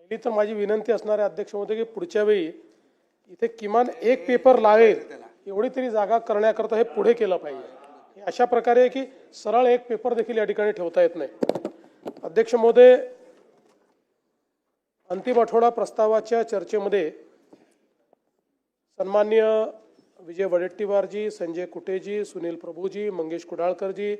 पहिली तर माझी विनंती असणार आहे अध्यक्ष महोदय की पुढच्या वेळी इथे किमान एक पेपर लावेल एवढी तरी जागा करण्याकरता हे पुढे केलं पाहिजे। अशा प्रकारे आहे की सरळ एक पेपर देखील या ठिकाणी ठेवता येत नाही। अध्यक्ष महोदय, अंतिम आठवडा प्रस्तावाच्या चर्चेमध्ये सन्माननीय विजय वडेट्टीवारजी, संजय कुटेजी, सुनील प्रभूजी, मंगेश कुडाळकरजी,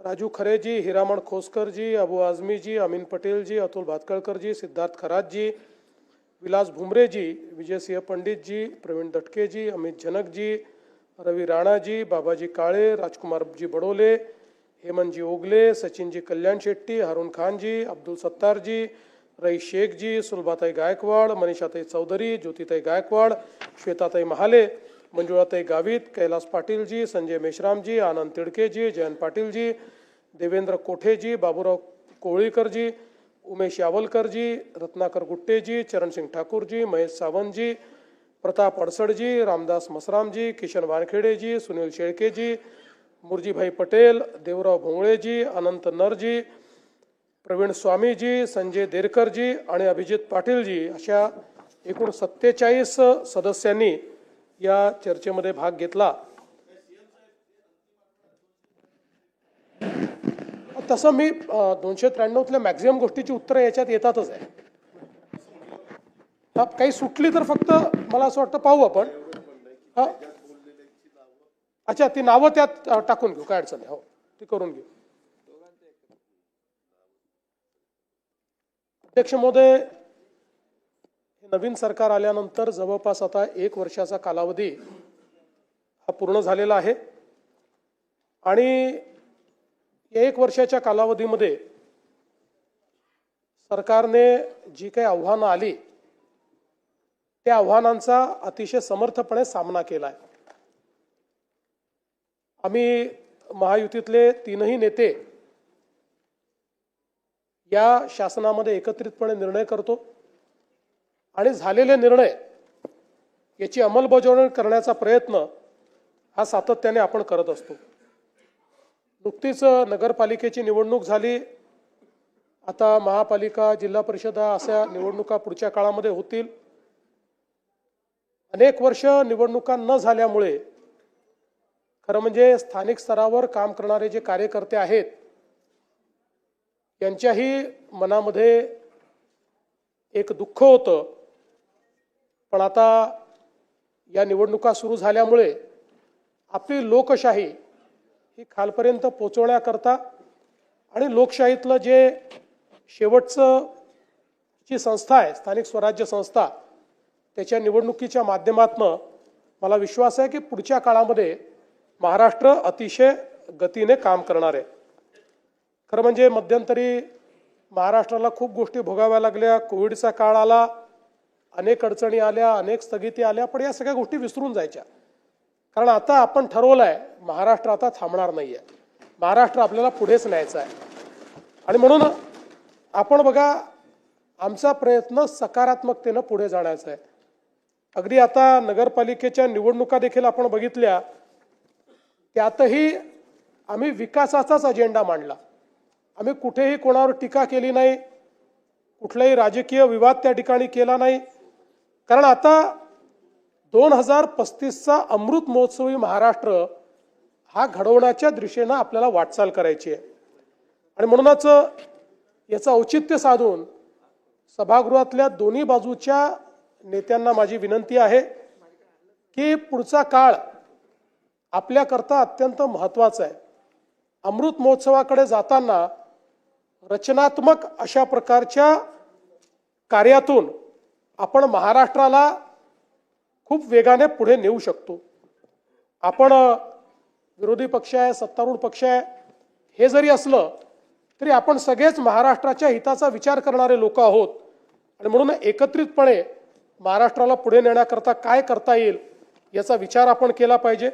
राजू खरेजी, हिरामण खोसकरजी, अबू आझमीजी, अमीन पटेलजी, अतुल भातखळकरजी, सिद्धार्थ खरातजी, विलास भुमरेजी, विजयसिंह पंडितजी, प्रवीण दटकेजी, अमित जनकजी, रवी राणाजी, बाबाजी काळे, राजकुमारजी बडोले, हेमंतजी ओगले, सचिनजी कल्याण शेट्टी, हारून खानजी, अब्दुल सत्तारजी, रईस शेखजी, सुलभाताई गायकवाड, मनीषाताई चौधरी, ज्योतिताई गायकवाड, श्वेताताई महाले, मंजुळाताई गावित, कैलास पाटीलजी, संजय मेश्रामजी, आनंद तिडकेजी, जयंत पाटीलजी, देवेंद्र कोठेजी, बाबूराव कोळीकरजी, उमेश यावलकरजी, रत्नाकर गुट्टेजी, चरणसिंग ठाकूरजी, महेश सावंतजी, प्रताप अडसडजी, रामदास मसरामजी, किशन वानखेडेजी, सुनील शेळकेजी, मुरजीभाई पटेल, देवराव भोंगळेजी, अनंत नरजी, प्रवीण स्वामीजी, संजय देरकरजी आणि अभिजित पाटीलजी अशा एकूण 47 सदस्यांनी या चर्चेमध्ये भाग घेतला। तसं मी 293तल्या मॅक्झिमम गोष्टीची उत्तरं याच्यात येतातच आहे। काही सुटली तर फक्त मला असं वाटतं पाहू आपण। अच्छा, ती नावं त्यात टाकून घेऊ, काय अडचण आहे, हो ती करून घेऊ। अध्यक्ष महोदय, नवीन सरकार आल्यानंतर जवळपास आता 1 वर्षाचा कालावधी हा पूर्ण झालेला आहे आणि या 1 वर्षाच्या कालावधीमध्ये सरकारने जी काही आव्हानं आली त्या आव्हानांचा अतिशय समर्थपणे सामना केला आहे। आम्ही महायुतीतले 3ही नेते या शासनामध्ये एकत्रितपणे निर्णय करतो आणि झालेले निर्णय याची अंमलबजावणी करण्याचा प्रयत्न हा सातत्याने आपण करत असतो। नुकतीच नगरपालिकेची निवडणूक झाली, आता महापालिका, जिल्हा परिषदा अशा निवडणुका पुढच्या काळामध्ये होतील। अनेक वर्ष निवडणुका न झाल्यामुळे खरं म्हणजे स्थानिक स्तरावर काम करणारे जे कार्यकर्ते आहेत यांच्याही मनामध्ये एक दुःख होतं, पण आता या निवडणुका सुरू झाल्यामुळे आपली लोकशाही ही खालपर्यंत पोहोचवण्याकरता आणि लोकशाहीतलं जे शेवटचं जी संस्था आहे स्थानिक स्वराज्य संस्था त्याच्या निवडणुकीच्या माध्यमातून मला विश्वास आहे की पुढच्या काळामध्ये महाराष्ट्र अतिशय गतीने काम करणार आहे। खरं म्हणजे मध्यंतरी महाराष्ट्राला खूप गोष्टी भोगाव्या लागल्या, कोविडचा काळ आला, अनेक अडचणी आल्या, अनेक स्थगिती आल्या, पण या सगळ्या गोष्टी विसरून जायच्या। कारण आता आपण ठरवलंय महाराष्ट्र आता थांबणार नाहीये, महाराष्ट्र आपल्याला पुढेच न्यायचा आहे। आणि म्हणून आपण बघा आमचा प्रयत्न सकारात्मकतेने पुढे जाण्याचा आहे। अगदी आता नगरपालिकेच्या निवडणुका देखील आपण बघितल्या, त्यातही आम्ही विकासाचाच अजेंडा मांडला। आम्ही कुठेही कोणावर टीका केली नाही, कुठलाही राजकीय विवाद त्या ठिकाणी केला नाही, कारण आता 2035चा अमृत महोत्सवी महाराष्ट्र हा घडवण्याच्या दिशेने आपल्याला वाटचाल करायची आहे। आणि म्हणूनच याचं औचित्य साधून सभागृहातल्या दोन्ही बाजूच्या नेत्यांना माझी विनंती आहे की पुढचा काळ आपल्याकरता अत्यंत महत्त्वाचा आहे। अमृत महोत्सवाकडे जाताना रचनात्मक अशा प्रकारच्या कार्यातून आपण महाराष्ट्राला खूप वेगाने पुढे नेऊ शकतो। आपण विरोधी पक्ष आहे, सत्तारूढ पक्ष आहे, हे जरी असलं तरी आपण सगळेच महाराष्ट्राच्या हिताचा विचार करणारे लोक आहोत आणि म्हणून एकत्रितपणे महाराष्ट्राला पुढे नेण्याकरता काय करता येईल याचा विचार आपण केला पाहिजे।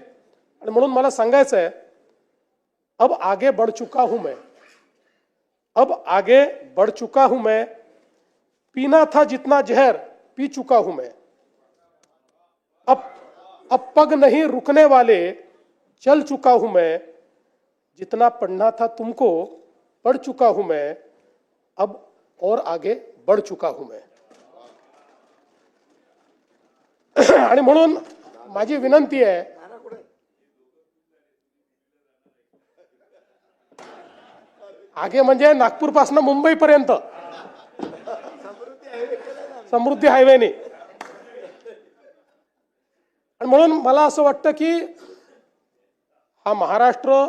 आणि म्हणून मला सांगायचं आहे, अब आगे बढ़ चुका हूं मैं, अब आगे बढ़ चुका हूं मैं, पीना था जितना जहर पी चुका हूं मैं, अब पग नहीं रुकने वाले चल चुका हूं मैं, जितना पढ़ना था तुमको पढ़ चुका हूं मैं, अब और आगे बढ़ चुका हूं मैं। आणि म्हणून माझी विनंती आहे, आगे म्हणजे नागपूर पासून मुंबई पर्यंत समृद्धी हायवेने, आणि म्हणून मला असं वाटतं की हा महाराष्ट्र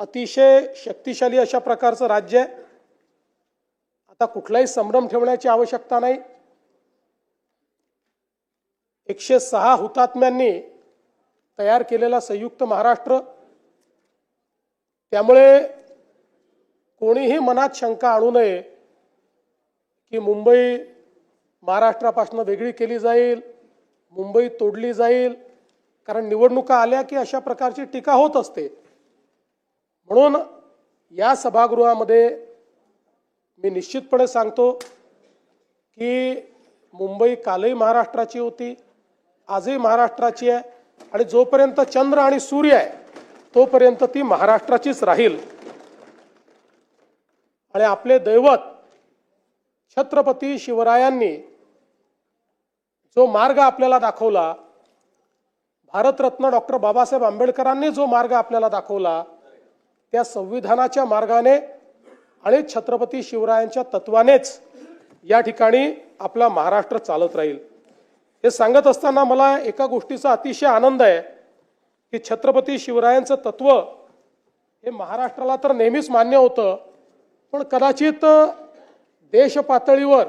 अतिशय शक्तिशाली अशा प्रकारचं राज्य आहे. आता कुठलाही संभ्रम ठेवण्याची आवश्यकता नाही. 106 हुतात्म्यांनी तयार केलेला संयुक्त महाराष्ट्र, त्यामुळे कोणीही मनात शंका आणू नये की मुंबई महाराष्ट्रापासून वेगळी केली जाईल, मुंबई तोडली जाईल. कारण निवडणुका आल्या की अशा प्रकारची टीका होत असते. म्हणून या सभागृहामध्ये मी निश्चितपणे सांगतो की मुंबई कालही महाराष्ट्राची होती, आजही महाराष्ट्राची आहे, आणि जोपर्यंत चंद्र आणि सूर्य आहे तोपर्यंत ती महाराष्ट्राचीच राहील. आणि आपले दैवत छत्रपती शिवरायांनी जो मार्ग आपल्याला दाखवला, भारतरत्न डॉक्टर बाबासाहेब आंबेडकरांनी जो मार्ग आपल्याला दाखवला, त्या संविधानाच्या मार्गाने आणि छत्रपती शिवरायांच्या तत्वानेच या ठिकाणी आपला महाराष्ट्र चालत राहील. हे सांगत असताना मला एका गोष्टीचा अतिशय आनंद आहे की छत्रपती शिवरायांचं तत्व हे महाराष्ट्राला तर नेहमीच मान्य होतं, पण कदाचित देश पातळीवर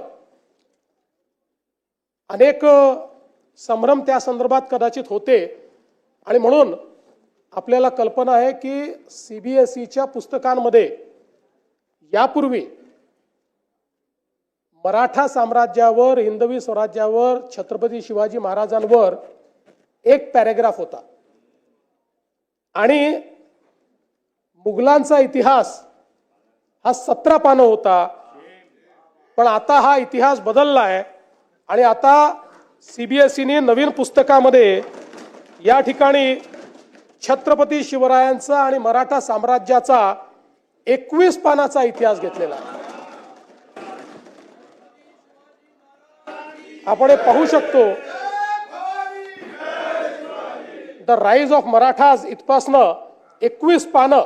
अनेक संभ्रम त्या संदर्भात कदाचित होते. आणि म्हणून आपल्याला कल्पना आहे की सीबीएसईच्या पुस्तकांमध्ये यापूर्वी मराठा साम्राज्यावर, हिंदवी स्वराज्यावर, छत्रपती शिवाजी महाराजांवर एक पॅरेग्राफ होता, आणि मुघलांचा इतिहास हा 17 पानं होता. पण आता हा इतिहास बदलला आहे, आणि आता सीबीएसईने नवीन पुस्तकामध्ये या ठिकाणी छत्रपती शिवरायांचा आणि मराठा साम्राज्याचा 21 पानाचा इतिहास घेतलेला आहे. आपण हे पाहू शकतो, द राईज ऑफ मराठाज इथपासनं 21 पानं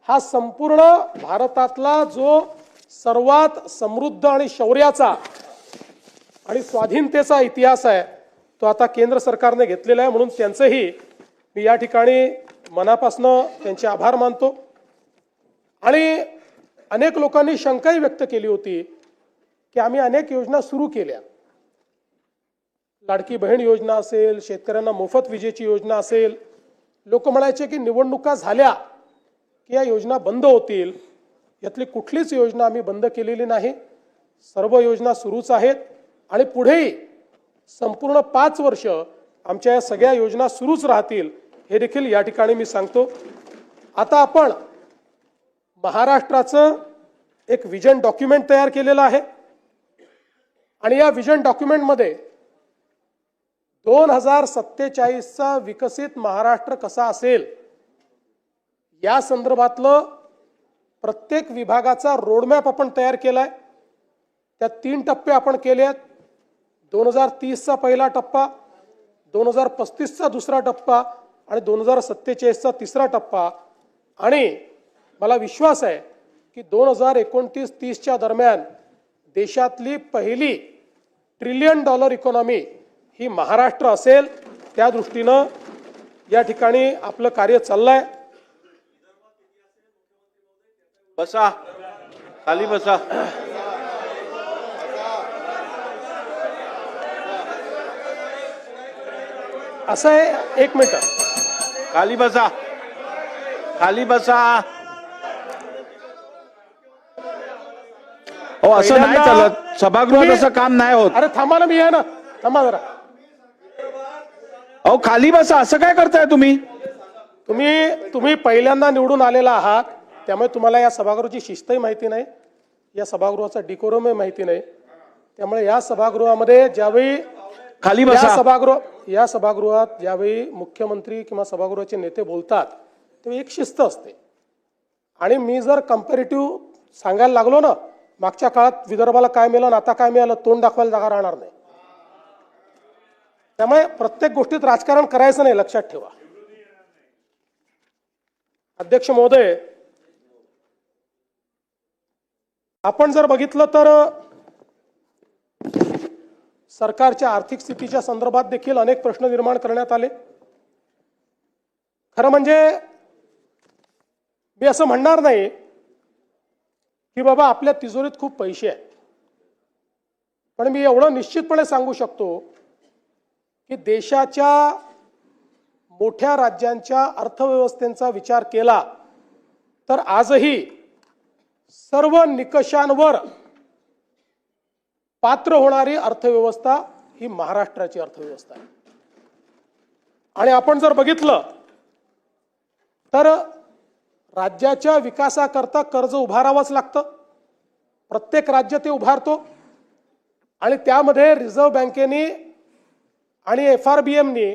हा संपूर्ण भारतातला जो सर्वात समृद्ध आणि शौर्याचा आणि स्वाधीनतेचा इतिहास आहे तो आता केंद्र सरकारने घेतलेला आहे. म्हणून त्यांचेही मी या ठिकाणी मनापासून त्यांचे आभार मानतो. आणि अनेक लोकांनी शंकाही व्यक्त केली होती की आम्ही अनेक योजना सुरू केल्या, लाडकी बहीण योजना असेल, शेतकऱ्यांना मोफत विजेची योजना असेल. लोक म्हणायचे की निवडणुका झाल्या की या योजना बंद होतील. यातली कुठलीच योजना आम्ही बंद केलेली नाही. सर्व योजना सुरूच आहेत, आणि पुढेही संपूर्ण 5 वर्ष आमच्या या सगळ्या योजना सुरूच राहतील, हे देखील या ठिकाणी मी सांगतो. आता आपण महाराष्ट्राचं एक विजन डॉक्युमेंट तयार केलेलं आहे, आणि या विजन डॉक्युमेंटमध्ये 2047चा विकसित महाराष्ट्र कसा असेल या संदर्भातलं प्रत्येक विभागाचा रोडमॅप आपण तयार केलाय. त्यात 3 टप्पे आपण केले आहेत. 2030चा पहिला टप्पा, 2035चा दुसरा टप्पा आणि 2047चा तिसरा टप्पा. आणि मला विश्वास आहे की 2029-30च्या दरम्यान देशातली पहिली $1 ट्रिलियन इकॉनॉमी ही महाराष्ट्र असेल. त्या दृष्टीनं या ठिकाणी आपलं कार्य चाललंय. बसा, खाली बसा. असं आहे, 1 मिनिट, खाली बसा, खाली बसा. हो, असं नाही चालत. सभागृहात असं काम नाही होत. अरे थांबा ना, मी आहे ना, थांबा जरा. अहो खाली बसा, असं काय करताय तुम्ही? तुम्ही पहिल्यांदा निवडून आलेला आहात, त्यामुळे तुम्हाला या सभागृहाची शिस्तही माहिती नाही, या सभागृहाचा डिकोरमही माहिती नाही. त्यामुळे या सभागृहामध्ये ज्यावेळी खाली बसा. या सभागृहात ज्यावेळी मुख्यमंत्री किंवा सभागृहाचे नेते बोलतात तेव्हा एक शिस्त असते. आणि मी जर कंपॅरेटिव्ह सांगायला लागलो ना मागच्या काळात विदर्भाला काय मिळालं आणि आता काय मिळालं तोंड दाखवायला जागा राहणार नाही. त्यामुळे प्रत्येक गोष्टीत राजकारण करायचं नाही, लक्षात ठेवा. अध्यक्ष महोदय, आपण जर बघितलं तर सरकारच्या आर्थिक स्थितीच्या संदर्भात देखील अनेक प्रश्न निर्माण करण्यात आले. खरं म्हणजे मी असं म्हणणार नाही की बाबा आपल्या तिजोरीत खूप पैसे आहेत, पण मी एवढं निश्चितपणे सांगू शकतो की देशाच्या मोठ्या राज्यांच्या अर्थव्यवस्थेचा विचार केला तर आजही सर्व निकषांवर पात्र होणारी अर्थव्यवस्था ही महाराष्ट्राची अर्थव्यवस्था आहे. आणि आपण जर बघितलं तर राज्याच्या विकासाकरता कर्ज उभारावंच लागतं. प्रत्येक राज्य ते उभारतो आणि त्यामध्ये रिझर्व्ह बँकेने आणि FRBMने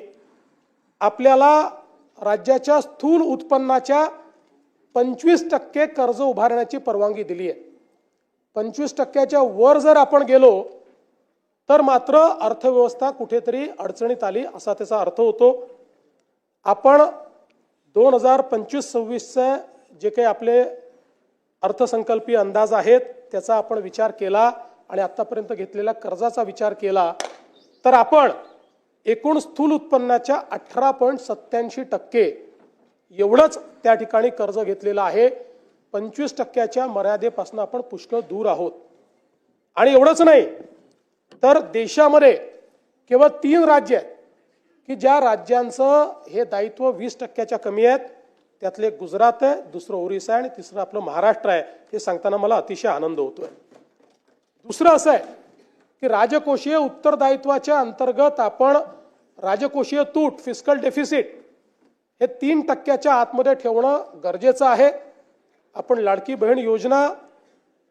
आपल्याला राज्याच्या स्थूल उत्पन्नाच्या 25% कर्ज उभारण्याची परवानगी दिली आहे. 25%च्या वर जर आपण गेलो तर मात्र अर्थव्यवस्था कुठेतरी अडचणीत आली असा त्याचा अर्थ होतो. आपण 2025-26चे जे काही आपले अर्थसंकल्पीय अंदाज आहेत त्याचा आपण विचार केला आणि आतापर्यंत घेतलेल्या कर्जाचा विचार केला तर आपण एकूण स्थूल उत्पन्नाच्या 18.87% एवढंच त्या ठिकाणी कर्ज घेतलेलं आहे. 25%च्या मर्यादेपासून आपण पुष्कळ दूर आहोत. आणि एवढंच नाही तर देशामध्ये केवळ 3 राज्य आहेत की ज्या राज्यांचं हे दायित्व 20%च्या कमी आहेत. त्यातले गुजरात आहे, दुसरं ओरिसा आहे आणि तिसरं आपलं महाराष्ट्र आहे. हे सांगताना मला अतिशय आनंद होतोय. दुसरं असं आहे की राजकोषीय उत्तरदायित्वाच्या अंतर्गत आपण राजकोषीय तूट फिस्कल डेफिसिट हे 3%च्या आतमध्ये ठेवणं गरजेचं आहे. आपण लाडकी बहीण योजना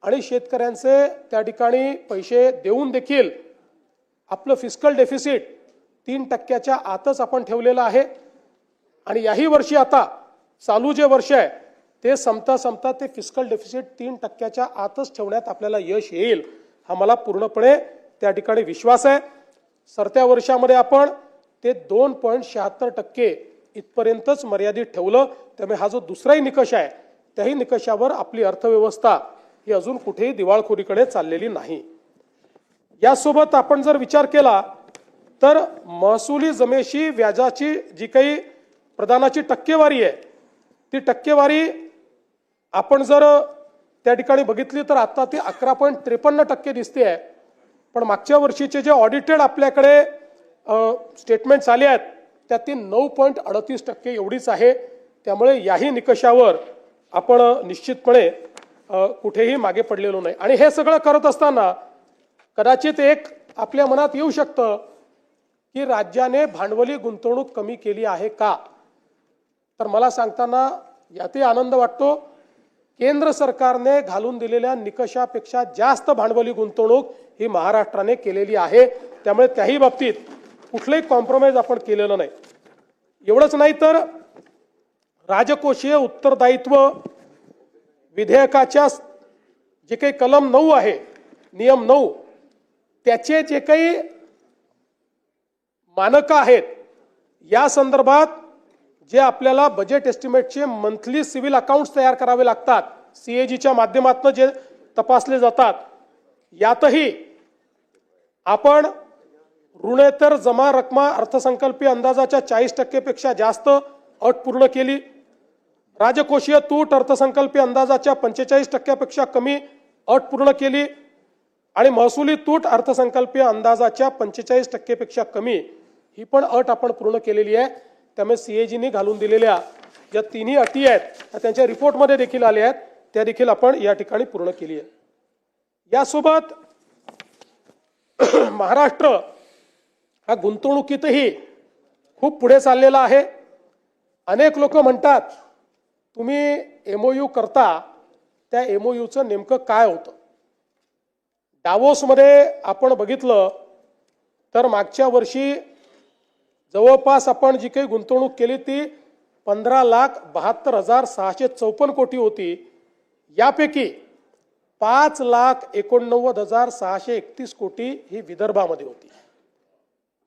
आणि शेतकऱ्यांचे त्या ठिकाणी पैसे देऊन देखील आपलं फिस्कल डेफिसिट 3%च्या आतच आपण ठेवलेलं आहे. आणि याही वर्षी आता चालू जे वर्ष आहे ते संपता ते फिस्कल डेफिसिट 3%च्या आतच ठेवण्यात आपल्याला यश येईल हा मला पूर्णपणे त्या ठिकाणी विश्वास आहे. सरत्या वर्षामध्ये आपण ते 2.76% इथपर्यंतच मर्यादित ठेवलं. त्यामुळे हा जो दुसराही निकष आहे त्याही निकषावर आपली अर्थव्यवस्था ही अजून कुठेही दिवाळखोरीकडे चाललेली नाही. यासोबत आपण जर विचार केला तर महसुली जमेशी व्याजाची जी काही प्रदानाची टक्केवारी आहे ती टक्केवारी आपण जर त्या ठिकाणी बघितली तर आता ती 11.53% दिसते आहे. पण मागच्या वर्षीचे जे ऑडिटेड आपल्याकडे स्टेटमेंट्स आले आहेत त्यात ती 9.38% एवढीच आहे. त्यामुळे याही निकषावर आपण निश्चितपणे कुठेही मागे पडलेलो नाही. आणि हे सगळं करत असताना कदाचित एक आपल्या मनात येऊ शकतं की राज्याने भांडवली गुंतवणूक कमी केली आहे का. तर मला सांगताना यातही आनंद वाटतो. केंद्र सरकारने घालून दिलेल्या निकषापेक्षा जास्त भांडवली गुंतवणूक ही महाराष्ट्राने केलेली आहे. त्यामुळे त्याही बाबतीत कुठलंही कॉम्प्रोमाइज आपण केलेलं नाही. एवढंच नाही तर राजकोषीय उत्तरदायित्व विधेयकाच्या जे काही कलम 9 आहे, नियम 9, त्याचे जे काही मानकं आहेत या संदर्भात जे आपल्याला बजेट एस्टिमेटचे मंथली सिव्हिल अकाउंट्स तयार करावे लागतात, CAGच्या माध्यमातून जे तपासले जातात, यातही आपण ऋणेतर जमा रक्कमा अर्थसंकल्पीय अंदाजाच्या 40% पेक्षा जास्त अट पूर्ण केली. राजकोषीय तूट अर्थसंकल्पीय अंदाजाच्या 45% पेक्षा कमी अट पूर्ण केली. आणि महसुली तूट अर्थसंकल्पीय अंदाजाच्या 45% पेक्षा कमी ही पण अट आपण पूर्ण केलेली आहे. त्यामुळे CAGने घालून दिलेल्या ज्या तिन्ही अटी आहेत त्या त्यांच्या रिपोर्टमध्ये देखील आल्या आहेत, त्या देखील आपण या ठिकाणी पूर्ण केली आहे. यासोबत महाराष्ट्र हा गुंतवणुकीतही खूप पुढे चाललेला आहे. अनेक लोक म्हणतात तुम्ही MOU करता, त्या MOUचं नेमकं काय होतं. डावोसमध्ये आपण बघितलं तर मागच्या वर्षी जवळपास आपण जी काही गुंतवणूक केली ती 15,72,654 कोटी होती. यापैकी 5,89,631 कोटी ही विदर्भामध्ये होती.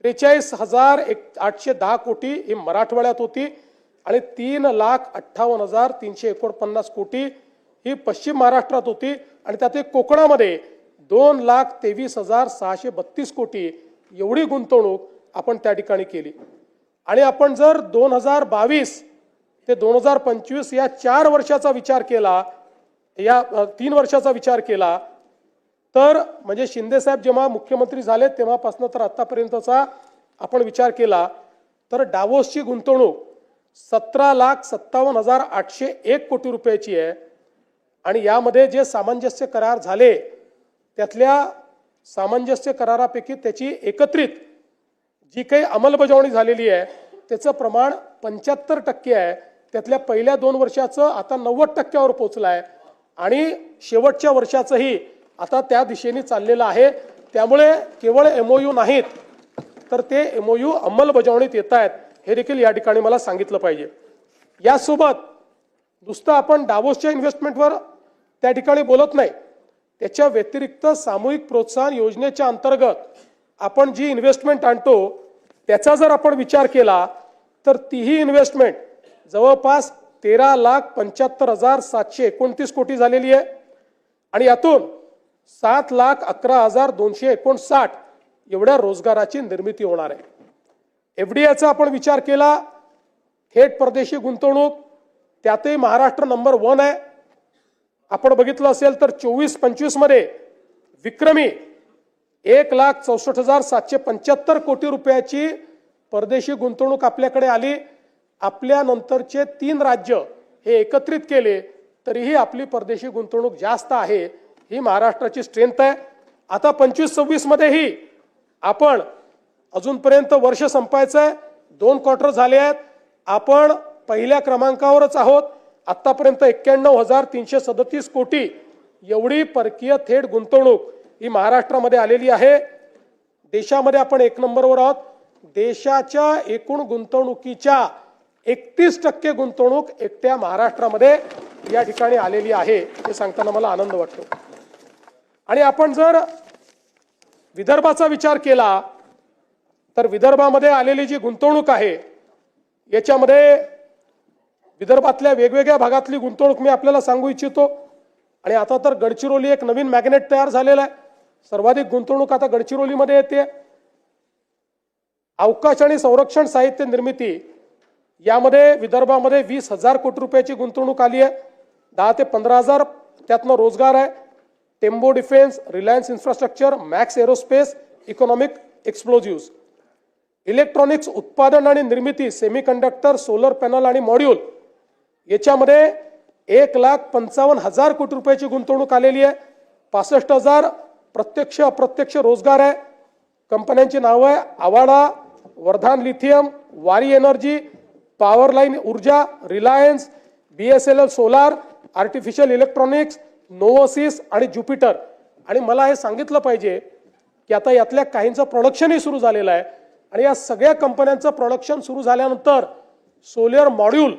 43,810 कोटी ही मराठवाड्यात होती आणि 3,58,349 कोटी ही पश्चिम महाराष्ट्रात होती आणि त्यात कोकणामध्ये 2,23,632 कोटी एवढी गुंतवणूक आपण त्या ठिकाणी केली. आणि आपण जर 2022 ते 2025 या 4 वर्षाचा विचार केला, या 3 वर्षाचा विचार केला, तर म्हणजे शिंदे साहेब जेव्हा मुख्यमंत्री झाले तेव्हापासून तर आतापर्यंतचा आपण विचार केला तर डावोसची गुंतवणूक 17,57,801 कोटी रुपयाची आहे. आणि यामध्ये जे सामंजस्य करार झाले त्यातल्या सामंजस्य करारापैकी त्याची एकत्रित जी काही अंमलबजावणी झालेली आहे त्याचं प्रमाण 75% आहे. त्यातल्या पहिल्या 2 वर्षाचं आता 90% पोहोचलं आहे आणि शेवटच्या वर्षाचंही आता त्या दिशेने चाललेलं आहे. त्यामुळे केवळ MOU नाहीत तर ते MOU अंमलबजावणीत येत आहेत हे देखील या ठिकाणी मला सांगितलं पाहिजे. यासोबत नुसतं आपण डावोसच्या इन्व्हेस्टमेंटवर त्या ठिकाणी बोलत नाही, त्याच्या व्यतिरिक्त सामूहिक प्रोत्साहन योजनेच्या अंतर्गत आपण जी इन्व्हेस्टमेंट आणतो त्याचा जर आपण विचार केला तर तीही इन्व्हेस्टमेंट जवळपास 13,75,729 कोटी झालेली आहे आणि यातून 7,11,259 एवढ्या रोजगाराची निर्मिती होणार आहे. FDIचा आपण विचार केला, थेट परदेशी गुंतवणूक त्यातही महाराष्ट्र नंबर 1 आहे. आपण बघितलं असेल तर 24-25 मध्ये विक्रमी 1,64,775 कोटी रुपयाची परदेशी गुंतवणूक आपल्याकडे आली. आपल्या नंतरचे 3 राज्य हे एकत्रित केले तरीही आपली परदेशी गुंतवणूक जास्त आहे. ही महाराष्ट्राची स्ट्रेंथ आहे. आता 25-26 मध्येही आपण अजूनपर्यंत वर्ष संपायचं आहे, 2 क्वार्टर झाले आहेत, आपण पहिल्या क्रमांकावरच आहोत. आतापर्यंत 91,337 कोटी एवढी परकीय थेट गुंतवणूक ही महाराष्ट्रामध्ये आलेली आहे. देशामध्ये आपण 1 नंबरवर आहोत. देशाच्या एकूण गुंतवणुकीच्या 31% गुंतवणूक एकट्या महाराष्ट्रामध्ये या ठिकाणी आलेली आहे हे सांगताना मला आनंद वाटतो. आणि आपण जर विदर्भाचा विचार केला तर विदर्भामध्ये आलेली जी गुंतवणूक आहे याच्यामध्ये विदर्भातल्या वेगवेगळ्या भागातली गुंतवणूक मी आपल्याला सांगू इच्छितो. आणि आता तर गडचिरोली एक नवीन मॅग्नेट तयार झालेला आहे. सर्वाधिक गुंतवणूक आता गडचिरोलीमध्ये येते. अवकाश आणि संरक्षण साहित्य निर्मिती यामध्ये विदर्भामध्ये 20,000 कोटी रुपयाची गुंतवणूक आली आहे. 10 ते 15,000 त्यातनं रोजगार आहे. Tembo defence, Reliance infrastructure, Max aerospace, economic explosives, electronics उत्पादन आणि निर्मिती, सेमीकंडक्टर, सोलर पॅनल आणि मॉड्यूल याच्यामध्ये 1,55,000 कोटी रुपयाची गुंतवणूक आलेली आहे. 65,000 प्रत्यक्ष अप्रत्यक्ष रोजगार आहे. कंपन्यांची नावं आहे Avaada, Vardhan lithium, Waaree energy, power line Urja, Reliance, BSNL solar, artificial electronics, नोवोसिस आणि ज्युपिटर. आणि मला हे सांगितलं पाहिजे की आता यातल्या काहींचं प्रोडक्शनही सुरू झालेलं आहे आणि या सगळ्या कंपन्यांचं प्रोडक्शन सुरू झाल्यानंतर सोलर मॉड्यूल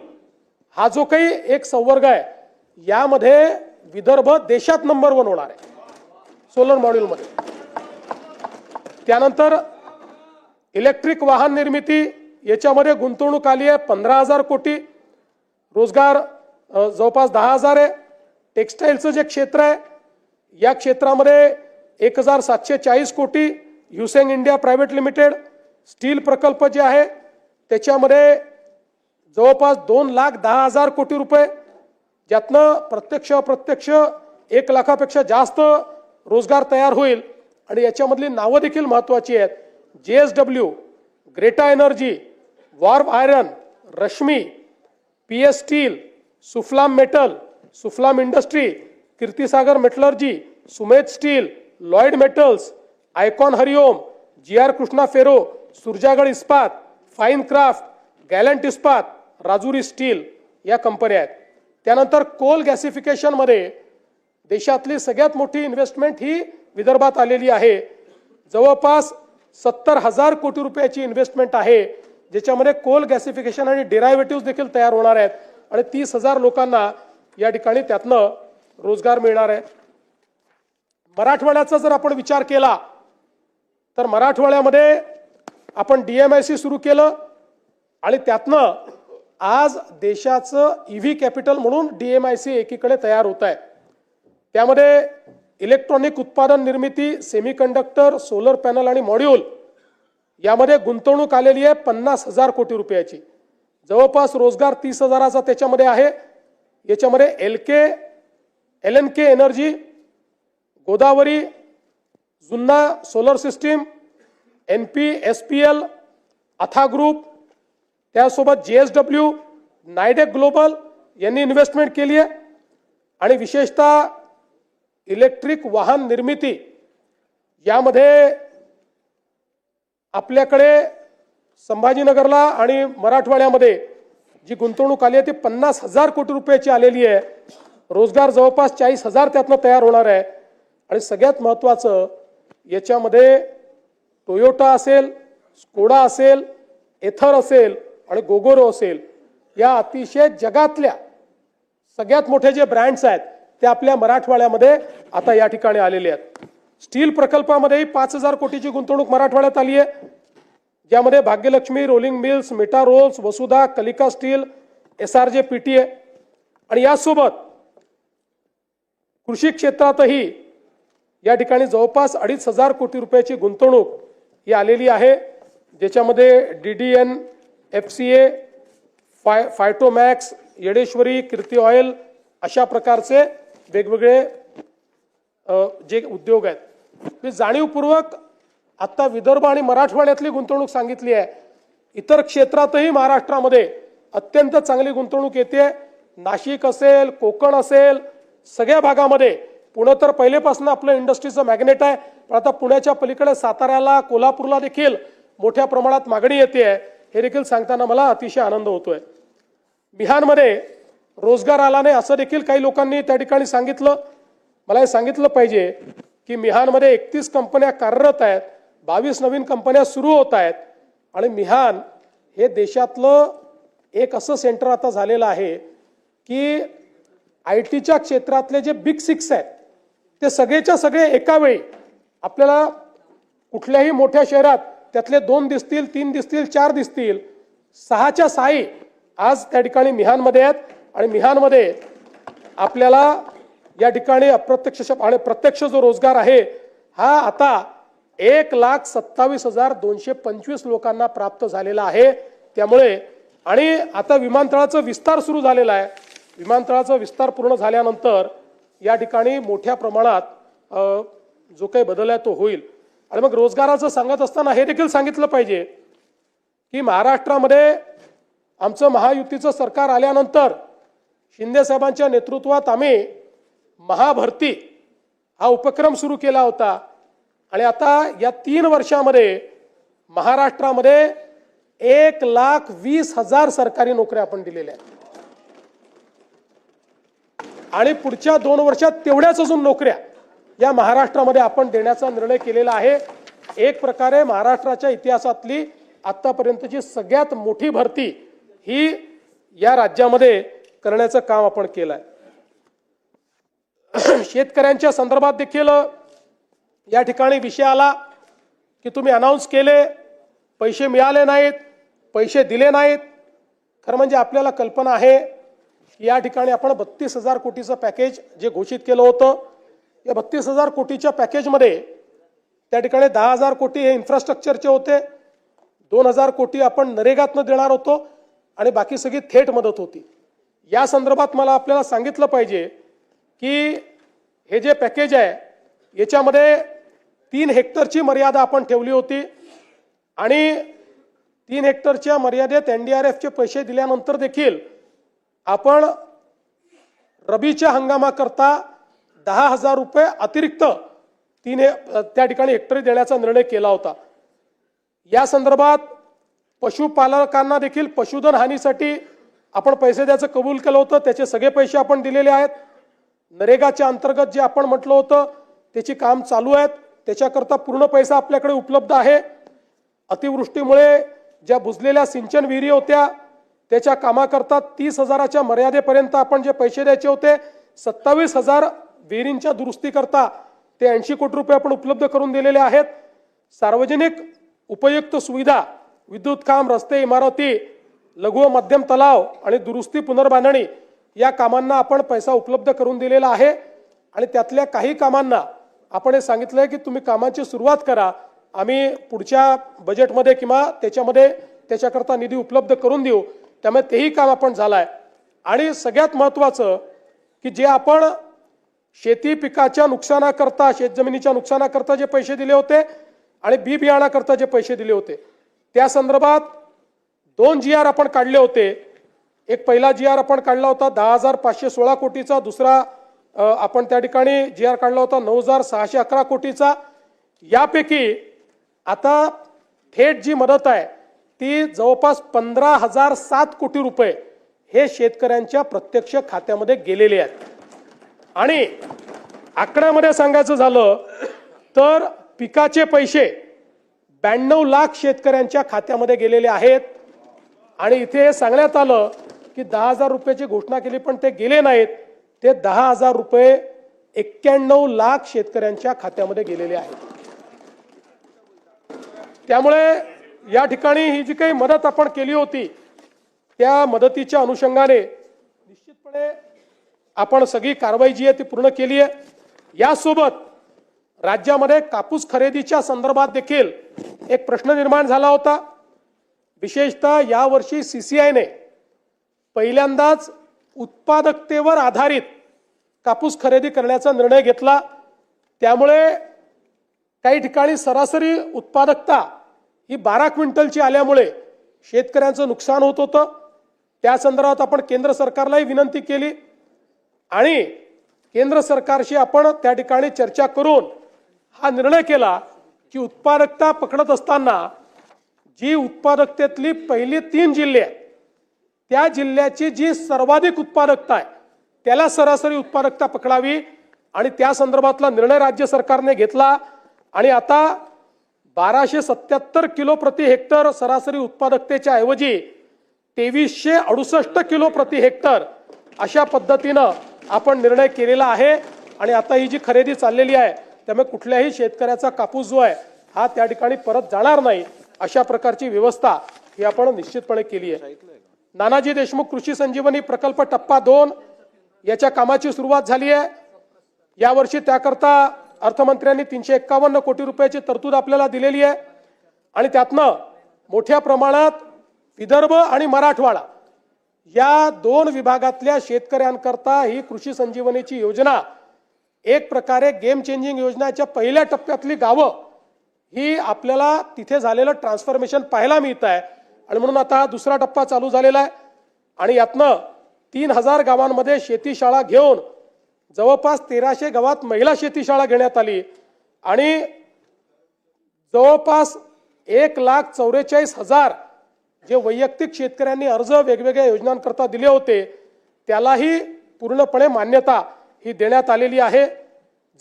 हा जो काही एक संवर्ग आहे यामध्ये विदर्भ देशात नंबर 1 होणार आहे सोलर मॉड्यूलमध्ये. त्यानंतर इलेक्ट्रिक वाहन निर्मिती याच्यामध्ये गुंतवणूक आली आहे 15,000 कोटी. रोजगार जवळपास 10,000 आहे. टेक्स्टाईलचं जे क्षेत्र आहे या क्षेत्रामध्ये 1,740 कोटी. ह्युसेंग इंडिया प्रायव्हेट लिमिटेड स्टील प्रकल्प जे आहे त्याच्यामध्ये जवळपास 2,10,000 कोटी रुपये, ज्यातनं प्रत्यक्ष अप्रत्यक्ष 1 लाखापेक्षा जास्त रोजगार तयार होईल. आणि याच्यामधली नावं देखील महत्वाची आहेत. JSW, ग्रेटा एनर्जी, वॉर्ब iron, Rashmi, PS steel, Suphalam metal, Suphalam industry, Kirtisagar metallurgy, Sumedh steel, Lloyd metals, icon Hariom, GR Krishna ferro, Surjagad Ispat, fine craft, गॅलंट इस्पात, राजुरी स्टील या कंपन्या आहेत. त्यानंतर कोल गॅसिफिकेशनमध्ये देशातली सगळ्यात मोठी इन्व्हेस्टमेंट ही विदर्भात आलेली आहे. जवळपास 70,000 कोटी रुपयाची इन्व्हेस्टमेंट आहे ज्याच्यामध्ये कोल गॅसिफिकेशन आणि डेरायव्हेटिव्ह देखील तयार होणार आहेत आणि 30,000 लोकांना या ठिकाणी त्यातनं रोजगार मिळणार आहे. मराठवाड्याचा जर आपण विचार केला तर मराठवाड्यामध्ये आपण DMIC सुरू केलं आणि त्यातनं आज देशाचं EV कॅपिटल म्हणून DMIC एकीकडे तयार होत आहे. त्यामध्ये इलेक्ट्रॉनिक उत्पादन निर्मिती, सेमीकंडक्टर, सोलर पॅनल आणि मॉड्यूल यामध्ये गुंतवणूक आलेली आहे 50,000 कोटी रुपयाची. जवळपास रोजगार 30,000चा त्याच्यामध्ये आहे. याच्यामध्ये LNK एनर्जी, गोदावरी, जुन्ना सोलर सिस्टीम, NPSPL, अथा ग्रुप, त्यासोबत JSW, नायडेक ग्लोबल यांनी इन्व्हेस्टमेंट केली आहे. आणि विशेषतः इलेक्ट्रिक वाहन निर्मिती यामध्ये आपल्याकडे संभाजीनगरला आणि मराठवाड्यामध्ये जी गुंतवणूक आली आहे ती 50,000 कोटी रुपयाची आलेली आहे. रोजगार जवळपास 40,000 त्यातनं तयार होणार आहे. आणि सगळ्यात महत्त्वाचं याच्यामध्ये टोयोटा असेल, स्कोडा असेल, एथर असेल आणि गोगोरो असेल, या अतिशय जगातल्या सगळ्यात मोठे जे ब्रँड्स आहेत ते आपल्या मराठवाड्यामध्ये आता या ठिकाणी आलेले आहेत. स्टील प्रकल्पामध्येही 5,000 कोटीची गुंतवणूक मराठवाड्यात आली आहे, ज्यामध्ये Bhagyalakshmi, rolling mills, meta rolls, Vasudha, Kalika steel, SRJ PTA आणि यासोबत कृषी क्षेत्रातही या ठिकाणी जवळपास 2,500 कोटी रुपयाची गुंतवणूक ही आलेली आहे, ज्याच्यामध्ये DDN, FCA, फायटोमॅक्स, येडेश्वरी, कीर्ती ऑइल अशा प्रकारचे वेगवेगळे जे उद्योग आहेत. मी जाणीवपूर्वक आता विदर्भ आणि मराठवाड्यातली गुंतवणूक सांगितली आहे. इतर क्षेत्रातही महाराष्ट्रामध्ये अत्यंत चांगली गुंतवणूक येते. नाशिक असेल, कोकण असेल, सगळ्या भागामध्ये. पुणे तर पहिलेपासून आपलं इंडस्ट्रीचं मॅग्नेट आहे, पण आता पुण्याच्या पलीकडे साताऱ्याला, कोल्हापूरला देखील मोठ्या प्रमाणात मागणी येते आहे. हे देखील सांगताना मला अतिशय आनंद होतोय. मिहानमध्ये रोजगार आला नाही असं देखील काही लोकांनी त्या ठिकाणी सांगितलं. मला हे सांगितलं पाहिजे की मिहानमध्ये 31 कंपन्या कार्यरत आहेत, 22 नवीन कंपन्या सुरू होत आहेत. आणि मिहान हे देशातलं एक असं सेंटर आता झालेलं आहे की IT क्षेत्रातले जे बिग 6 आहेत ते सगळेच्या सगळे एका वेळी आपल्याला कुठल्याही मोठ्या शहरात त्यातले 2 दिसतील, 3 दिसतील, 4 दिसतील, 6च्या 6 आज त्या ठिकाणी मिहानमध्ये आहेत. आणि मिहानमध्ये आपल्याला या ठिकाणी अप्रत्यक्ष आणि प्रत्यक्ष जो रोजगार आहे हा आता 1,27,225 लोकांना प्राप्त झालेला आहे. त्यामुळे आणि आता विमानतळाचा विस्तार सुरू झालेला आहे. विमानतळाचा विस्तार पूर्ण झाल्यानंतर या ठिकाणी मोठ्या प्रमाणात जो काही बदल आहे तो होईल. आणि मग रोजगाराचं सांगत असताना हे देखील सांगितलं पाहिजे की महाराष्ट्रामध्ये आमचं महायुतीचं सरकार आल्यानंतर शिंदे साहेबांच्या नेतृत्वात आम्ही महाभरती हा उपक्रम सुरू केला होता. आणि आता या 3 वर्षामध्ये महाराष्ट्रामध्ये 1,20,000 सरकारी नोकऱ्या आपण दिलेल्या आहेत. आणि पुढच्या 2 वर्षात तेवढ्याच अजून नोकऱ्या या महाराष्ट्रामध्ये आपण देण्याचा निर्णय केलेला आहे. एक प्रकारे महाराष्ट्राच्या इतिहासातली आतापर्यंतची सगळ्यात मोठी भरती ही या राज्यामध्ये करण्याचं काम आपण केलं आहे. शेतकऱ्यांच्या संदर्भात देखील या ठिकाणी विषय आला की तुम्ही अनाऊन्स केले, पैसे मिळाले नाहीत, पैसे दिले नाहीत. खरं म्हणजे आपल्याला कल्पना आहे या ठिकाणी आपण 32,000 कोटीचं पॅकेज जे घोषित केलं होतं, या 32,000 कोटीच्या पॅकेजमध्ये त्या ठिकाणी 10,000 कोटी हे इन्फ्रास्ट्रक्चरचे होते, 2,000 कोटी आपण नरेगातनं देणार होतो आणि बाकी सगळी थेट मदत होती. या संदर्भात मला आपल्याला सांगितलं पाहिजे की हे जे पॅकेज आहे याच्यामध्ये 3 हेक्टरची मर्यादा आपण ठेवली होती. आणि 3 हेक्टरच्या मर्यादेत NDRFचे पैसे दिल्यानंतर देखील आपण रबीच्या हंगामाकरता 10,000 रुपये अतिरिक्त त्या ठिकाणी हेक्टरी देण्याचा निर्णय केला होता. या संदर्भात पशुपालकांना देखील पशुधन हानीसाठी आपण पैसे द्यायचं कबूल केलं होतं, त्याचे सगळे पैसे आपण दिलेले आहेत. नरेगाच्या अंतर्गत जे आपण म्हटलं होतं त्याची काम चालू आहेत, त्याच्याकरता पूर्ण पैसा आपल्याकडे उपलब्ध आहे. अतिवृष्टीमुळे ज्या बुजलेल्या सिंचन विहिरी होत्या त्याच्या कामाकरता 30,000च्या मर्यादेपर्यंत आपण जे पैसे द्यायचे होते 27,000 विहिरींच्या दुरुस्तीकरता ते 80 कोटी रुपये आपण उपलब्ध करून दिलेले आहेत. सार्वजनिक उपयुक्त सुविधा, विद्युत काम, रस्ते, इमारती, लघु व मध्यम तलाव आणि दुरुस्ती पुनर्बांधणी या कामांना आपण पैसा उपलब्ध करून दिलेला आहे. आणि त्यातल्या काही कामांना आपण हे सांगितलंय की तुम्ही कामांची सुरुवात करा, आम्ही पुढच्या बजेटमध्ये किंवा त्याच्यामध्ये त्याच्याकरता निधी उपलब्ध करून देऊ. त्यामुळे तेही काम आपण झालंय. आणि सगळ्यात महत्त्वाचं की जे आपण शेती पिकाच्या नुकसानाकरता, शेतजमिनीच्या नुकसानाकरता जे पैसे दिले होते आणि बी बियाणाकरता जे पैसे दिले होते, त्या संदर्भात 2 GR आपण काढले होते. एक पहिला GR आपण काढला होता 10,516 कोटीचा, दुसरा आपण त्या ठिकाणी GR काढला होता 9,611 कोटीचा. यापैकी आता थेट जी मदत आहे ती जवळपास 15,007 कोटी रुपये हे शेतकऱ्यांच्या प्रत्यक्ष खात्यामध्ये गेलेले आहेत. आणि आकड्यामध्ये सांगायचं झालं तर पिकाचे पैसे 92 लाख शेतकऱ्यांच्या खात्यामध्ये गेलेले आहेत. आणि इथे सांगण्यात आलं की 10,000 रुपयाची घोषणा केली पण ते गेले नाहीत. ते 10,000 रुपये 91 लाख शेतकऱ्यांच्या खात्यामध्ये गेलेले आहेत. त्यामुळे या ठिकाणी ही जी काही मदत आपण केली होती त्या मदतीच्या अनुषंगाने निश्चितपणे आपण सगळी कारवाई जी आहे ती पूर्ण केली आहे. यासोबत राज्यामध्ये कापूस खरेदीच्या संदर्भात देखील एक प्रश्न निर्माण झाला होता. विशेषतः यावर्षी CCIने पहिल्यांदाच उत्पादकतेवर आधारित कापूस खरेदी करण्याचा निर्णय घेतला. त्यामुळे काही ठिकाणी सरासरी उत्पादकता ही 12 क्विंटलची आल्यामुळे शेतकऱ्यांचं नुकसान होत होतं. त्या संदर्भात आपण केंद्र सरकारलाही विनंती केली आणि केंद्र सरकारशी आपण त्या ठिकाणी चर्चा करून हा निर्णय केला की उत्पादकता पकडत असताना जी उत्पादकतेतली पहिली 3 जिल्हे आहेत त्या जिल्ह्याची जी सर्वाधिक उत्पादकता आहे त्याला सरासरी उत्पादकता पकडावी आणि त्या संदर्भातला निर्णय राज्य सरकारने घेतला. आणि आता 1277 किलो प्रति हेक्टर सरासरी उत्पादकतेच्या ऐवजी 2368 किलो प्रति हेक्टर अशा पद्धतीनं आपण निर्णय केलेला आहे. आणि आता ही जी खरेदी चाललेली आहे त्यामुळे कुठल्याही शेतकऱ्याचा कापूस जो आहे हा त्या ठिकाणी परत जाणार नाही अशा प्रकारची व्यवस्था ही आपण निश्चितपणे केली आहे. नानाजी देशमुख कृषी संजीवनी प्रकल्प टप्पा 2 याच्या कामाची सुरुवात झाली आहे. यावर्षी त्याकरता अर्थमंत्र्यांनी 351 कोटी रुपयाची तरतूद आपल्याला दिलेली आहे. आणि त्यातनं मोठ्या प्रमाणात विदर्भ आणि मराठवाडा या 2 विभागातल्या शेतकऱ्यांकरता ही कृषी संजीवनीची योजना एक प्रकारे गेम चेंजिंग योजनाच्या पहिल्या टप्प्यातली गावं ही आपल्याला तिथे झालेलं ट्रान्सफॉर्मेशन पाहायला मिळत आहे. आणि म्हणून आता हा दुसरा टप्पा चालू झालेला आहे. आणि यातनं 3000 गावांमध्ये शेतीशाळा घेऊन जवळपास 1300 गावात महिला शेतीशाळा घेण्यात आली. आणि जवळपास 1,44,000 जे वैयक्तिक शेतकऱ्यांनी अर्ज वेगवेगळ्या योजनांकरता दिले होते त्यालाही पूर्णपणे मान्यता ही देण्यात आलेली आहे.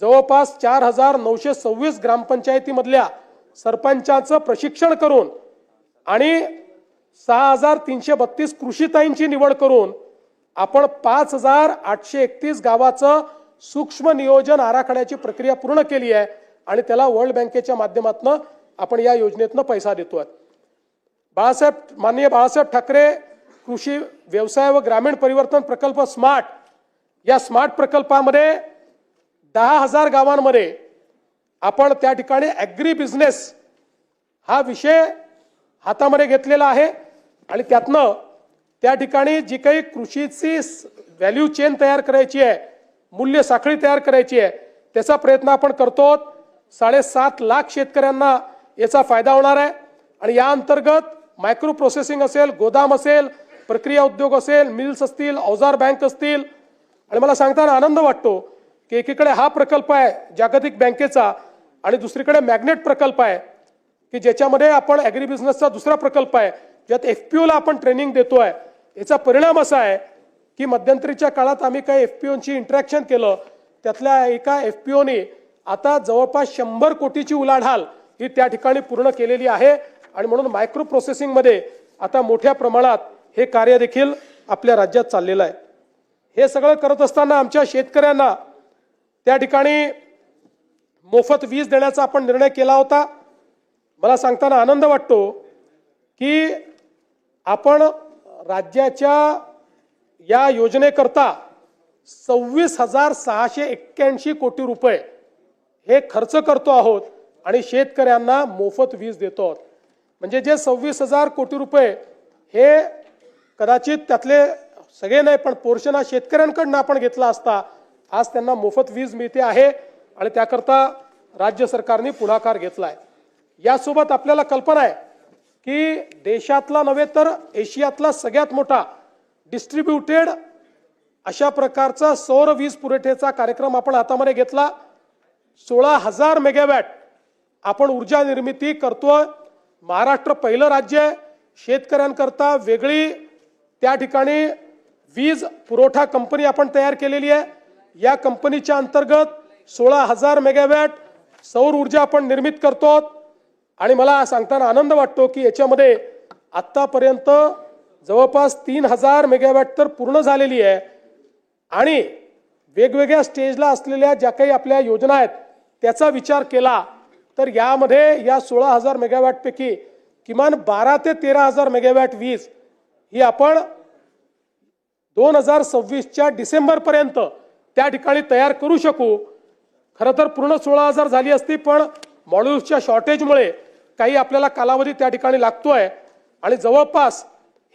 जवळपास 4,926 ग्रामपंचायतीमधल्या सरपंचांचं प्रशिक्षण करून आणि 6,332 कृषीताईंची निवड करून आपण 5,831 गावाचं सूक्ष्म नियोजन आराखड्याची प्रक्रिया पूर्ण केली आहे. आणि त्याला वर्ल्ड बँकेच्या माध्यमातून आपण या योजनेतनं पैसा देतोय. माननीय बाळासाहेब ठाकरे कृषी व्यवसाय व ग्रामीण परिवर्तन प्रकल्प स्मार्ट या स्मार्ट प्रकल्पामध्ये 10,000 गावांमध्ये आपण त्या ठिकाणी ॲग्री बिझनेस हा विषय हातामध्ये घेतलेला आहे. आणि त्यातनं त्या ठिकाणी जी काही कृषीची व्हॅल्यू चेन तयार करायची आहे, मूल्य साखळी तयार करायची आहे त्याचा प्रयत्न आपण करतो. 7.5 लाख शेतकऱ्यांना याचा फायदा होणार आहे. आणि या अंतर्गत मायक्रो प्रोसेसिंग असेल, गोदाम असेल, प्रक्रिया उद्योग असेल, मिल्स असतील, अवजार बँक असतील. आणि मला सांगताना आनंद वाटतो की एकीकडे हा प्रकल्प आहे जागतिक बँकेचा आणि दुसरीकडे मॅग्नेट प्रकल्प आहे की ज्याच्यामध्ये आपण ॲग्री बिझनेसचा दुसरा प्रकल्प आहे ज्यात FPOला आपण ट्रेनिंग देतोय. याचा परिणाम असा आहे की मध्यंतरीच्या काळात आम्ही काही FPOंची इंटरॅक्शन केलं, त्यातल्या एका FPOने आता जवळपास 100 कोटीची उलाढाल ही त्या ठिकाणी पूर्ण केलेली आहे. आणि म्हणून मायक्रो प्रोसेसिंगमध्ये आता मोठ्या प्रमाणात हे कार्य देखील आपल्या राज्यात चाललेलं आहे. हे सगळं करत असताना आमच्या शेतकऱ्यांना त्या ठिकाणी मोफत वीज देण्याचा आपण निर्णय केला होता. मला सांगताना आनंद वाटतो की आपण राज्याच्या या योजनेकरता 26,681 कोटी रुपये हे खर्च करतो आहोत आणि शेतकऱ्यांना मोफत वीज देतो आहोत. म्हणजे जे 26,000 कोटी रुपये हे कदाचित त्यातले सगळे नाही पण पोर्शन हा शेतकऱ्यांकडून आपण घेतला असता, आज त्यांना मोफत वीज मिळते आहे आणि त्याकरता राज्य सरकारने पुढाकार घेतलाय. यासोबत आपल्याला कल्पना आहे की देशातला नव्हे तर एशियातला सगळ्यात मोठा डिस्ट्रीब्युटेड अशा प्रकारचा सौर वीज पुरवठ्याचा कार्यक्रम आपण हातामध्ये घेतला. 16,000 मेगावॅट आपण ऊर्जा निर्मिती करतोय. महाराष्ट्र पहिलं राज्य आहे. शेतकऱ्यांकरता वेगळी त्या ठिकाणी वीज पुरवठा कंपनी आपण तयार केलेली आहे. या कंपनीच्या अंतर्गत 16,000 मेगावॅट सौर ऊर्जा आपण निर्मित करतो आणि मला सांगताना आनंद वाटतो की याच्यामध्ये आतापर्यंत जवळपास 3,000 मेगावॅट तर पूर्ण झालेली आहे आणि वेगवेगळ्या स्टेजला असलेल्या ज्या काही आपल्या योजना आहेत त्याचा विचार केला तर यामध्ये या 16,000 मेगावॅट पैकी किमान 12 ते 13,000 मेगावॅट वीज ही आपण 2026च्या डिसेंबर पर्यंत त्या ठिकाणी तयार करू शकू. खरं तर पूर्ण 16,000 झाली असती पण मॉड्यूल्सच्या शॉर्टेजमुळे काही आपल्याला कालावधी त्या ठिकाणी लागतोय आणि जवळपास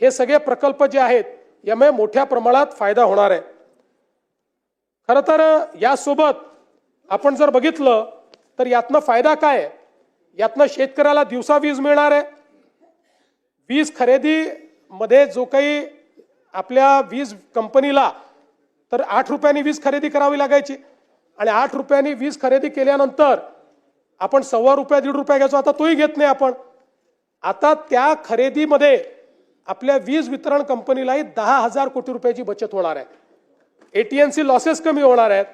हे सगळे प्रकल्प जे आहेत यामुळे मोठ्या प्रमाणात फायदा होणार आहे. खरं तर यासोबत आपण जर बघितलं तर यातनं फायदा काय आहे? यातनं शेतकऱ्याला दिवसा वीज मिळणार आहे. वीज खरेदीमध्ये जो काही आपल्या वीज कंपनीला तर 8 रुपयांनी वीज खरेदी करावी लागायची आणि 8 रुपयांनी वीज खरेदी केल्यानंतर आपण ₹1.25 ₹1.5 घ्यायचो. आता तोही घेत नाही आपण. आता त्या खरेदीमध्ये आपल्या वीज वितरण कंपनीलाही 10,000 कोटी रुपयाची बचत होणार आहे. AT&C लॉसेस कमी होणार आहेत.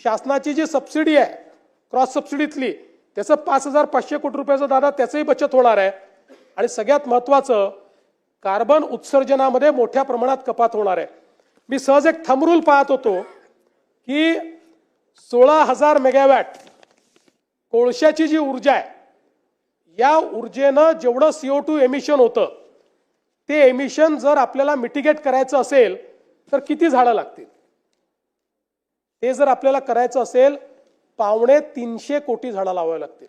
शासनाची जी सबसिडी आहे क्रॉस सबसिडीतली त्याचं 5,500 कोटी रुपयाचं दादा त्याचंही बचत होणार आहे आणि सगळ्यात महत्त्वाचं कार्बन उत्सर्जनामध्ये मोठ्या प्रमाणात कपात होणार आहे. मी सहज एक थंब रूल पाहत होतो की 16,000 मेगावॅट कोळशाची जी ऊर्जा आहे या ऊर्जेनं जेवढं CO2 एमिशन होतं ते एमिशन जर आपल्याला मिटिगेट करायचं असेल तर किती झाडं लागतील? ते जर आपल्याला करायचं असेल 250 कोटी झाडं लावावी लागतील.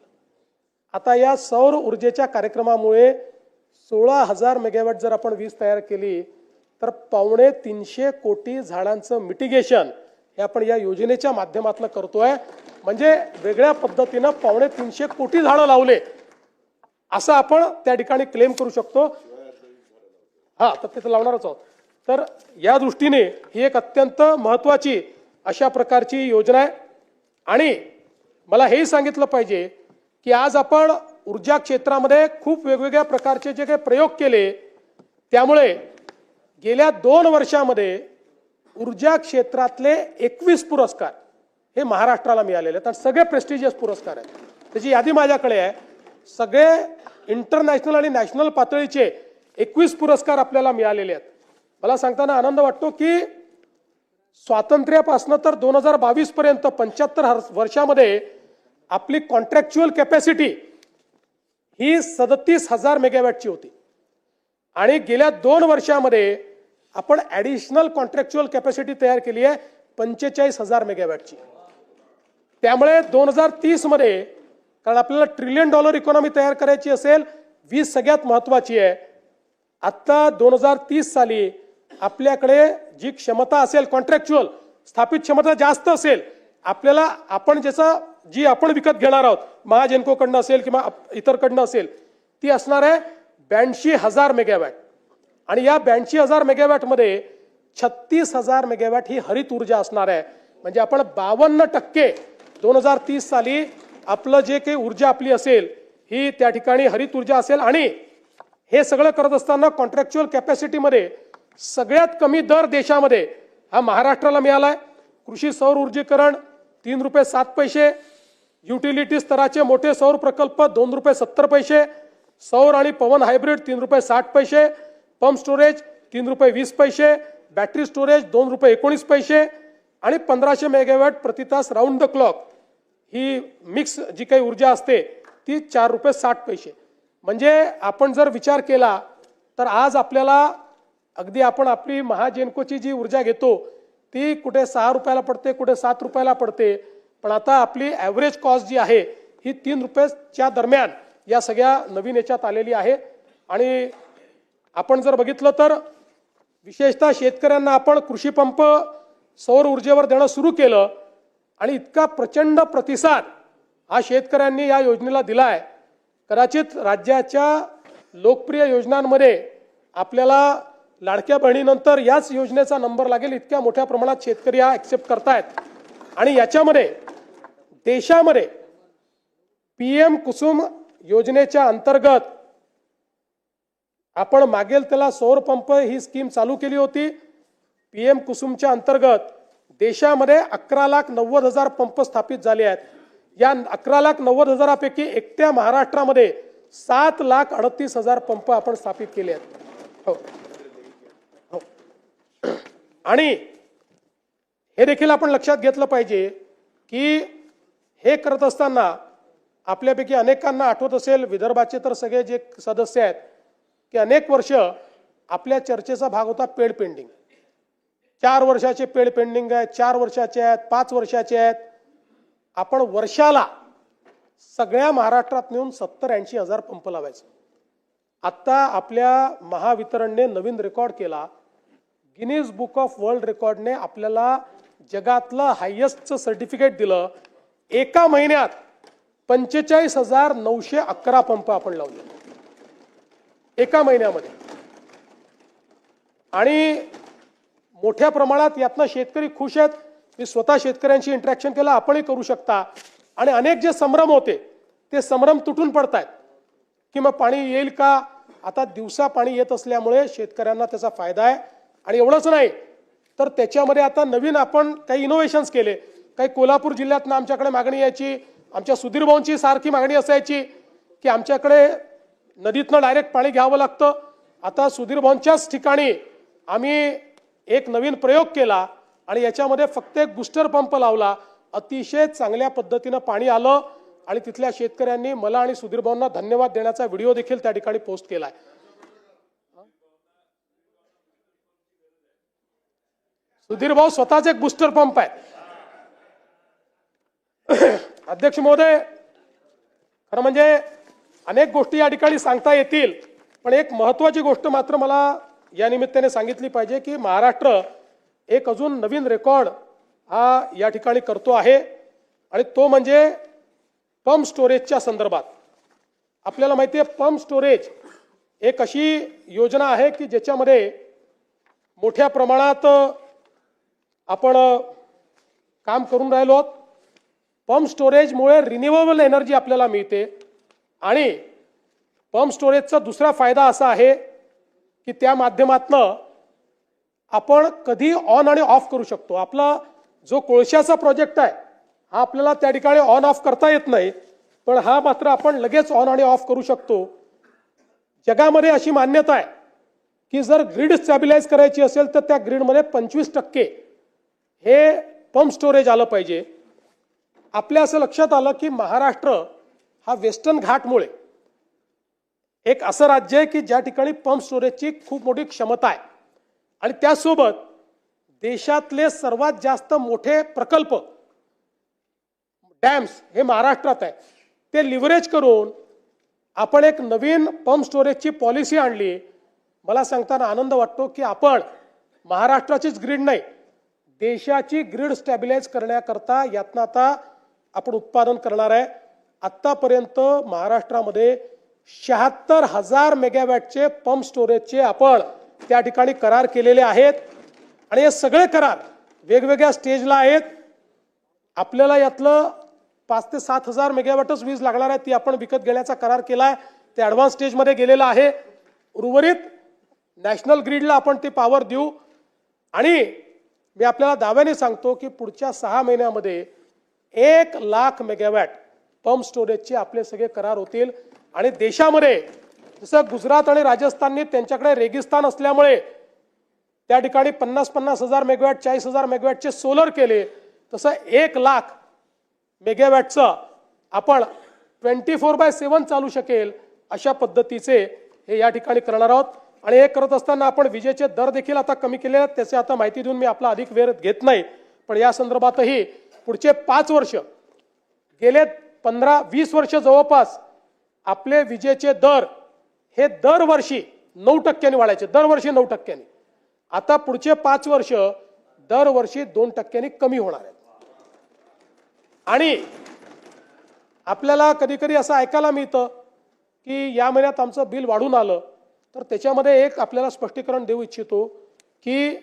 आता या सौर ऊर्जेच्या कार्यक्रमामुळे 16,000 मेगावॅट जर आपण वीज तयार केली तर 250 कोटी झाडांचं मिटिगेशन हे आपण या योजनेच्या माध्यमातून करतोय. म्हणजे वेगळ्या पद्धतीनं 250 कोटी झाडं लावले असं आपण त्या ठिकाणी क्लेम करू शकतो. हा तर तिथं लावणारच आहोत. तर या दृष्टीने ही एक अत्यंत महत्त्वाची अशा प्रकारची योजना आहे आणि मला हेही सांगितलं पाहिजे की आज आपण ऊर्जा क्षेत्रामध्ये खूप वेगवेगळ्या प्रकारचे जे काही प्रयोग केले त्यामुळे गेल्या 2 वर्षामध्ये ऊर्जा क्षेत्रातले 21 पुरस्कार हे महाराष्ट्राला मिळालेले आहेत आणि सगळे प्रेस्टिजियस पुरस्कार आहेत. त्याची यादी माझ्याकडे आहे. सगळे इंटरनॅशनल आणि नॅशनल पातळीचे 21 पुरस्कार आपल्याला मिळालेले आहेत. मला सांगताना आनंद वाटतो की स्वातंत्र्यापासून तर 2022 पर्यंत 75 वर्षामध्ये आपली कॉन्ट्रॅक्च्युअल कॅपॅसिटी ही 37,000 मेगावॅटची होती आणि गेल्या 2 वर्षामध्ये आपण ॲडिशनल कॉन्ट्रॅक्च्युअल कॅपॅसिटी तयार केली आहे 45,000 मेगावॅटची. त्यामुळे 2030 मध्ये कारण आपल्याला $1 ट्रिलियन इकॉनॉमी तयार करायची असेल वीज सगळ्यात महत्त्वाची आहे. आता 2030 साली आपल्याकडे जी क्षमता असेल कॉन्ट्रॅक्च्युअल स्थापित क्षमता जास्त असेल आपल्याला आपण जी आपण विकत घेणार आहोत महाजेनकोकडनं असेल किंवा इतरकडनं असेल ती असणार आहे 82,000 मेगावॅट आणि या 82,000 मेगावॅटमध्ये 36,000 मेगावॅट ही हरित ऊर्जा असणार आहे. म्हणजे आपण 52% 2030 साली आपलं जे काही ऊर्जा आपली असेल ही त्या ठिकाणी हरित ऊर्जा असेल आणि हे सगळं करत असताना कॉन्ट्रॅक्च्युअल कॅपॅसिटीमध्ये सगळ्यात कमी दर देशामध्ये हा महाराष्ट्राला मिळालाय. कृषी सौर ऊर्जीकरण ₹3.07, युटिलिटी स्तराचे मोठे सौर प्रकल्प ₹2.70, सौर आणि पवन hybrid ₹3.60, pump storage ₹3.20, battery storage ₹2.19 आणि 1500 मेगावॅट प्रति तास राऊंड द क्लॉक ही मिक्स जी काही ऊर्जा असते ती 4 रुपये 60 पैसे. म्हणजे आपण जर विचार केला तर आज आपल्याला अगदी आपण आपली महाजेनकोची जी ऊर्जा घेतो ती कुठे 6 रुपयाला पडते, कुठे 7 रुपयाला पडते. पण आता आपली ॲव्हरेज कॉस्ट जी आहे ही 3 रुपयाच्या दरम्यान या सगळ्या नवीन याच्यात आलेली आहे. आणि आपण जर बघितलं तर विशेषतः शेतकऱ्यांना आपण कृषी पंप सौर ऊर्जेवर देणं सुरू केलं आणि इतका प्रचंड प्रतिसाद हा शेतकऱ्यांनी या योजनेला दिलाय. कदाचित राज्याच्या लोकप्रिय योजनांमध्ये आपल्याला लाडक्या बहिणीनंतर याच योजनेचा नंबर लागेल, इतक्या मोठ्या प्रमाणात शेतकरी हा ॲक्सेप्ट करतायत. आणि याच्यामध्ये देशामध्ये PM कुसुम योजनेच्या अंतर्गत आपण मागेल त्याला सौर पंप ही स्कीम चालू केली होती. PM कुसुमच्या अंतर्गत देशामध्ये 11,90,000 पंप स्थापित झाले आहेत. या 11,90,000पैकी एकट्या महाराष्ट्रामध्ये 7,38,000 पंप आपण स्थापित केले आहेत. हो. आणि हे देखील आपण लक्षात घेतलं पाहिजे की हे करत असताना आपल्यापैकी अनेकांना आठवत असेल, विदर्भाचे तर सगळे जे सदस्य आहेत की अनेक वर्ष आपल्या चर्चेचा भाग होता पेड पेंडिंग. 4 वर्षाचे पेड पेंडिंग आहेत, 4 वर्षाचे आहेत, 5 वर्षाचे आहेत. आपण वर्षाला सगळ्या महाराष्ट्रात नेऊन 70-80 हजार पंप लावायचे. आता आपल्या महावितरणने नवीन रेकॉर्ड केला. गिनीज बुक ऑफ वर्ल्ड रेकॉर्डने आपल्याला जगातलं हायेस्टचं सर्टिफिकेट दिलं. एका महिन्यात 45,911 पंप आपण लावले एका महिन्यामध्ये. आणि मोठ्या प्रमाणात यातनं शेतकरी खुश आहेत. मी स्वतः शेतकऱ्यांशी इंटरॅक्शन केलं, आपणही करू शकता. आणि अनेक जे संभ्रम होते ते संभ्रम तुटून पडतायत की मग पाणी येईल का. आता दिवसा पाणी येत असल्यामुळे शेतकऱ्यांना त्याचा फायदा आहे. आणि एवढंच नाही तर त्याच्यामध्ये आता नवीन आपण काही इनोव्हेशन्स केले. काही कोल्हापूर जिल्ह्यातनं आमच्याकडे मागणी यायची, आमच्या सुधीर भाऊंची सारखी मागणी असायची की आमच्याकडे नदीतनं डायरेक्ट पाणी घ्यावं लागतं. आता सुधीर भाऊंच्याच ठिकाणी आम्ही एक नवीन प्रयोग केला आणि याच्यामध्ये फक्त एक बूस्टर पंप लावला. अतिशय चांगल्या पद्धतीनं पाणी आलं आणि तिथल्या शेतकऱ्यांनी मला आणि सुधीर भाऊंना धन्यवाद देण्याचा व्हिडिओ देखील त्या ठिकाणी पोस्ट केलाय. सुधीर भाऊ स्वतःच एक बूस्टर पंप आहे. अध्यक्ष महोदय, खरं म्हणजे अनेक गोष्टी या ठिकाणी सांगता येतील, पण एक महत्वाची गोष्ट मात्र मला या निमित्ताने सांगितली पाहिजे की महाराष्ट्र एक अजून नवीन रेकॉर्ड हा या ठिकाणी करतो आहे. आणि तो म्हणजे पंप स्टोरेजच्या संदर्भात. आपल्याला माहिती आहे पंप स्टोरेज एक अशी योजना आहे की ज्याच्यामध्ये मोठ्या प्रमाणात आपण काम करून राहिलो आहोत. पंप स्टोरेजमुळे रिन्युएबल एनर्जी आपल्याला मिळते. आणि पंप स्टोरेजचा दुसरा फायदा असा आहे की त्या माध्यमातनं आपण कधी ऑन आणि ऑफ करू शकतो. आपला जो कोळशाचा प्रोजेक्ट आहे हा आपल्याला त्या ठिकाणी ऑन ऑफ करता येत नाही, पण हा मात्र आपण लगेच ऑन आणि ऑफ करू शकतो. जगामध्ये अशी मान्यता आहे की जर ग्रीड स्टॅबिलाइज करायची असेल तर त्या ग्रीडमध्ये 25% हे पंप स्टोरेज आलं पाहिजे. आपल्या असं लक्षात आलं की महाराष्ट्र हा वेस्टर्न घाटमुळे एक असं राज्य आहे की ज्या ठिकाणी पंप स्टोरेजची खूप मोठी क्षमता आहे. आणि त्यासोबत देशातले सर्वात जास्त मोठे प्रकल्प डॅम्स हे महाराष्ट्रात आहे. ते लिव्हरेज करून आपण एक नवीन पंप स्टोरेजची पॉलिसी आणली. मला सांगताना आनंद वाटतो की आपण महाराष्ट्राचीच ग्रीड नाही, देशाची ग्रीड स्टॅबिलाइज करण्याकरता यातनं आता आपण उत्पादन करणार आहे. आत्तापर्यंत महाराष्ट्रामध्ये 76,000 मेगावॅटचे पंप स्टोरेजचे आपण त्या ठिकाणी करार केलेले आहेत. आणि हे सगळे करार वेगवेगळ्या स्टेजला आहेत. आपल्याला यातलं 5,000 ते 7,000 मेगावॅटच वीज लागणार आहे, ती आपण विकत घेण्याचा करार केलाय. ते ॲडव्हान्स स्टेजमध्ये गेलेलं आहे. उर्वरित नॅशनल ग्रीडला आपण ते पॉवर देऊ. आणि मी आपल्याला दाव्याने सांगतो की पुढच्या 6 महिन्यामध्ये 1,00,000 मेगावॅट पंप स्टोरेजचे आपले सगळे करार होतील. आणि देशामध्ये जसं गुजरात आणि राजस्थानने त्यांच्याकडे रेगिस्तान असल्यामुळे त्या ठिकाणी 50,000 मेगावॅट 40,000 मेगावॅटचे सोलर केले, तसं 1,00,000 मेगावॅटचं आपण 24/7 चालू शकेल अशा पद्धतीचे हे या ठिकाणी करणार आहोत. आणि हे करत असताना आपण विजेचे दर देखील आता कमी केले आहेत. त्याची आता माहिती देऊन मी आपला अधिक वेळ घेत नाही, पण या संदर्भातही पुढचे 5 वर्ष, गेले 15-20 वर्ष जवळपास आपले विजेचे दर हे दरवर्षी 9% वाढायचे, दरवर्षी 9%. आता पुढचे 5 वर्ष दरवर्षी 2% कमी होणार आहेत. आणि आपल्याला कधी कधी असं ऐकायला मिळतं की या महिन्यात आमचं बिल वाढून आलं, तर त्याच्यामध्ये एक आपल्याला स्पष्टीकरण देऊ इच्छितो की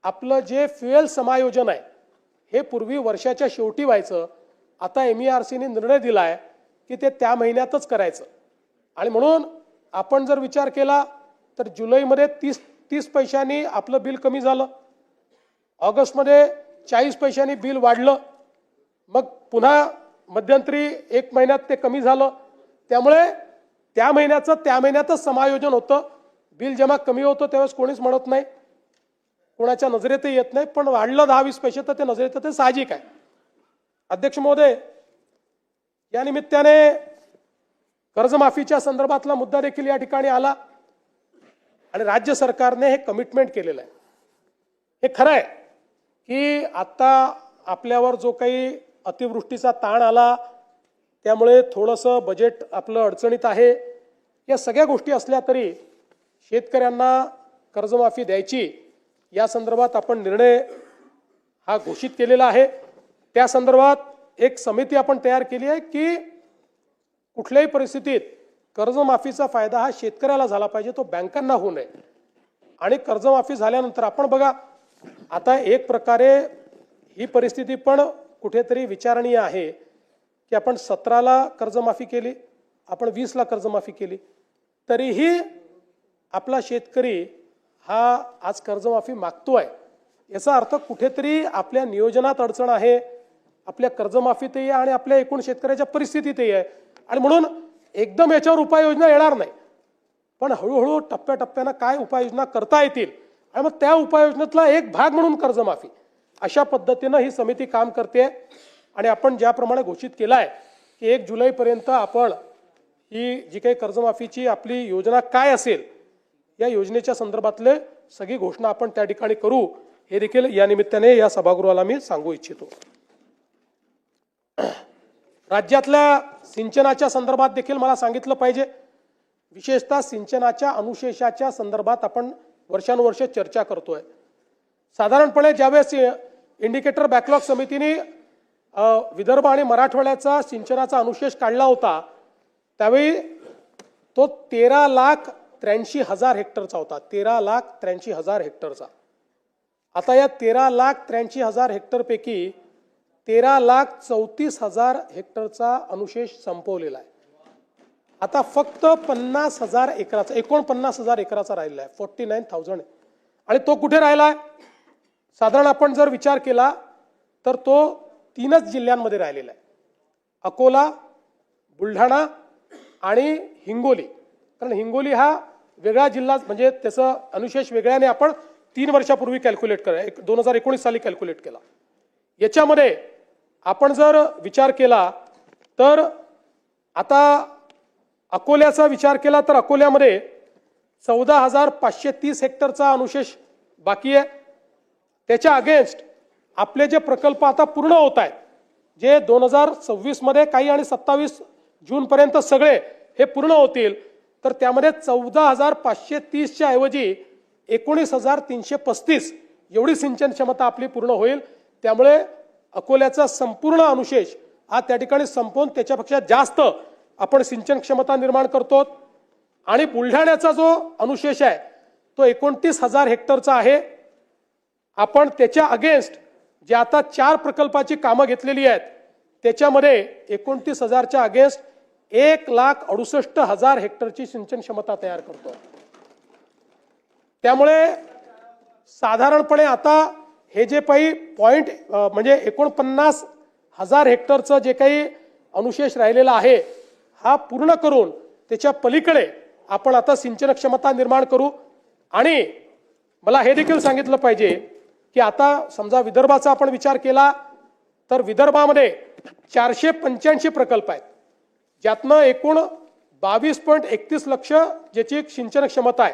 आपलं जे फ्युएल समायोजन आहे हे पूर्वी वर्षाच्या शेवटी व्हायचं. आता MERCने निर्णय दिलाय की ते त्या महिन्यातच करायचं. आणि म्हणून आपण जर विचार केला तर जुलैमध्ये 30 पैशांनी आपलं बिल कमी झालं, ऑगस्टमध्ये 40 पैशांनी बिल वाढलं, मग पुन्हा मध्यंतरी 1 महिन्यात ते कमी झालं. त्यामुळे त्या महिन्यातच समायोजन होतं. बिल जेव्हा कमी होतं त्यावेळेस कोणीच म्हणत नाही, कोणाच्या नजरेतही येत नाही, पण वाढलं 10-20 पैसे तर ते नजरेत येतं, ते साहजिक आहे. अध्यक्ष महोदय, या निमित्ताने कर्जमाफीच्या संदर्भातला मुद्दा देखील या ठिकाणी आला आणि राज्य सरकारने हे कमिटमेंट केलेलं आहे. हे खरं आहे की आता आपल्यावर जो काही अतिवृष्टीचा ताण आला त्यामुळे थोडंसं बजेट आपलं अडचणीत आहे. या सगळ्या गोष्टी असल्या तरी शेतकऱ्यांना कर्जमाफी द्यायची या संदर्भात आपण निर्णय हा घोषित केलेला आहे. त्या संदर्भात एक समिती आपण तयार केली आहे की कुठल्याही परिस्थितीत कर्जमाफीचा फायदा हा शेतकऱ्याला झाला पाहिजे, तो बँकांना होऊ नये. आणि कर्जमाफी झाल्यानंतर आपण बघा, आता एक प्रकारे ही परिस्थिती पण कुठेतरी विचारणीय आहे की आपण 17ला कर्जमाफी केली, आपण 20ला कर्जमाफी केली, तरीही आपला शेतकरी हा आज कर्जमाफी मागतोय. याचा अर्थ कुठेतरी आपल्या नियोजनात अडचण आहे, आपल्या कर्जमाफीतही आणि आपल्या एकूण शेतकऱ्याच्या परिस्थितीतही आहे. आणि म्हणून एकदम याच्यावर उपाययोजना येणार नाही, पण हळूहळू टप्प्याटप्प्यानं काय उपाययोजना करता येतील आणि मग त्या उपाययोजनेतला एक भाग म्हणून कर्जमाफी, अशा पद्धतीनं ही समिती काम करते. आणि आपण ज्याप्रमाणे घोषित केलं आहे की 1 जुलैपर्यंत आपण ही जी काही कर्जमाफीची आपली योजना काय असेल या योजनेच्या संदर्भातले सगळी घोषणा आपण त्या ठिकाणी करू, हे देखील या निमित्ताने या सभागृहाला मी सांगू इच्छितो. राज्यातल्या सिंचनाच्या संदर्भात देखील मला सांगितलं पाहिजे. विशेषतः सिंचनाच्या अनुशेषाच्या संदर्भात आपण वर्षानुवर्ष चर्चा करतोय. साधारणपणे ज्यावेळेस इंडिकेटर बॅकलॉग समितीने विदर्भ आणि मराठवाड्याचा सिंचनाचा अनुशेष काढला होता त्यावेळी तो 13,83,000 हेक्टरचा होता. 13,83,000 हेक्टरचा. आता या 13,83,000 हेक्टरपैकी 13,34,000 हेक्टरचा अनुशेष संपवलेला आहे. आता फक्त 50,000 एकराचा, 49,000 एकराचा राहिलेला आहे, 49,000. आणि तो कुठे राहिला आहे? साधारण आपण जर विचार केला तर तो 3च जिल्ह्यांमध्ये राहिलेला आहे, अकोला, बुलढाणा आणि हिंगोली. कारण हिंगोली हा वेगळा जिल्हा, म्हणजे त्याचं अनुशेष वेगळ्याने आपण 3 वर्षापूर्वी कॅल्क्युलेट करा, 2019 साली कॅल्क्युलेट केला. याच्यामध्ये आपण जर विचार केला तर आता अकोल्याचा विचार केला तर अकोल्यामध्ये 14,530 हेक्टरचा अनुशेष बाकी आहे. त्याच्या अगेन्स्ट आपले जे प्रकल्प आता पूर्ण होत आहेत, जे 2026 मध्ये काही आणि 27 जूनपर्यंत सगळे हे पूर्ण होतील, तर त्यामध्ये 14,530च्या ऐवजी 19,335 एवढी सिंचन क्षमता आपली पूर्ण होईल. त्यामुळे अकोल्याचा संपूर्ण अनुशेष हा त्या ठिकाणी संपवून त्याच्यापेक्षा जास्त आपण सिंचन क्षमता निर्माण करतो. आणि बुलढाण्याचा जो अनुशेष आहे तो 29,000 हेक्टरचा आहे. आपण त्याच्या अगेन्स्ट जे आता 4 प्रकल्पाची कामं घेतलेली आहेत त्याच्यामध्ये 29,000च्या अगेन्स्ट 1,68,000 हेक्टरची सिंचन क्षमता तयार करतो. त्यामुळे साधारणपणे आता हे जे काही पॉइंट म्हणजे 49,000 हेक्टरचं जे काही अनुशेष राहिलेला आहे हा पूर्ण करून त्याच्या पलीकडे आपण आता सिंचन क्षमता निर्माण करू. आणि मला हे देखील सांगितलं पाहिजे की आता समजा विदर्भाचा आपण विचार केला तर विदर्भामध्ये 485 प्रकल्प आहेत, ज्यातनं एकूण 22.31 लक्ष ज्याची सिंचन क्षमता आहे.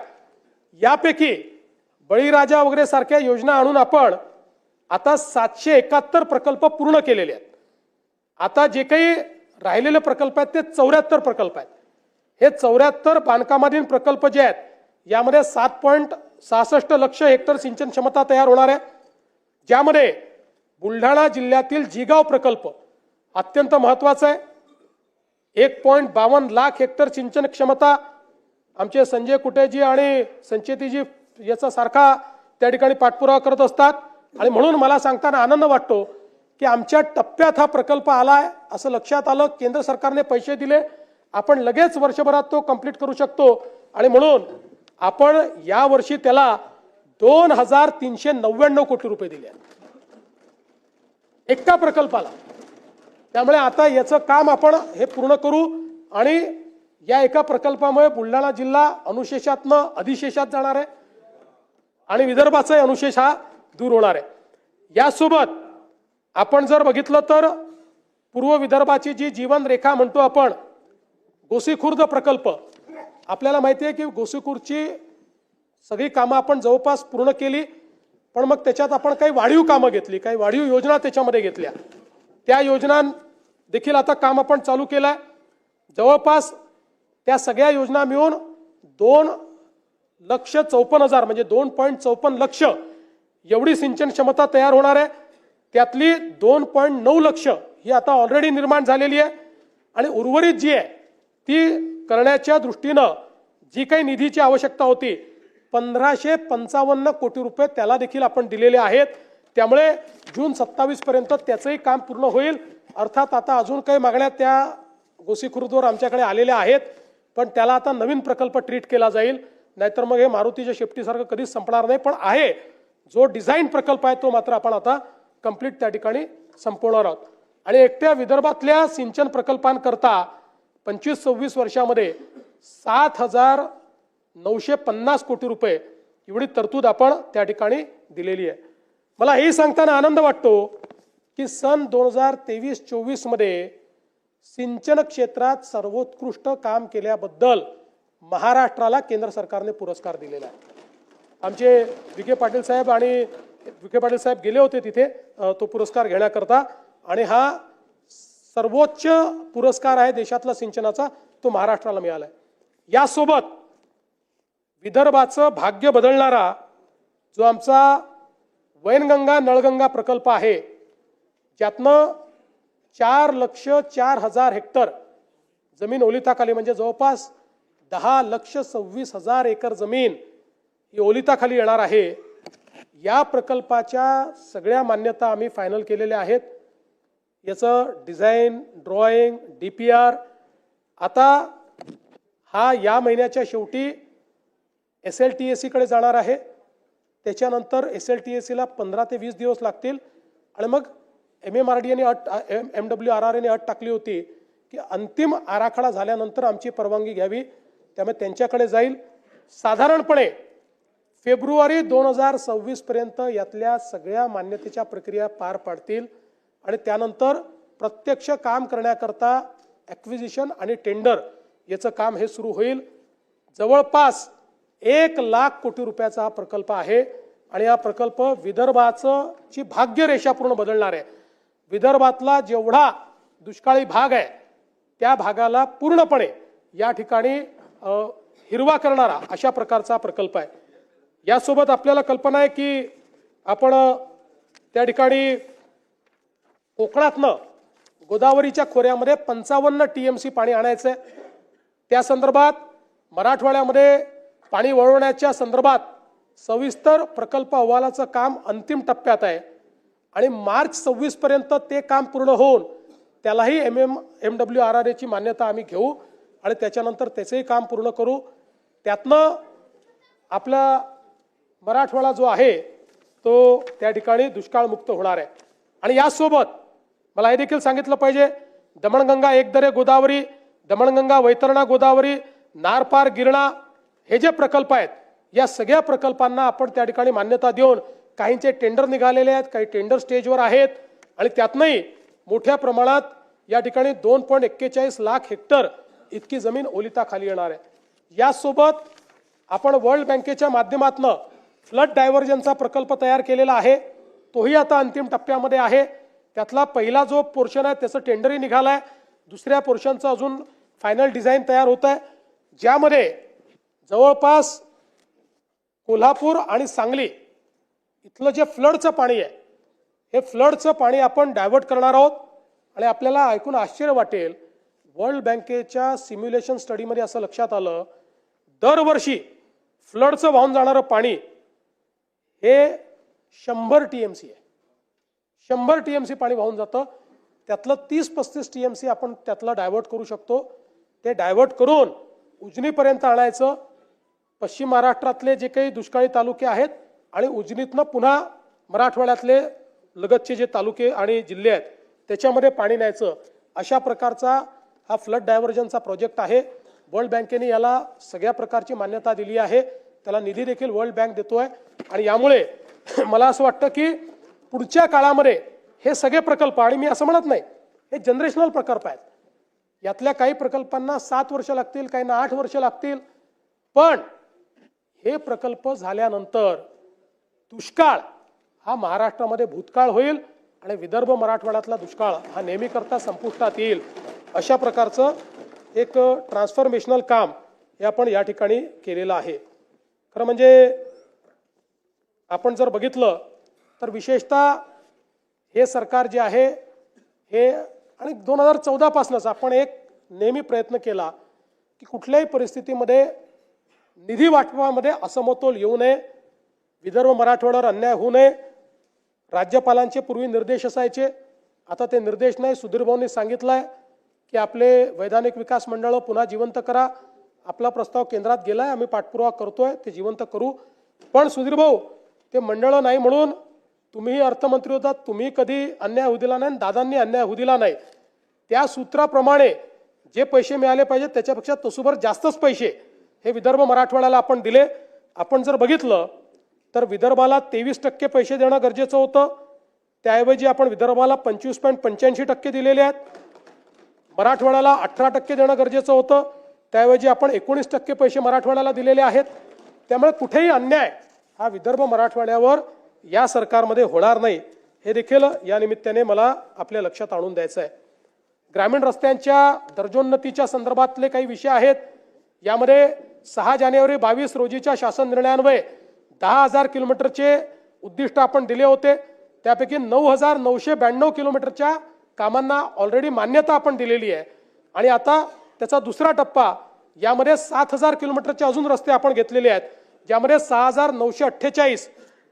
यापैकी बळीराजा वगैरे सारख्या योजना आणून आपण आता 771 प्रकल्प पूर्ण केलेले आहेत. आता जे काही राहिलेले प्रकल्प आहेत ते 74 प्रकल्प आहेत. हे 74 बांधकामाधीन प्रकल्प जे आहेत यामध्ये 7.66 लक्ष हेक्टर सिंचन क्षमता तयार होणार आहे, ज्यामध्ये बुलढाणा जिल्ह्यातील जिगाव प्रकल्प अत्यंत महत्वाचा आहे. 1.52 लाख हेक्टर सिंचन क्षमता. आमचे संजय कुटेजी आणि संचेतीजी याचा सारखा त्या ठिकाणी पाठपुरावा करत असतात आणि म्हणून मला सांगताना आनंद वाटतो की आमच्या टप्प्यात हा प्रकल्प आलाय असं लक्षात आलं. केंद्र सरकारने पैसे दिले, आपण लगेच वर्षभरात तो कंप्लीट करू शकतो आणि म्हणून आपण या वर्षी त्याला 2399 कोटी रुपये दिले आहेत एका प्रकल्पाला. त्यामुळे आता याचं काम आपण हे पूर्ण करू आणि या एका प्रकल्पामुळे बुलढाणा जिल्हा अनुशेषातनं अधिशेषात जाणार आहे आणि विदर्भाचा अनुशेष हा दूर होणार आहे. यासोबत आपण जर बघितलं तर पूर्व विदर्भाची जी जीवन रेखा म्हणतो आपण, गोसीखुर्द प्रकल्प, आपल्याला माहिती आहे की गोसीखुर्दची सगळी कामं आपण जवळपास पूर्ण केली, पण मग त्याच्यात आपण काही वाढीव कामं घेतली, काही वाढीव योजना त्याच्यामध्ये घेतल्या. त्या योजना देखील आता काम आपण चालू केलंय. जवळपास त्या सगळ्या योजना मिळून 2,54,000 म्हणजे 2.54 लक्ष एवढी सिंचन क्षमता तयार होणार आहे. त्यातली 2.9 लक्ष ही आता ऑलरेडी निर्माण झालेली आहे आणि उर्वरित जी आहे ती करण्याच्या दृष्टीनं जी काही निधीची आवश्यकता होती 1555 कोटी रुपये त्याला देखील आपण दिलेले आहेत. त्यामुळे जून 27 पर्यंत त्याचंही काम पूर्ण होईल. अर्थात आता अजून काही मागण्या त्या गोसीखुर्दवर आमच्याकडे आलेल्या आहेत, पण त्याला आता नवीन प्रकल्प ट्रीट केला जाईल, नाहीतर मग हे मारुतीच्या शेपटीसारखं कधीच संपणार नाही. पण आहे जो डिझाईन प्रकल्प आहे तो मात्र आपण आता कंप्लीट त्या ठिकाणी संपवणार आहोत. आणि एकट्या विदर्भातल्या सिंचन प्रकल्पांकरता 25-26 वर्षामध्ये 7,950 कोटी रुपये एवढी तरतूद आपण त्या ठिकाणी दिलेली आहे. मला हेही सांगताना आनंद वाटतो की सन 2023-24 मध्ये सिंचन क्षेत्रात सर्वोत्कृष्ट काम केल्याबद्दल महाराष्ट्राला केंद्र सरकारने पुरस्कार दिलेला आहे. आमचे विखे पाटील साहेब गेले होते तिथे तो पुरस्कार घेण्याकरता आणि हा सर्वोच्च पुरस्कार आहे देशातला सिंचनाचा, तो महाराष्ट्राला मिळाला आहे. यासोबत विदर्भाचं भाग्य बदलणारा जो आमचा वैनगंगा नळगंगा प्रकल्प आहे, ज्यातनं 4,04,000 हेक्टर जमीन ओलिताखाली म्हणजे जवळपास 10,26,000 एकर जमीन ही ओलिताखाली येणार आहे. या प्रकल्पाच्या सगळ्या मान्यता आम्ही फायनल केलेल्या आहेत. याचं डिझाईन, ड्रॉइंग, DPR आता हा या महिन्याच्या शेवटी SLTAC कडे जाणार आहे. त्याच्यानंतर SLTAC ला 15 ते 20 दिवस लागतील आणि मग MMRDA ने MWRRA ने अट टाकली होती की अंतिम आराखडा झाल्यानंतर आमची परवानगी घ्यावी, त्यामुळे त्यांच्याकडे जाईल. साधारणपणे फेब्रुवारी 2026 पर्यंत यातल्या सगळ्या मान्यतेच्या प्रक्रिया पार पाडतील आणि त्यानंतर प्रत्यक्ष काम करण्याकरता ॲक्विजिशन आणि टेंडर याचं काम हे सुरू होईल. जवळपास 1,00,000 कोटी रुपयाचा हा प्रकल्प आहे आणि हा प्रकल्प विदर्भाचं ची भाग्यरेषा पूर्ण बदलणार आहे. विदर्भातला जेवढा दुष्काळी भाग आहे त्या भागाला पूर्णपणे या ठिकाणी हिरवा करणारा अशा प्रकारचा प्रकल्प आहे. यासोबत आपल्याला कल्पना आहे की आपण त्या ठिकाणी कोकणातनं गोदावरीच्या खोऱ्यामध्ये 55 TMC पाणी आणायचं आहे. त्या संदर्भात मराठवाड्यामध्ये पाणी वळवण्याच्या संदर्भात सविस्तर प्रकल्प अहवालाचं काम अंतिम टप्प्यात आहे आणि मार्च 26 पर्यंत ते काम पूर्ण होऊन त्यालाही MWRRA ची मान्यता आम्ही घेऊ आणि त्याच्यानंतर त्याचंही काम पूर्ण करू. त्यातनं आपला मराठवाडा जो आहे तो त्या ठिकाणी दुष्काळमुक्त होणार आहे. आणि यासोबत मला हे देखील सांगितलं पाहिजे, दमणगंगा एकदरे गोदावरी, दमणगंगा वैतरणा गोदावरी, नारपार गिरणा हे जे प्रकल्प आहेत या सगळ्या प्रकल्पांना आपण त्या ठिकाणी मान्यता देऊन काहींचे टेंडर निघालेले आहेत, काही टेंडर स्टेजवर आहेत आणि त्यातनंही मोठ्या प्रमाणात या ठिकाणी 2.41 लाख हेक्टर इतकी जमीन ओलिताखाली येणार आहे। यासोबत आपण वर्ल्ड बँकेच्या माध्यमातून फ्लड डायव्हर्जनचा प्रकल्प तयार केलेला आहे, तोही आता अंतिम टप्प्यामध्ये आहे। त्यातला पहिला जो पोर्शन आहे त्याचं टेंडरही निघालाय, दुसऱ्या पोर्शनचं अजून फायनल डिझाईन तयार होत आहे, ज्यामध्ये जवळपास कोल्हापूर आणि सांगली इथलं जे फ्लडचं पाणी आहे हे फ्लडचं पाणी आपण डायव्हर्ट करणार आहोत। आणि आपल्याला ऐकून आश्चर्य वाटेल, वर्ल्ड बँकेच्या सिम्युलेशन स्टडीमध्ये असं लक्षात आलं, दरवर्षी फ्लडचं वाहून जाणारं पाणी हे 100 TMC आहे। 100 TMC पाणी वाहून जातं, त्यातलं 30-35 TMC आपण त्यातलं डायव्हर्ट करू शकतो। ते डायव्हर्ट करून उजनीपर्यंत आणायचं, पश्चिम महाराष्ट्रातले जे काही दुष्काळी तालुके आहेत आणि उजनीतनं पुन्हा मराठवाड्यातले लगतचे जे तालुके आणि जिल्हे आहेत त्याच्यामध्ये पाणी न्यायचं, अशा प्रकारचा हा फ्लड डायव्हर्जनचा प्रोजेक्ट आहे। वर्ल्ड बँकेने याला सगळ्या प्रकारची मान्यता दिली आहे, त्याला निधी देखील वर्ल्ड बँक देतोय। आणि यामुळे मला असं वाटतं की पुढच्या काळामध्ये हे सगळे प्रकल्प, आणि मी असं म्हणत नाही हे जनरेशनल प्रकल्प आहेत, यातल्या काही प्रकल्पांना 7 वर्ष लागतील, काहींना 8 वर्ष लागतील, पण हे प्रकल्प झाल्यानंतर दुष्काळ हा महाराष्ट्रामध्ये भूतकाळ होईल आणि विदर्भ मराठवाड्यातला दुष्काळ हा नेहमी करता संपुष्टात येईल। अशा प्रकारचं एक ट्रान्सफॉर्मेशनल काम हे आपण या ठिकाणी केलेलं आहे। खरं म्हणजे आपण जर बघितलं तर विशेषतः हे सरकार जे आहे हे, आणि 2014 पासूनच आपण एक नेहमी प्रयत्न केला की कुठल्याही परिस्थितीमध्ये निधी वाटपामध्ये असमतोल येऊ नये, विदर्भ मराठवाड्यावर अन्याय होऊ नये। राज्यपालांचे पूर्वी निर्देश असायचे, आता ते निर्देश नाही। सुधीर भाऊंनी सांगितलंय की आपले वैधानिक विकास मंडळ पुन्हा जिवंत करा, आपला प्रस्ताव केंद्रात गेलाय, आम्ही पाठपुरावा करतोय, ते जिवंत करू। पण सुधीर भाऊ, ते मंडळ नाही म्हणून तुम्हीही अर्थमंत्री होतात, तुम्ही कधी अन्याय होऊ दिला नाही, दादांनी अन्याय होऊ दिला नाही। त्या सूत्राप्रमाणे जे पैसे मिळाले पाहिजे त्याच्यापेक्षा तसूभर जास्तच पैसे हे विदर्भ मराठवाड्याला आपण दिले। आपण जर बघितलं तर विदर्भाला 23% पैसे देणं गरजेचं होतं, त्याऐवजी आपण विदर्भाला 25.85% दिलेले आहेत। मराठवाड्याला 18% देणं गरजेचं होतं, त्याऐवजी आपण 19% पैसे मराठवाड्याला दिलेले आहेत। त्यामुळे कुठेही अन्याय हा विदर्भ मराठवाड्यावर या सरकारमध्ये होणार नाही, हे देखील या निमित्ताने मला आपल्या लक्षात आणून द्यायचं आहे। ग्रामीण रस्त्यांच्या दर्जोन्नतीच्या संदर्भातले काही विषय आहेत, यामध्ये 6 जानेवारी 22 रोजीच्या शासन निर्णयान्वये 10,000 किलोमीटरचे उद्दिष्ट आपण दिले होते, त्यापैकी 9,992 किलोमीटरच्या कामांना ऑलरेडी मान्यता आपण दिलेली आहे। आणि आता त्याचा दुसरा टप्पा, यामध्ये 7,000 किलोमीटरचे अजून रस्ते आपण घेतलेले आहेत, ज्यामध्ये 6,948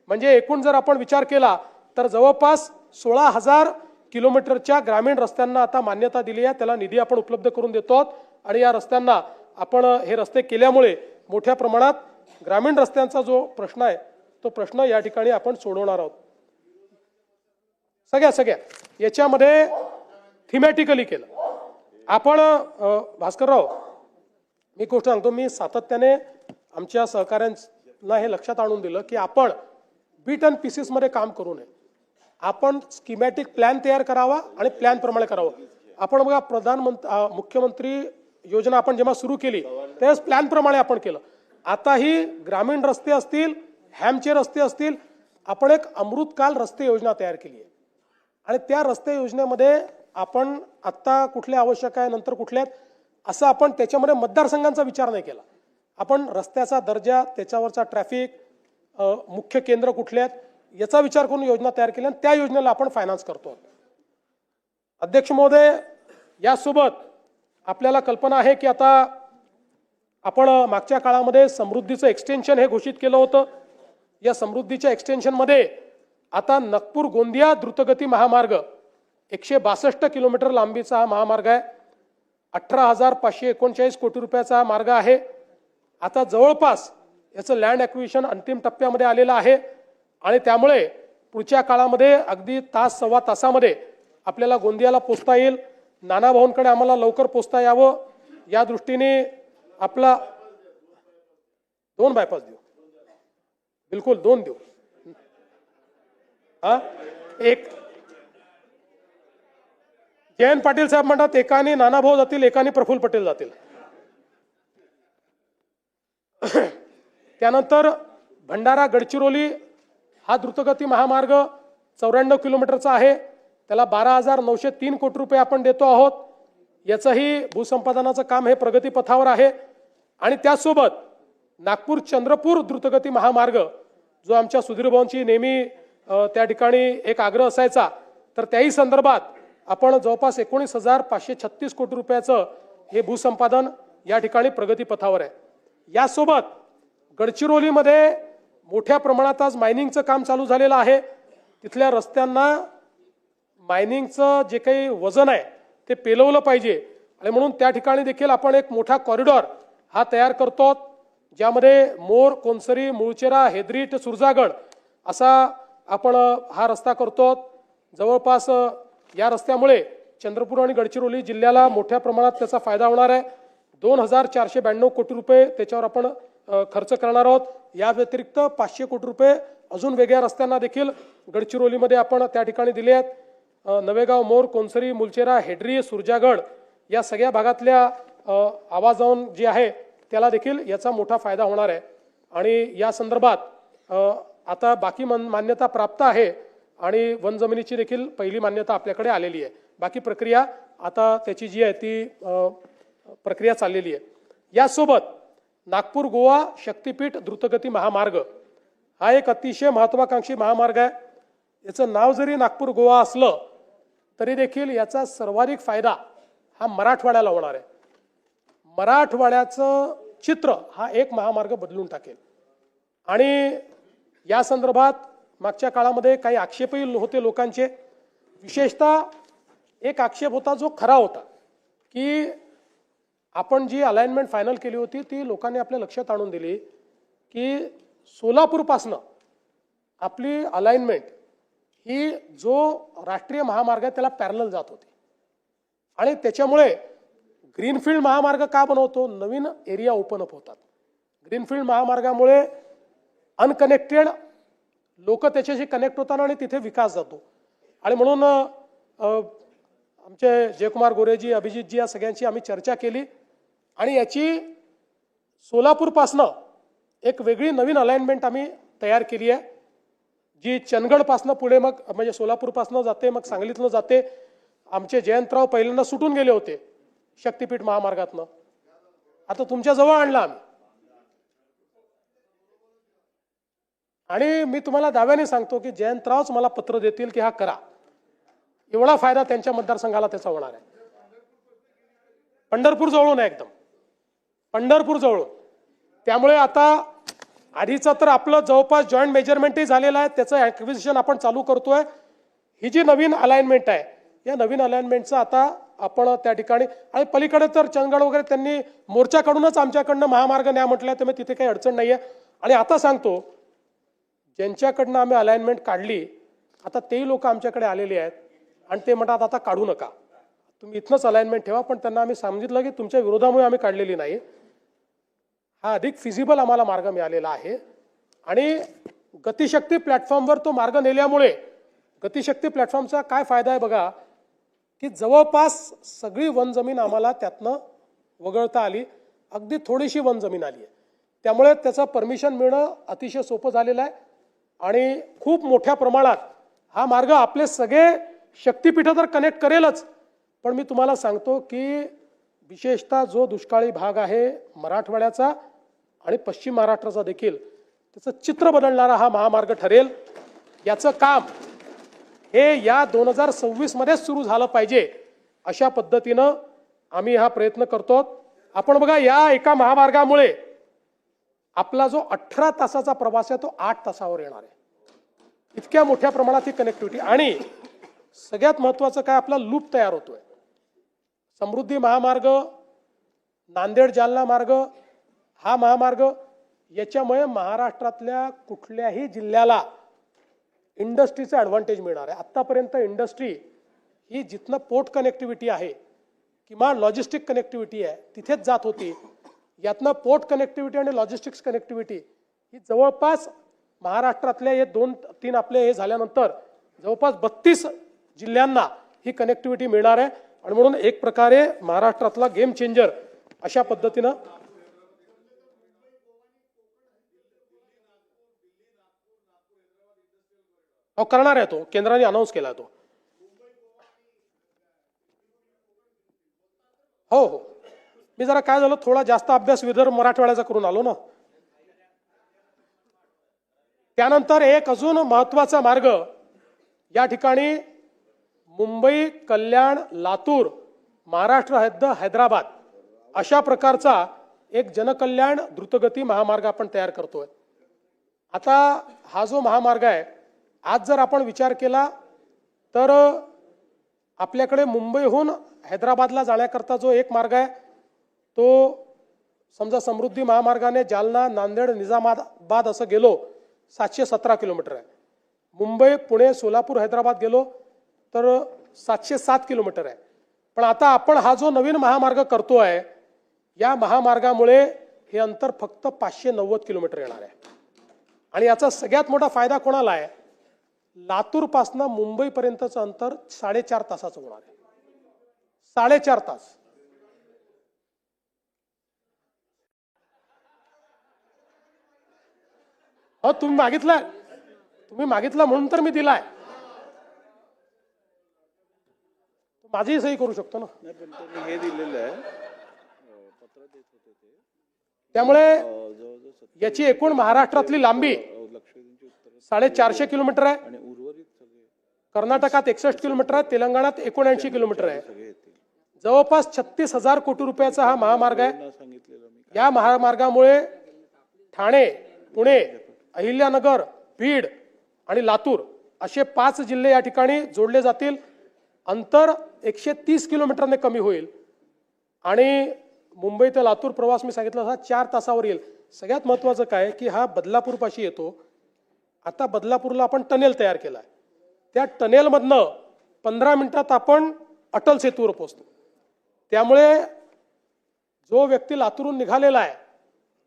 म्हणजे एकूण जर आपण विचार केला तर जवळपास 16,000 किलोमीटरच्या ग्रामीण रस्त्यांना आता मान्यता दिली आहे, त्याला निधी आपण उपलब्ध करून देतो आहोत। आणि या रस्त्यांना आपण हे रस्ते केल्यामुळे मोठ्या प्रमाणात ग्रामीण रस्त्यांचा जो प्रश्न आहे तो प्रश्न या ठिकाणी आपण सोडवणार आहोत। सगळ्या याच्यामध्ये थीमॅटिकली केलं आपण। भास्करराव, मी गोष्ट सांगतो, मी सातत्याने आमच्या सहकाऱ्यांना हे लक्षात आणून दिलं की आपण बीट अँड पीसेस मध्ये काम करू नये, आपण स्कीमॅटिक प्लॅन तयार करावा आणि प्लॅन प्रमाणे करावं। आपण बघा, मुख्यमंत्री योजना आपण जेव्हा सुरू केली त्यावेळेस प्लॅन प्रमाणे आपण केलं। आता ही ग्रामीण रस्ते असतील, हॅमचे रस्ते असतील, आपण एक अमृतकाल रस्ते योजना तयार केली आहे। आणि त्या रस्ते योजनेमध्ये आपण आत्ता कुठले आवश्यक आहे, नंतर कुठले आहेत, असं आपण त्याच्यामध्ये मतदारसंघांचा विचार नाही केला। आपण रस्त्याचा दर्जा, त्याच्यावरचा ट्रॅफिक, मुख्य केंद्र कुठले आहेत याचा विचार करून योजना तयार केली आणि त्या योजनेला आपण फायनान्स करतो। अध्यक्ष महोदय, यासोबत आपल्याला कल्पना आहे की आता आपण मागच्या काळामध्ये समृद्धीचं एक्सटेन्शन हे घोषित केलं होतं। या समृद्धीच्या एक्सटेन्शनमध्ये आता नागपूर गोंदिया द्रुतगती महामार्ग 162 किलोमीटर लांबीचा हा महामार्ग आहे, 18,539 कोटी रुपयाचा हा मार्ग आहे। आता जवळपास याचं लँड ॲक्विजिशन अंतिम टप्प्यामध्ये आलेलं आहे आणि त्यामुळे पुढच्या काळामध्ये अगदी तास सव्वा तासामध्ये आपल्याला गोंदियाला पोहोचता येईल। नाना भाऊंकडे आम्हाला लवकर पोहोचता यावं या दृष्टीने आपला 2 बायपास देऊ, बिलकुल 2 देऊ। एक जयंत पाटील साहेब म्हणतात एकाने नानाभाऊ जातील, एकाने प्रफुल्ल पटेल जातील. त्यानंतर भंडारा गडचिरोली हा द्रुतगती महामार्ग 94 किलोमीटरचा आहे. त्याला 12,903 कोटी रुपये आपण देतो आहोत. याचंही भूसंपादनाचं काम हे प्रगतीपथावर आहे. आणि त्यासोबत नागपूर चंद्रपूर द्रुतगती महामार्ग जो आमच्या सुधीर भाऊंची नेहमी त्या ठिकाणी एक आग्रह असायचा, तर त्याही संदर्भात आपण जवळपास 19,536 कोटी रुपयाचं हे भूसंपादन या ठिकाणी प्रगतीपथावर आहे. यासोबत गडचिरोलीमध्ये मोठ्या प्रमाणात आज मायनिंगचं काम चालू झालेलं आहे. तिथल्या रस्त्यांना मायनिंगचं जे काही वजन आहे ते पेलवलं पाहिजे आणि म्हणून त्या ठिकाणी देखील आपण एक मोठा कॉरिडॉर हा तयार करतो, ज्यामध्ये मोर, कोनसरी, मुळचेरा, हेद्रीट, सुरजागड असा आपण हा रस्ता करतो. जवळपास या रस्त्यामुळे चंद्रपूर आणि गडचिरोली जिल्ह्याला मोठ्या प्रमाणात त्याचा फायदा होणार आहे. 2,492 कोटी रुपये त्याच्यावर आपण खर्च करणार आहोत. या व्यतिरिक्त 500 कोटी रुपये अजून वेगळ्या रस्त्यांना देखील गडचिरोलीमध्ये आपण त्या ठिकाणी दिले आहेत. नवेगाव, मोर, कोनसरी, मुलचेरा, हेड्री, सुरजागड या सगळ्या भागातल्या आवाजावन जे आहे त्याला देखील याचा मोठा फायदा होणार आहे. आणि या संदर्भात आता बाकी मान्यता प्राप्त आहे आणि वन जमिनीची देखील पहिली मान्यता आपल्याकडे आलेली आहे. बाकी प्रक्रिया आता त्याची जी आहे ती प्रक्रिया चाललेली आहे. यासोबत नागपूर गोवा शक्तीपीठ द्रुतगती महामार्ग हा एक अतिशय महत्त्वाकांक्षी महामार्ग आहे. याचं नाव जरी नागपूर गोवा असलं तरी देखील याचा सर्वाधिक फायदा हा मराठवाड्याला होणार आहे. मराठवाड्याचं चित्र हा एक महामार्ग बदलून टाकेल. आणि या संदर्भात मागच्या काळामध्ये काही आक्षेपही होते लोकांचे. विशेषतः एक आक्षेप होता जो खरा होता की आपण जी अलाइनमेंट फायनल केली होती ती लोकांनी आपल्या लक्षात आणून दिली की सोलापूरपासनं आपली अलाइनमेंट ही जो राष्ट्रीय महामार्ग आहे त्याला पॅरलल जात होती. आणि त्याच्यामुळे ग्रीनफील्ड महामार्ग का बनवतो, नवीन एरिया ओपन अप होतात. ग्रीनफील्ड महामार्गामुळे अनकनेक्टेड लोक त्याच्याशी कनेक्ट होतात आणि तिथे विकास जातो. आणि म्हणून आमचे जयकुमार गोरेजी, अभिजितजी या सगळ्यांची आम्ही चर्चा केली आणि याची सोलापूरपासनं एक वेगळी नवीन अलाइनमेंट आम्ही तयार केली आहे, जी चंदगडपासनं पुढे मग म्हणजे सोलापूरपासनं जाते, मग सांगलीतनं जाते. आमचे जयंतराव पहिल्यांदा सुटून गेले होते शक्तीपीठ महामार्गातनं, आता तुमच्या जवळ आणला आम्ही. आणि मी तुम्हाला दाव्याने सांगतो की जयंतरावच मला पत्र देतील की हा करा. एवढा फायदा त्यांच्या मतदारसंघाला त्याचा होणार आहे. पंढरपूर जवळून आहे, एकदम पंढरपूर जवळून. त्यामुळे आता आधीचं तर आपलं जवळपास जॉईंट मेजरमेंटही झालेलं आहे, त्याचं ॲक्विजिशन आपण चालू करतोय. ही जी नवीन अलाइनमेंट आहे या नवीन अलाइनमेंटचं आता आपण त्या ठिकाणी आणि पलीकडे तर चंदगड वगैरे त्यांनी मोर्चाकडूनच आमच्याकडनं महामार्ग न्या म्हटलं, त्यामुळे तिथे काही अडचण नाही आहे. आणि आता सांगतो, ज्यांच्याकडनं आम्ही अलाइनमेंट काढली आता तेही लोक आमच्याकडे आलेले आहेत आणि ते म्हणतात आता काढू नका, तुम्ही इथनंच अलाइनमेंट ठेवा. पण त्यांना आम्ही सांगितलं की तुमच्या विरोधामुळे आम्ही काढलेली नाही, हा अधिक फिजिबल आम्हाला मार्ग मिळालेला आहे. आणि गतिशक्ती प्लॅटफॉर्मवर तो मार्ग नेल्यामुळे गतिशक्ती प्लॅटफॉर्मचा काय फायदा आहे बघा, की जवळपास सगळी वन जमीन आम्हाला त्यातनं वगळता आली, अगदी थोडीशी वन जमीन आली आहे. त्यामुळे त्याचं परमिशन मिळणं अतिशय सोपं झालेलं आहे. आणि खूप मोठ्या प्रमाणात हा मार्ग आपले सगळे शक्तीपीठं तर कनेक्ट करेलच, पण मी तुम्हाला सांगतो की विशेषतः जो दुष्काळी भाग आहे मराठवाड्याचा आणि पश्चिम महाराष्ट्राचा देखील त्याचं चित्र बदलणारा हा महामार्ग ठरेल. याचं काम हे या 2026 मध्येच सुरू झालं पाहिजे अशा पद्धतीनं आम्ही हा प्रयत्न करतो. आपण बघा, या एका महामार्गामुळे आपला जो 18 तासाचा प्रवास आहे तो 8 तासावर येणार आहे. इतक्या मोठ्या प्रमाणात ही कनेक्टिव्हिटी. आणि सगळ्यात महत्त्वाचं काय, आपला लूप तयार होतोय. समृद्धी महामार्ग, नांदेड जालना मार्ग, हा महामार्ग याच्यामुळे महाराष्ट्रातल्या कुठल्याही जिल्ह्याला इंडस्ट्रीचं ॲडव्हान्टेज मिळणार आहे. आत्तापर्यंत इंडस्ट्री ही जिथनं पोर्ट कनेक्टिव्हिटी आहे किंवा लॉजिस्टिक कनेक्टिव्हिटी आहे तिथेच जात होती. यातनं पोर्ट कनेक्टिव्हिटी आणि लॉजिस्टिक्स कनेक्टिव्हिटी ही जवळपास महाराष्ट्रातल्या हे 2-3 आपले हे झाल्यानंतर जवळपास 32 जिल्ह्यांना ही कनेक्टिव्हिटी मिळणार आहे. आणि म्हणून एक प्रकारे महाराष्ट्रातला गेम चेंजर अशा पद्धतीनं करणार आहे तो, केंद्राने अनाऊन्स केला तो. हो हो, मी जरा काय झालं थोडा जास्त अभ्यास विदर्भ मराठवाड्याचा करून आलो ना. त्यानंतर एक अजून महत्वाचा मार्ग या ठिकाणी मुंबई कल्याण लातूर महाराष्ट्र हद्द हैदराबाद अशा प्रकारचा एक जनकल्याण द्रुतगती महामार्ग आपण तयार करतोय. आता हा जो महामार्ग आहे, आज जर आपण विचार केला तर आपल्याकडे मुंबईहून हैदराबादला जाण्याकरता जो एक मार्ग आहे तो समजा समृद्धी महामार्गाने जालना नांदेड निजामाबाद असं गेलो 717 किलोमीटर आहे. मुंबई पुणे सोलापूर हैदराबाद गेलो तर 707 किलोमीटर आहे. पण आता आपण हा जो नवीन महामार्ग करतोय या महामार्गामुळे हे अंतर फक्त 590 किलोमीटर येणार आहे. आणि याचा सगळ्यात मोठा फायदा कोणाला आहे? लातूर पासून मुंबई पर्यंतचं अंतर 4.5 तासाचं होणार आहे. 4.5 तास. हो, तुम्ही मागितला म्हणून तर मी दिलाय. माझीही सही करू शकतो ना. हे दिलेलं आहे. त्यामुळे याची एकूण महाराष्ट्रातली लांबी 450 किलोमीटर आहे. कर्नाटकात 61 किलोमीटर आहे. तेलंगणात 79 किलोमीटर आहे. जवळपास 36,000 कोटी रुपयाचा हा महामार्ग आहे. या महामार्गामुळे ठाणे, पुणे, अहिल्यानगर, बीड आणि लातूर असे 5 जिल्हे या ठिकाणी जोडले जातील. अंतर 130 किलोमीटरने कमी होईल आणि मुंबई ते लातूर प्रवास मी सांगितलं तसा 4 तासावर येईल. सगळ्यात महत्वाचं काय की हा बदलापूर पाशी येतो. आता बदलापूरला आपण टनेल तयार केलाय. त्या टनेलमधनं 15 मिनिटात आपण अटल सेतूवर पोहोचतो. त्यामुळे जो व्यक्ती लातूरून निघालेला आहे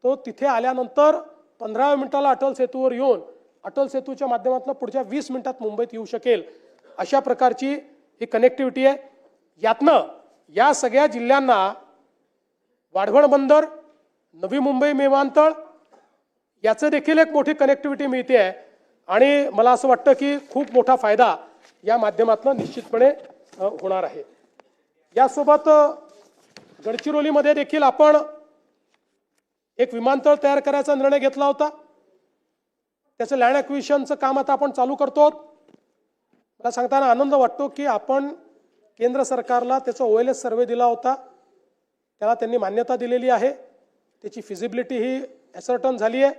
तो तिथे आल्यानंतर 15 मिनिटाला अटल सेतूवर येऊन अटल सेतूच्या माध्यमातून पुढच्या 20 मिनिटात मुंबईत येऊ शकेल. अशा प्रकारची ही कनेक्टिव्हिटी आहे. यातनं या सगळ्या जिल्ह्यांना वाढवण बंदर, नवी मुंबई विमानतळ याचं देखील एक मोठी कनेक्टिव्हिटी मिळते आहे. आणि मला असं वाटतं की खूप मोठा फायदा या माध्यमातून निश्चितपणे होणार आहे. यासोबत गडचिरोलीमध्ये देखील आपण एक विमानतळ तयार करायचा निर्णय घेतला होता. त्याचं लँड ॲक्विजिशनचं काम आता आपण चालू करतो. मला सांगताना आनंद वाटतो की आपण केंद्र सरकारला त्याचा OLS सर्वे दिला होता. त्याला त्यांनी मान्यता दिलेली आहे. त्याची फिजिबिलिटी ही ॲसर्टन झाली आहे.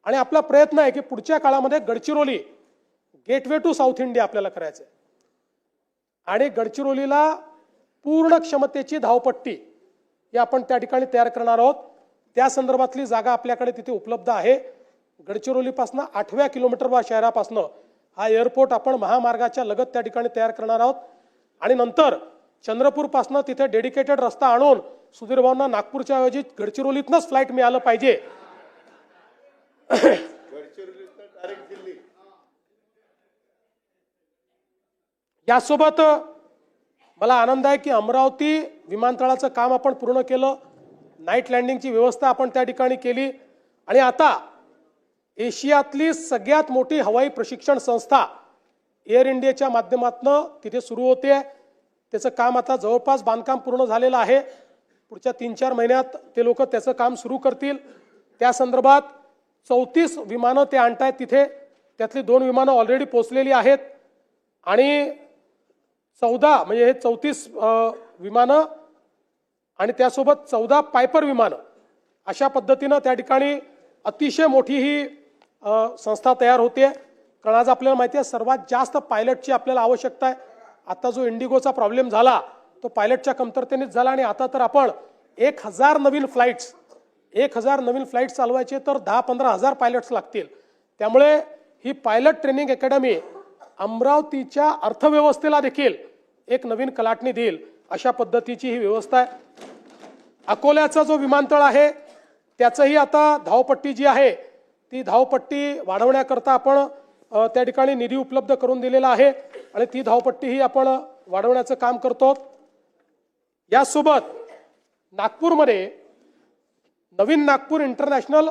आणि आपला प्रयत्न आहे की पुढच्या काळामध्ये Gadchiroli gateway to south India आपल्याला करायचं आहे. आणि गडचिरोलीला पूर्ण क्षमतेची धावपट्टी ही आपण त्या ठिकाणी तयार करणार आहोत. त्या संदर्भातली जागा आपल्याकडे तिथे उपलब्ध आहे. गडचिरोलीपासून 8व्या किलोमीटर शहरापासून हा एअरपोर्ट आपण महामार्गाच्या लगत त्या ठिकाणी तयार करणार आहोत. आणि नंतर चंद्रपूरपासून तिथे डेडिकेटेड रस्ता आणून सुधीर भाऊंना नागपूरच्या ऐवजी गडचिरोलीतनंच फ्लाईट मिळालं पाहिजे. यासोबत मला आनंद आहे की अमरावती विमानतळाचं काम आपण पूर्ण केलं. नाईट लँडिंगची व्यवस्था आपण त्या ठिकाणी केली. आणि आता एशियातली सगळ्यात मोठी हवाई प्रशिक्षण संस्था एअर इंडियाच्या माध्यमातून तिथे सुरू होते. त्याचं काम आता जवळपास बांधकाम पूर्ण झालेलं आहे. पुढच्या 3-4 महिन्यात ते लोक त्याचं काम सुरू करतील. त्या संदर्भात 34 विमानं ते आणतायत तिथे. त्यातली 2 विमानं ऑलरेडी पोहोचलेली आहेत. आणि 14 म्हणजे हे 34 विमानं आणि त्यासोबत 14 पायपर विमानं अशा पद्धतीनं त्या ठिकाणी अतिशय मोठी ही संस्था तयार होते. कारण आज आपल्याला माहिती आहे सर्वात जास्त पायलटची आपल्याला आवश्यकता आहे. आता जो इंडिगोचा प्रॉब्लेम झाला तो पायलटच्या कमतरतेनेच झाला. आणि आता तर आपण 1000 नवीन फ्लाईट्स चालवायचे तर 10-15 हजार पायलट्स लागतील. त्यामुळे ही पायलट ट्रेनिंग अकॅडमी अमरावतीच्या अर्थव्यवस्थेला देखील एक नवीन कलाटणी देईल अशा पद्धतीची ही व्यवस्था आहे. अकोल्याचा जो विमानतळ आहे त्याचंही आता धावपट्टी जी आहे ती धावपट्टी वाढवण्याकरता आपण त्या ठिकाणी निधी उपलब्ध करून दिलेला आहे. आणि ती धावपट्टी ही आपण वाढवण्याचं काम करतो. यासोबत नागपूरमध्ये नवीन Nagpur international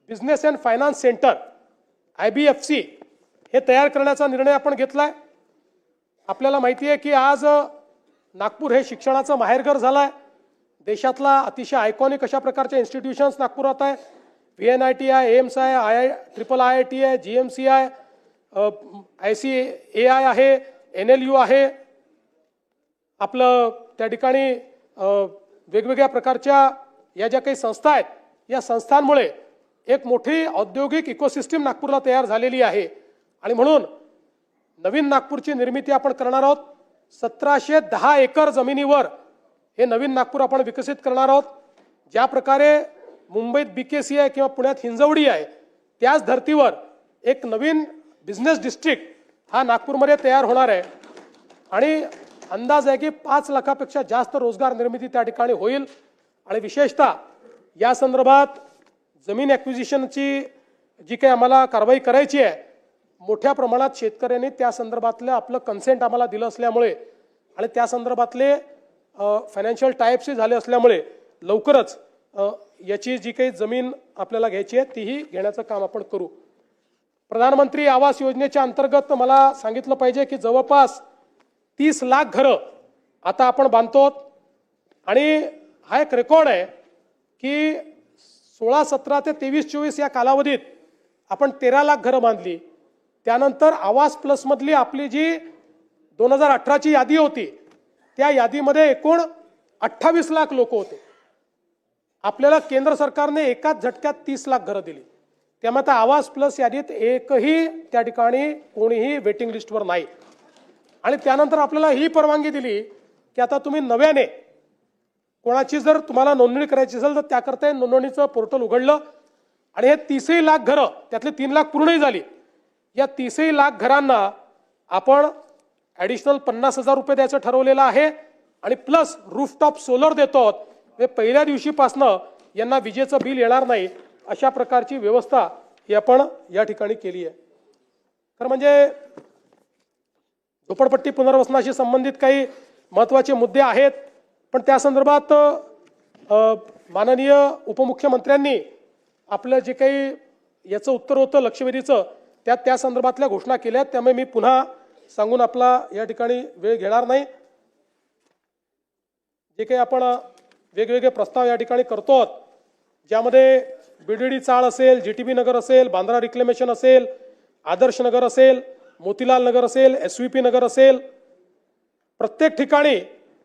business and finance centre IBFC हे तयार करण्याचा निर्णय आपण घेतलाय. आपल्याला माहिती आहे की आज नागपूर हे शिक्षणाचं माहेरघर झालं आहे. देशातला अतिशय आयकॉनिक अशा प्रकारच्या इन्स्टिट्यूशन्स नागपुरात आहे. VNIT आहे, एम्स आहे, IIT आहे, GMC आहे, ICAI आहे, NLU आहे. आपलं त्या ठिकाणी वेगवेगळ्या प्रकारच्या या ज्या काही संस्था आहेत, या संस्थांमुळे एक मोठी औद्योगिक इकोसिस्टीम नागपूरला तयार झालेली आहे. आणि म्हणून नवीन नागपूरची निर्मिती आपण करणार आहोत. 1710 एकर जमिनीवर हे नवीन नागपूर आपण विकसित करणार आहोत. ज्या प्रकारे मुंबईत BKC आहे किंवा पुण्यात हिंजवडी आहे, त्याच धर्तीवर एक नवीन बिझनेस डिस्ट्रिक्ट हा नागपूरमध्ये तयार होणार आहे. आणि अंदाज आहे की 5 लाखापेक्षा जास्त रोजगार निर्मिती त्या ठिकाणी होईल. आणि विशेषतः या संदर्भात जमीन ॲक्विजिशनची जी काही आम्हाला कारवाई करायची आहे, मोठ्या प्रमाणात शेतकऱ्यांनी त्या संदर्भातलं आपलं कन्सेंट आम्हाला दिलं असल्यामुळे आणि त्या संदर्भातले फायनान्शियल टाईप्सही झाले असल्यामुळे लवकरच याची जी काही जमीन आपल्याला घ्यायची आहे तीही घेण्याचं काम आपण करू. प्रधानमंत्री आवास योजनेच्या अंतर्गत मला सांगितलं पाहिजे की जवळपास 30 लाख घरं आता आपण बांधतो. आणि हा एक रेकॉर्ड आहे की 16, 17 ते 23, 24 या कालावधीत आपण 13 लाख घरं बांधली. त्यानंतर आवास प्लसमधली आपली जी 2018ची यादी होती, त्या यादीमध्ये एकूण 28 लाख लोक होते. आपल्याला केंद्र सरकारने एकाच झटक्यात 30 लाख घरं दिली. त्यामुळे आता आवास प्लस यादीत एकही त्या ठिकाणी कोणीही वेटिंग लिस्टवर नाही. आणि त्यानंतर आपल्याला ही परवानगी दिली की आता तुम्ही नव्याने कोणाची जर तुम्हाला नोंदणी करायची असेल तर त्याकरता नोंदणीचं पोर्टल उघडलं. आणि हे 30 लाख घरं, त्यातले 3 लाख पूर्णही झाली. या 30 लाख घरांना आपण ॲडिशनल 50,000 रुपये द्यायचं ठरवलेलं आहे. आणि प्लस रूफटॉप सोलर देतो. पहिल्या दिवशीपासनं यांना विजेचं बिल येणार नाही, अशा प्रकारची व्यवस्था ही आपण या ठिकाणी केली आहे. तर म्हणजे झोपडपट्टी पुनर्वसनाशी संबंधित काही महत्त्वाचे मुद्दे आहेत. पण त्या संदर्भात माननीय उपमुख्यमंत्र्यांनी आपलं जे काही याचं उत्तर होतं लक्षवेधीचं, त्या संदर्भातल्या घोषणा केल्या आहेत. त्यामुळे मी पुन्हा सांगून आपला या ठिकाणी वेळ घेणार नाही. जे काही आपण वेगवेगळे प्रस्ताव या ठिकाणी करतो, ज्यामध्ये BDD चाळ असेल, GTB नगर असेल, बांद्रा रिक्लेमेशन असेल, आदर्श नगर असेल, मोतीलाल नगर असेल, SVP नगर असेल, प्रत्येक ठिकाणी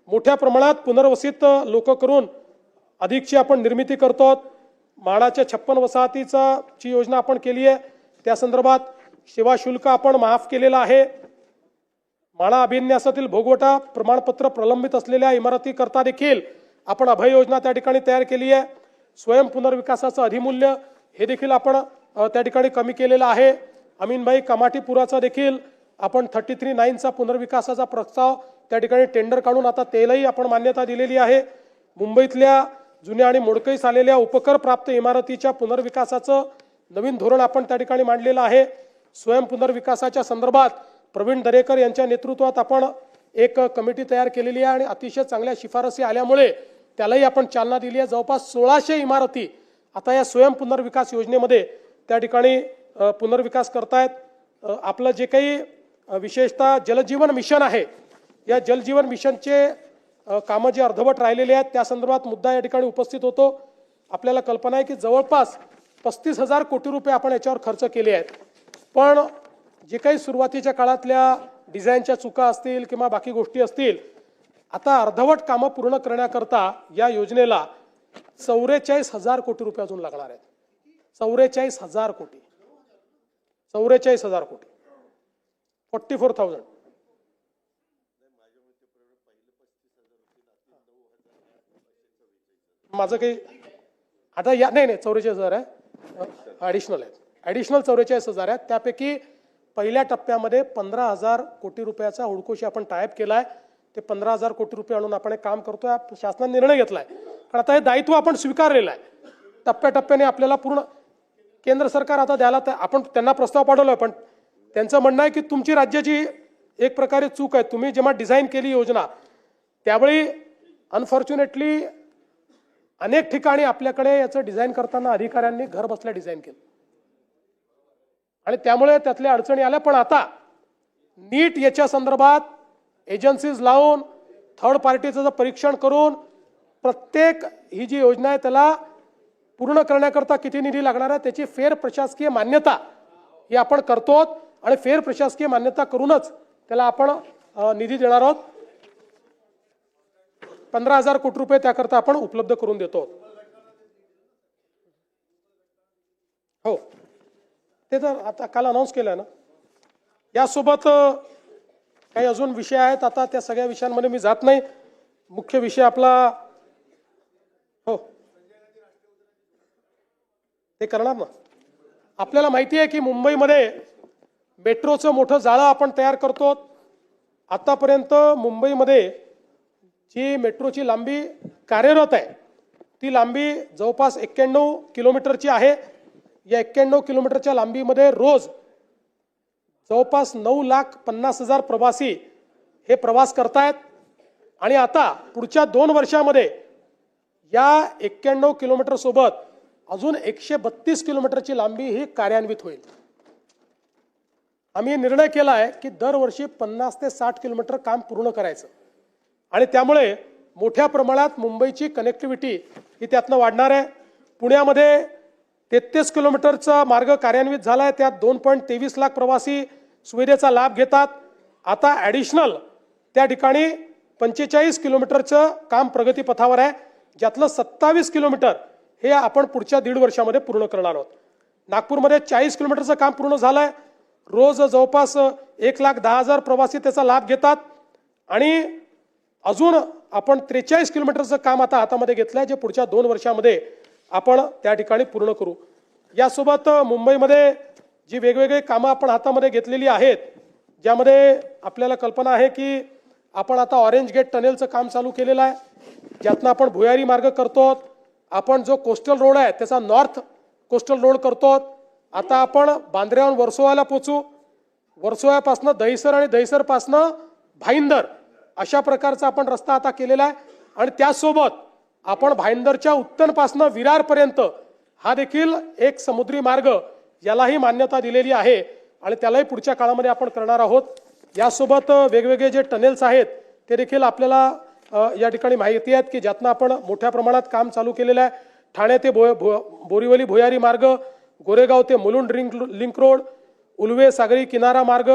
मोठ्या प्रमाणात पुनर्वसित लोक करून अधिकची आपण निर्मिती करतो. म्हाडाच्या 56 वसाहतीची योजना आपण केली आहे. त्या संदर्भात सेवा शुल्क आपण माफ केलेलं आहे. म्हाडा अभिन्यासातील भोगवटा प्रमाणपत्र प्रलंबित असलेल्या इमारतीकरता देखील आपण अभय योजना त्या ठिकाणी तयार केली आहे. स्वयं पुनर्विकासाचं अधिमूल्य हे देखील आपण त्या ठिकाणी कमी केलेलं आहे. अमीनबाई कमाटीपुराचा देखील आपण 33/9चा पुनर्विकासाचा प्रस्ताव त्या ठिकाणी टेंडर काढून आता त्यालाही आपण मान्यता दिलेली आहे. मुंबईतल्या जुन्या आणि मोडकळीस आलेल्या उपकर प्राप्त इमारतीच्या पुनर्विकासाचं नवीन धोरण आपण त्या ठिकाणी मांडलेलं आहे. स्वयं पुनर्विकासाच्या संदर्भात प्रवीण दरेकर यांच्या नेतृत्वात आपण एक कमिटी तयार केलेली आहे आणि अतिशय चांगल्या शिफारसी आल्यामुळे त्यालाही आपण चालना दिली आहे. जवळपास 1600 इमारती आता या स्वयं पुनर्विकास योजनेमध्ये त्या ठिकाणी पुनर्विकास करतायत. आपलं जे काही विशेषतः जलजीवन मिशन आहे, या जलजीवन मिशनचे कामं जे अर्धवट राहिलेले आहेत त्या संदर्भात मुद्दा या ठिकाणी उपस्थित होतो. आपल्याला कल्पना आहे की जवळपास 35,000 कोटी रुपये आपण याच्यावर खर्च केले आहेत. पण जे काही सुरुवातीच्या काळातल्या डिझाईनच्या चुका असतील किंवा बाकी गोष्टी असतील, आता अर्धवट कामं पूर्ण करण्याकरता या योजनेला 44,000 कोटी रुपये अजून लागणार आहेत. 44,000 कोटी, 44,000 कोटी, 44,000. माझं काही आता या नाही 44,000 आहे, ॲडिशनल आहे. ॲडिशनल 44,000 आहेत. त्यापैकी पहिल्या टप्प्यामध्ये 15,000 कोटी रुपयाचा हुडकोशी आपण टायप केला आहे. ते 15,000 कोटी रुपये आणून आपण काम करतोय. शासनाने निर्णय घेतलाय, कारण आता हे दायित्व आपण स्वीकारलेलं आहे. टप्प्याटप्प्याने आपल्याला पूर्ण केंद्र सरकार आता द्यायला आपण त्यांना प्रस्ताव पाठवलाय. पण त्यांचं म्हणणं आहे की तुमची राज्याची एक प्रकारे चूक आहे. तुम्ही जेव्हा डिझाईन केली योजना त्यावेळी अनफॉर्च्युनेटली अनेक ठिकाणी आपल्याकडे याचं डिझाईन करताना अधिकाऱ्यांनी घर बसल्या डिझाईन केलं आणि त्यामुळे त्यातल्या अडचणी आल्या. पण आता नीट याच्या संदर्भात एजन्सीज लावून थर्ड पार्टीचं परीक्षण करून प्रत्येक ही जी योजना आहे त्याला पूर्ण करण्याकरता किती निधी लागणार आहे त्याची फेर प्रशासकीय मान्यता ही आपण करतो आणि फेर प्रशासकीय मान्यता करूनच त्याला आपण निधी देणार आहोत. 15,000 कोटी रुपये त्याकरता आपण उपलब्ध करून देतो. हो, ते तर आता काल अनाऊन्स केलं ना. यासोबत काही अजून विषय आहेत. आता त्या सगळ्या विषयांमध्ये मी जात नाही. मुख्य विषय आपला हो ते करणार ना. आपल्याला माहिती आहे की मुंबईमध्ये मेट्रोचं मोठं जाळं आपण तयार करतो. आतापर्यंत मुंबईमध्ये जी मेट्रोची लांबी कार्यरत आहे ती लांबी जवळपास 91 किलोमीटरची आहे. या 91 किलोमीटरच्या लांबीमध्ये रोज जवळपास 9,50,000 प्रवासी हे प्रवास करतायत आणि आता पुढच्या 2 वर्षामध्ये या 91 किलोमीटर सोबत अजून 132 किलोमीटरची लांबी ही कार्यान्वित होईल. आम्ही निर्णय केला आहे की दरवर्षी 50 ते 60 किलोमीटर काम पूर्ण करायचं आणि त्यामुळे मोठ्या प्रमाणात मुंबईची कनेक्टिव्हिटी ही त्यातनं वाढणार आहे. पुण्यामध्ये 33 किलोमीटरचा मार्ग कार्यान्वित झाला आहे. त्यात 2.23 लाख प्रवासी सुविधेचा लाभ घेतात. आता ॲडिशनल त्या ठिकाणी 45 किलोमीटरचं काम प्रगतीपथावर आहे, ज्यातलं 27 किलोमीटर हे आपण पुढच्या 1.5 वर्षामध्ये पूर्ण करणार आहोत. नागपूरमध्ये 40 किलोमीटरचं काम पूर्ण झालं आहे. रोज जवळपास 1,10,000 प्रवासी त्याचा लाभ घेतात आणि अजून आपण 43 किलोमीटरचं काम आता हातामध्ये घेतलं आहे, जे पुढच्या 2 वर्षामध्ये आपण त्या ठिकाणी पूर्ण करू. यासोबत मुंबईमध्ये जी वेगवेगळी कामं आपण हातामध्ये घेतलेली आहेत, ज्यामध्ये आपल्याला कल्पना आहे की आपण आता ऑरेंज गेट टनेलचं काम चालू केलेलं आहे, ज्यातनं आपण भुयारी मार्ग करतो. आपण जो कोस्टल रोड आहे त्याचा नॉर्थ कोस्टल रोड करतो. आता आपण बांद्र्याहून वर्सोवाला पोचू. वर्सोव्यापासनं दहिसर आणि दहिसरपासनं भाईंदर अशा प्रकारचा आपण रस्ता आता केलेला आहे आणि त्यासोबत आपण भाईंदरच्या उत्तरपासनं विरारपर्यंत हा देखील एक समुद्री मार्ग यालाही मान्यता दिलेली आहे आणि त्यालाही पुढच्या काळामध्ये आपण करणार आहोत. यासोबत वेगवेगळे जे टनेल्स आहेत ते देखील आपल्याला या ठिकाणी माहिती आहेत की ज्यातनं आपण मोठ्या प्रमाणात काम चालू केलेलं आहे. ठाणे ते बोरीवली भुयारी मार्ग, गोरेगाव ते मुलुंड लिंक रोड, उल्वे सागरी किनारा मार्ग,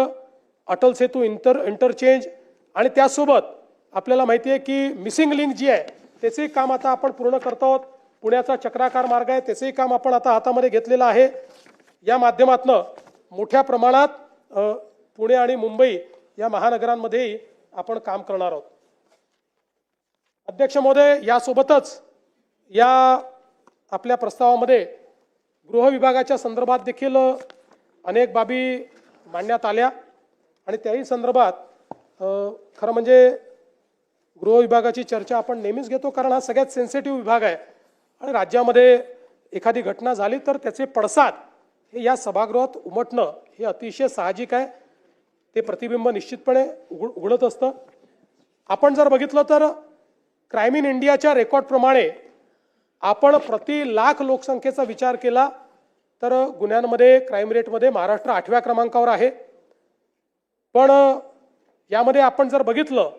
अटल सेतू इंटरचेंज आणि त्यासोबत आपल्याला माहिती आहे की मिसिंग लिंक जी आहे त्याचंही काम आता आपण पूर्ण करतो आहोत. पुण्याचा चक्राकार मार्ग आहे त्याचंही काम आपण आता हातामध्ये घेतलेलं आहे. या माध्यमातून मोठ्या प्रमाणात पुणे आणि मुंबई या महानगरांमध्येही आपण काम करणार आहोत. अध्यक्ष महोदय, यासोबतच या आपल्या प्रस्तावामध्ये गृह विभागाच्या संदर्भात देखील अनेक बाबी मांडण्यात आल्या आणि त्याही संदर्भात खरं म्हणजे गृह विभागाची चर्चा आपण नेहमीच घेतो, कारण हा सगळ्यात सेन्सिटिव्ह विभाग आहे आणि राज्यामध्ये एखादी घटना झाली तर त्याचे पडसाद हे या सभागृहात उमटणं हे अतिशय साहजिक आहे. ते प्रतिबिंब निश्चितपणे उघडत असतं. आपण जर बघितलं तर क्राईम इन इंडियाच्या रेकॉर्डप्रमाणे आपण प्रति लाख लोकसंख्येचा विचार केला तर गुन्ह्यांमध्ये क्राईम रेटमध्ये महाराष्ट्र 8व्या क्रमांकावर आहे. पण यामध्ये आपण जर बघितलं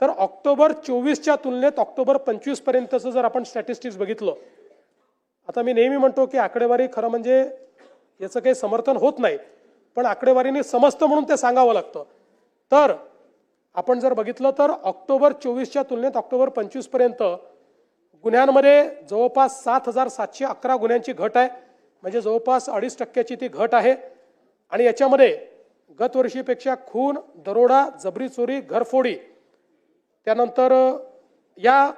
तर ऑक्टोबर 24च्या तुलनेत ऑक्टोबर 25 पर्यंतचं जर आपण स्टॅटिस्टिक्स बघितलं, आता मी नेहमी म्हणतो की आकडेवारी खरं म्हणजे याचं काही समर्थन होत नाही, पण आकडेवारीने समजतं म्हणून ते सांगावं लागतं. तर आपण जर बघितलं तर ऑक्टोबर 24च्या तुलनेत ऑक्टोबर 25 पर्यंत गुन्ह्यांमध्ये जवळपास 7,711 गुन्ह्यांची घट आहे, म्हणजे जवळपास 2.5% ती घट आहे. आणि याच्यामध्ये गत वर्षीपेक्षा खून, दरोडा, जबरी चोरी, घरफोडी त्यानंतर या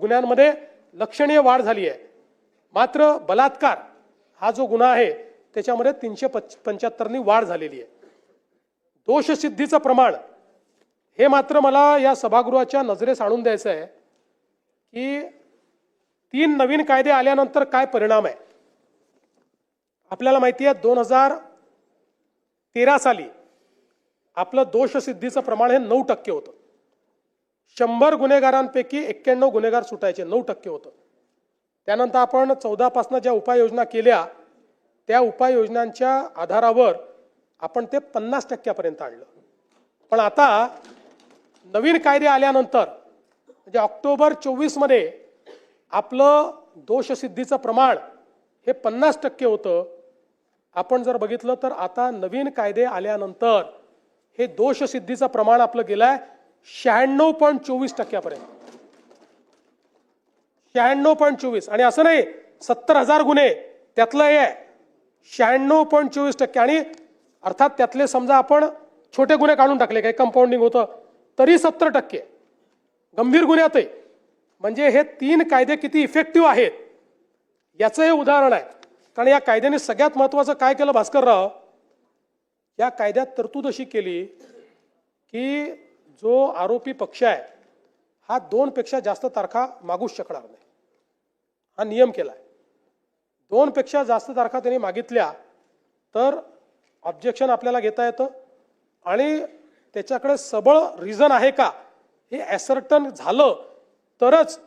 गुन्ह्यांमध्ये लक्षणीय वाढ झाली आहे. मात्र बलात्कार हा जो गुन्हा आहे त्याच्यामध्ये 375नी वाढ झालेली आहे. दोषसिद्धीचं प्रमाण हे मात्र मला या सभागृहाच्या नजरेस आणून द्यायचं आहे की 3 नवीन कायदे आल्यानंतर काय परिणाम आहे. आपल्याला माहिती आहे 2013 साली आपलं दोषसिद्धीचं प्रमाण हे 9% होतं. 100 गुन्हेगारांपैकी 91 गुन्हेगार सुटायचे, 9% होतं. त्यानंतर आपण 14 पासून ज्या उपाययोजना केल्या त्या उपाययोजनांच्या आधारावर आपण ते 50% आणलं. पण आता नवीन कायदे आल्यानंतर म्हणजे ऑक्टोबर 24 मध्ये आपलं दोषसिद्धीचं प्रमाण हे 50% होतं. आपण जर बघितलं तर आता नवीन कायदे आल्यानंतर हे दोषसिद्धीचं प्रमाण आपलं गेलंय 96.24%. 96.24. आणि असं नाही 70,000 गुन्हे त्यातलं हे 96.24%. आणि अर्थात त्यातले समजा आपण छोटे गुन्हे काढून टाकले, काही कंपाऊंडिंग होतं तरी 70% गंभीर गुन्ह्यातही. म्हणजे हे 3 कायदे किती इफेक्टिव्ह आहेत याचं हे उदाहरण आहे. कारण या कायद्याने सगळ्यात महत्त्वाचं काय केलं भास्करराव, या कायद्यात तरतूद अशी केली की जो आरोपी पक्ष आहे हा 2 पेक्षा जास्त तारखा मागूच शकणार नाही. हा नियम केला आहे. 2 पेक्षा जास्त तारखा त्यांनी मागितल्या तर ऑब्जेक्शन आपल्याला घेता येतं आणि त्याच्याकडे सबळ रिझन आहे का हे ॲसर्टन झालं तरच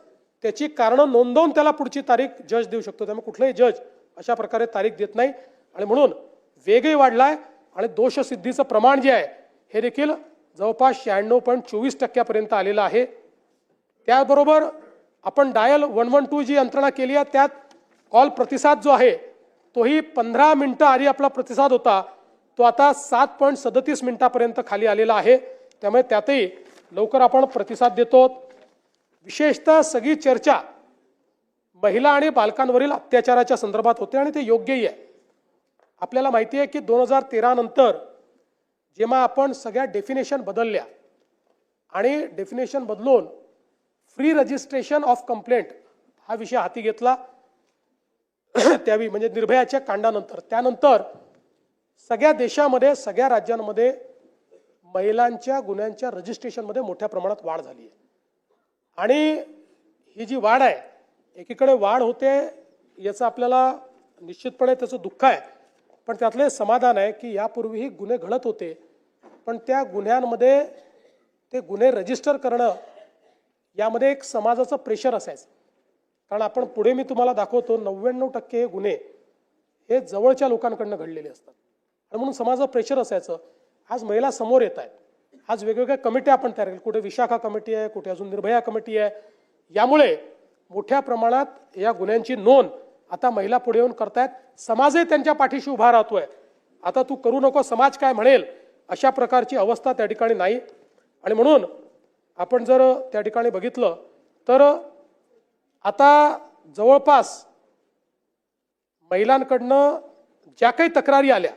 त्याची कारणं नोंदवून त्याला पुढची तारीख जज देऊ शकतो. त्यामुळे कुठलाही जज अशा प्रकारे तारीख देत नाही. आणि म्हणून वेगही वाढलाय आणि दोषसिद्धीचं प्रमाण जे आहे हे देखील जवळपास 96.24% आलेलं आहे. त्याबरोबर आपण डायल 112 जी यंत्रणा केली आहे त्यात कॉल प्रतिसाद जो आहे तोही 15 मिनिटं आधी आपला प्रतिसाद होता तो आता 7.37 मिनिटापर्यंत खाली आलेला आहे. त्यामुळे त्यातही लवकर आपण प्रतिसाद देतो. विशेषतः सगळी चर्चा महिला आणि बालकांवरील अत्याचाराच्या संदर्भात होते आणि ते योग्यही आहे. आपल्याला माहिती आहे की 2013 नंतर जेव्हा आपण सगळ्या डेफिनेशन बदलल्या आणि डेफिनेशन बदलून फ्री रजिस्ट्रेशन ऑफ कंप्लेंट हा विषय हाती घेतला त्यावेळी म्हणजे निर्भयाच्या कांडानंतर, त्यानंतर सगळ्या देशामध्ये सगळ्या राज्यांमध्ये महिलांच्या गुन्ह्यांच्या रजिस्ट्रेशनमध्ये मोठ्या प्रमाणात वाढ झाली आहे. आणि ही जी वाढ आहे एकीकडे वाढ होते याचं आपल्याला निश्चितपणे त्याचं दुःख आहे, पण त्यातले समाधान आहे की यापूर्वीही गुन्हे घडत होते पण त्या गुन्ह्यांमध्ये ते गुन्हे रजिस्टर करणं यामध्ये एक समाजाचं प्रेशर असायचं. कारण आपण पुढे मी तुम्हाला दाखवतो 99% हे गुन्हे हे जवळच्या लोकांकडनं घडलेले असतात आणि म्हणून समाजाचं प्रेशर असायचं. आज महिला समोर येत आहेत. आज वेगवेगळ्या कमिट्या आपण तयार केल्या, कुठे विशाखा कमिटी आहे, कुठे अजून निर्भया कमिटी आहे. यामुळे मोठ्या प्रमाणात या गुन्ह्यांची नोंद आता महिला पुढे येऊन करतायत. समाजही त्यांच्या पाठीशी उभा राहतोय. आता तू करू नको समाज काय म्हणेल अशा प्रकारची अवस्था त्या ठिकाणी नाही. आणि म्हणून आपण जर त्या ठिकाणी बघितलं तर आता जवळपास महिलांकडनं ज्या काही तक्रारी आल्या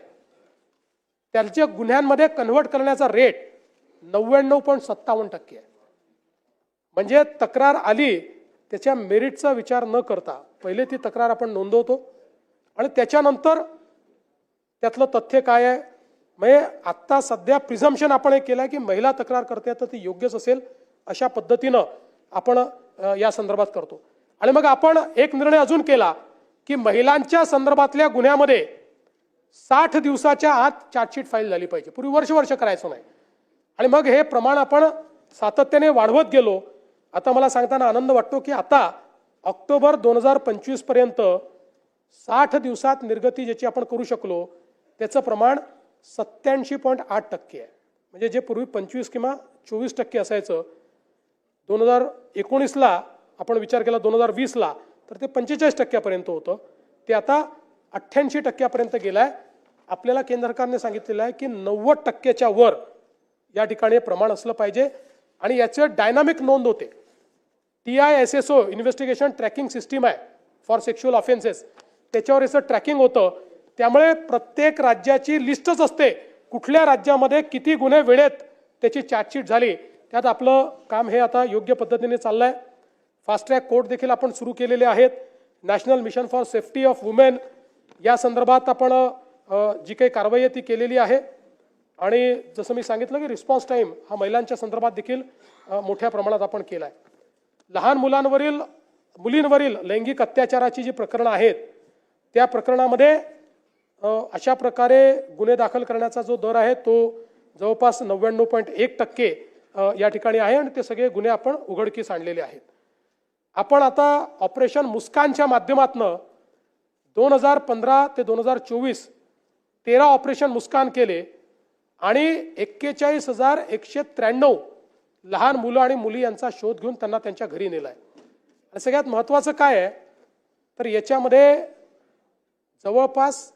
त्यांच्या गुन्ह्यांमध्ये कन्व्हर्ट करण्याचा रेट 99.57% आहे. म्हणजे तक्रार आली त्याच्या मेरिटचा विचार न करता पहिले ती तक्रार आपण नोंदवतो आणि त्याच्यानंतर त्यातलं तथ्य काय आहे. म्हणजे आत्ता सध्या प्रिझम्पशन आपण हे केलं आहे की महिला तक्रार करते तर ती योग्यच असेल अशा पद्धतीनं आपण या संदर्भात करतो. आणि मग आपण एक निर्णय अजून केला की महिलांच्या संदर्भातल्या गुन्ह्यामध्ये 60 दिवसाच्या आत चार्जशीट फाईल झाली पाहिजे. पूर्वी वर्ष करायचं नाही. आणि मग हे प्रमाण आपण सातत्याने वाढवत गेलो. आता मला सांगताना आनंद वाटतो की आता ऑक्टोबर 2025 पर्यंत 60 दिवसात निर्गती ज्याची आपण करू शकलो त्याचं प्रमाण 87.8% आहे. म्हणजे जे पूर्वी 25 किंवा 24% असायचं 2019ला आपण विचार केला 2020ला तर ते 45% होतं. ते आता 88% गेलं आहे. आपल्याला केंद्र सरकारने सांगितलेलं आहे की 90% वर या ठिकाणी प्रमाण असलं पाहिजे आणि याचे डायनामिक नोंद होते. TISSO इन्व्हेस्टिगेशन ट्रॅकिंग सिस्टीम आहे फॉर सेक्शुअल ऑफेन्सेस, त्याच्यावर याचं ट्रॅकिंग होतं. त्यामुळे प्रत्येक राज्याची लिस्टच असते कुठल्या राज्यामध्ये किती गुन्हे वेळेत त्याची चार्जशीट झाली. त्यात आपलं काम हे आता योग्य पद्धतीने चाललंय. फास्ट ट्रॅक कोर्ट देखील आपण सुरू केलेले आहेत. National mission for safety of women या संदर्भात आपण जी काही कारवाई आहे ती केलेली आहे. आणि जसं मी सांगितलं की रिस्पॉन्स टाईम हा महिलांच्या संदर्भात देखील मोठ्या प्रमाणात आपण केला आहे. लहान मुलींवरील लैंगिक अत्याचाराची जी प्रकरणं आहेत त्या प्रकरणामध्ये अशा प्रकारे गुन्हे दाखल करण्याचा जो दर आहे तो जवळपास 99.1% या ठिकाणी आहे आणि ते सगळे गुन्हे आपण उघडकीस आणलेले आहेत. आपण आता ऑपरेशन मुस्कानच्या माध्यमातून 2015 ते 2024 13 ऑपरेशन मुस्कान केले आणि 41,193 लहान मुलं आणि मुली यांचा शोध घेऊन त्यांना त्यांच्या घरी नेलाय. आणि सगळ्यात महत्त्वाचं काय आहे तर याच्यामध्ये जवळपास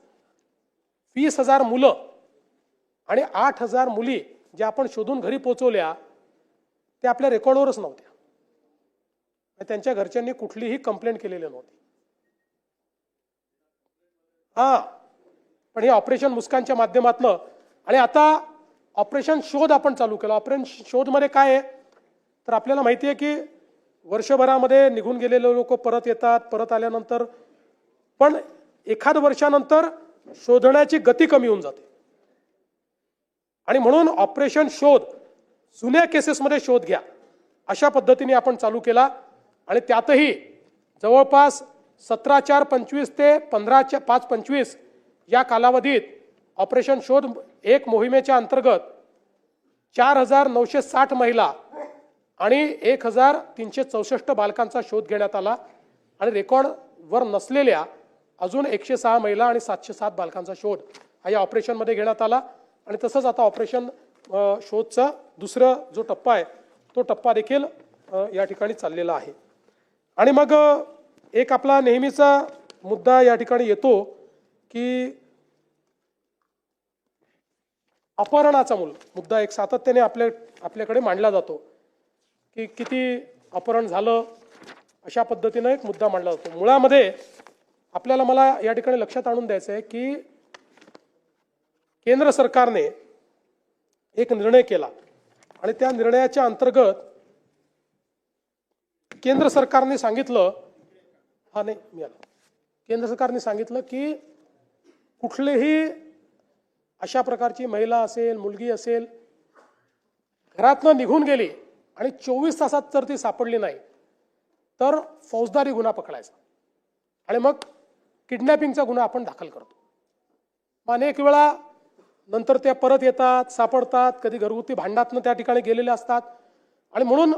20,000 मुलं आणि 8,000 मुली ज्या आपण शोधून घरी पोहोचवल्या त्या आपल्या रेकॉर्डवरच नव्हत्या. त्यांच्या घरच्यांनी कुठलीही कंप्लेंट केलेली नव्हती. पण हे ऑपरेशन मुस्कानच्या माध्यमातून आणि आता ऑपरेशन शोध आपण चालू केलं. ऑपरेशन शोध मध्ये काय आहे तर आपल्याला माहिती आहे की वर्षभरामध्ये निघून गेलेले लोक परत येतात. परत आल्यानंतर पण एखाद वर्षानंतर शोधण्याची गती कमी होऊन जाते आणि म्हणून ऑपरेशन शोध जुन्या केसेसमध्ये शोध घ्या अशा पद्धतीने आपण चालू केला. आणि त्यातही जवळपास 17/4/25 ते 15/5/25 या कालावधीत ऑपरेशन शोध एक मोहिमेच्या अंतर्गत 4,960 महिला आणि 1,364 बालकांचा शोध घेण्यात आला आणि रेकॉर्डवर नसलेल्या अजून 106 महिला आणि 707 बालकांचा शोध हा या ऑपरेशनमध्ये घेण्यात आला. आणि तसंच आता ऑपरेशन शोधचा दुसरा जो टप्पा आहे तो टप्पा देखील या ठिकाणी चाललेला आहे. आणि मग एक आपला नेहमीचा मुद्दा या ठिकाणी येतो की अपहरणाचा मुद्दा एक सातत्याने आपल्याकडे मांडला जातो की किती अपहरण झालं अशा पद्धतीनं एक मुद्दा मांडला जातो. मुळामध्ये आपल्याला मला या ठिकाणी लक्षात आणून द्यायचं आहे की केंद्र सरकारने एक निर्णय केला आणि त्या निर्णयाच्या अंतर्गत केंद्र सरकारने सांगितलं केंद्र सरकारने सांगितलं की कुठलेही अशा प्रकारची महिला असेल मुलगी असेल घरातनं निघून गेली आणि 24 तासात जर ती सापडली नाही तर फौजदारी गुन्हा पकडायचा आणि मग किडनॅपिंगचा गुन्हा आपण दाखल करतो. अनेक वेळा नंतर त्या परत येतात सापडतात कधी घरगुती भांडणातनं त्या ठिकाणी गेलेले असतात आणि म्हणून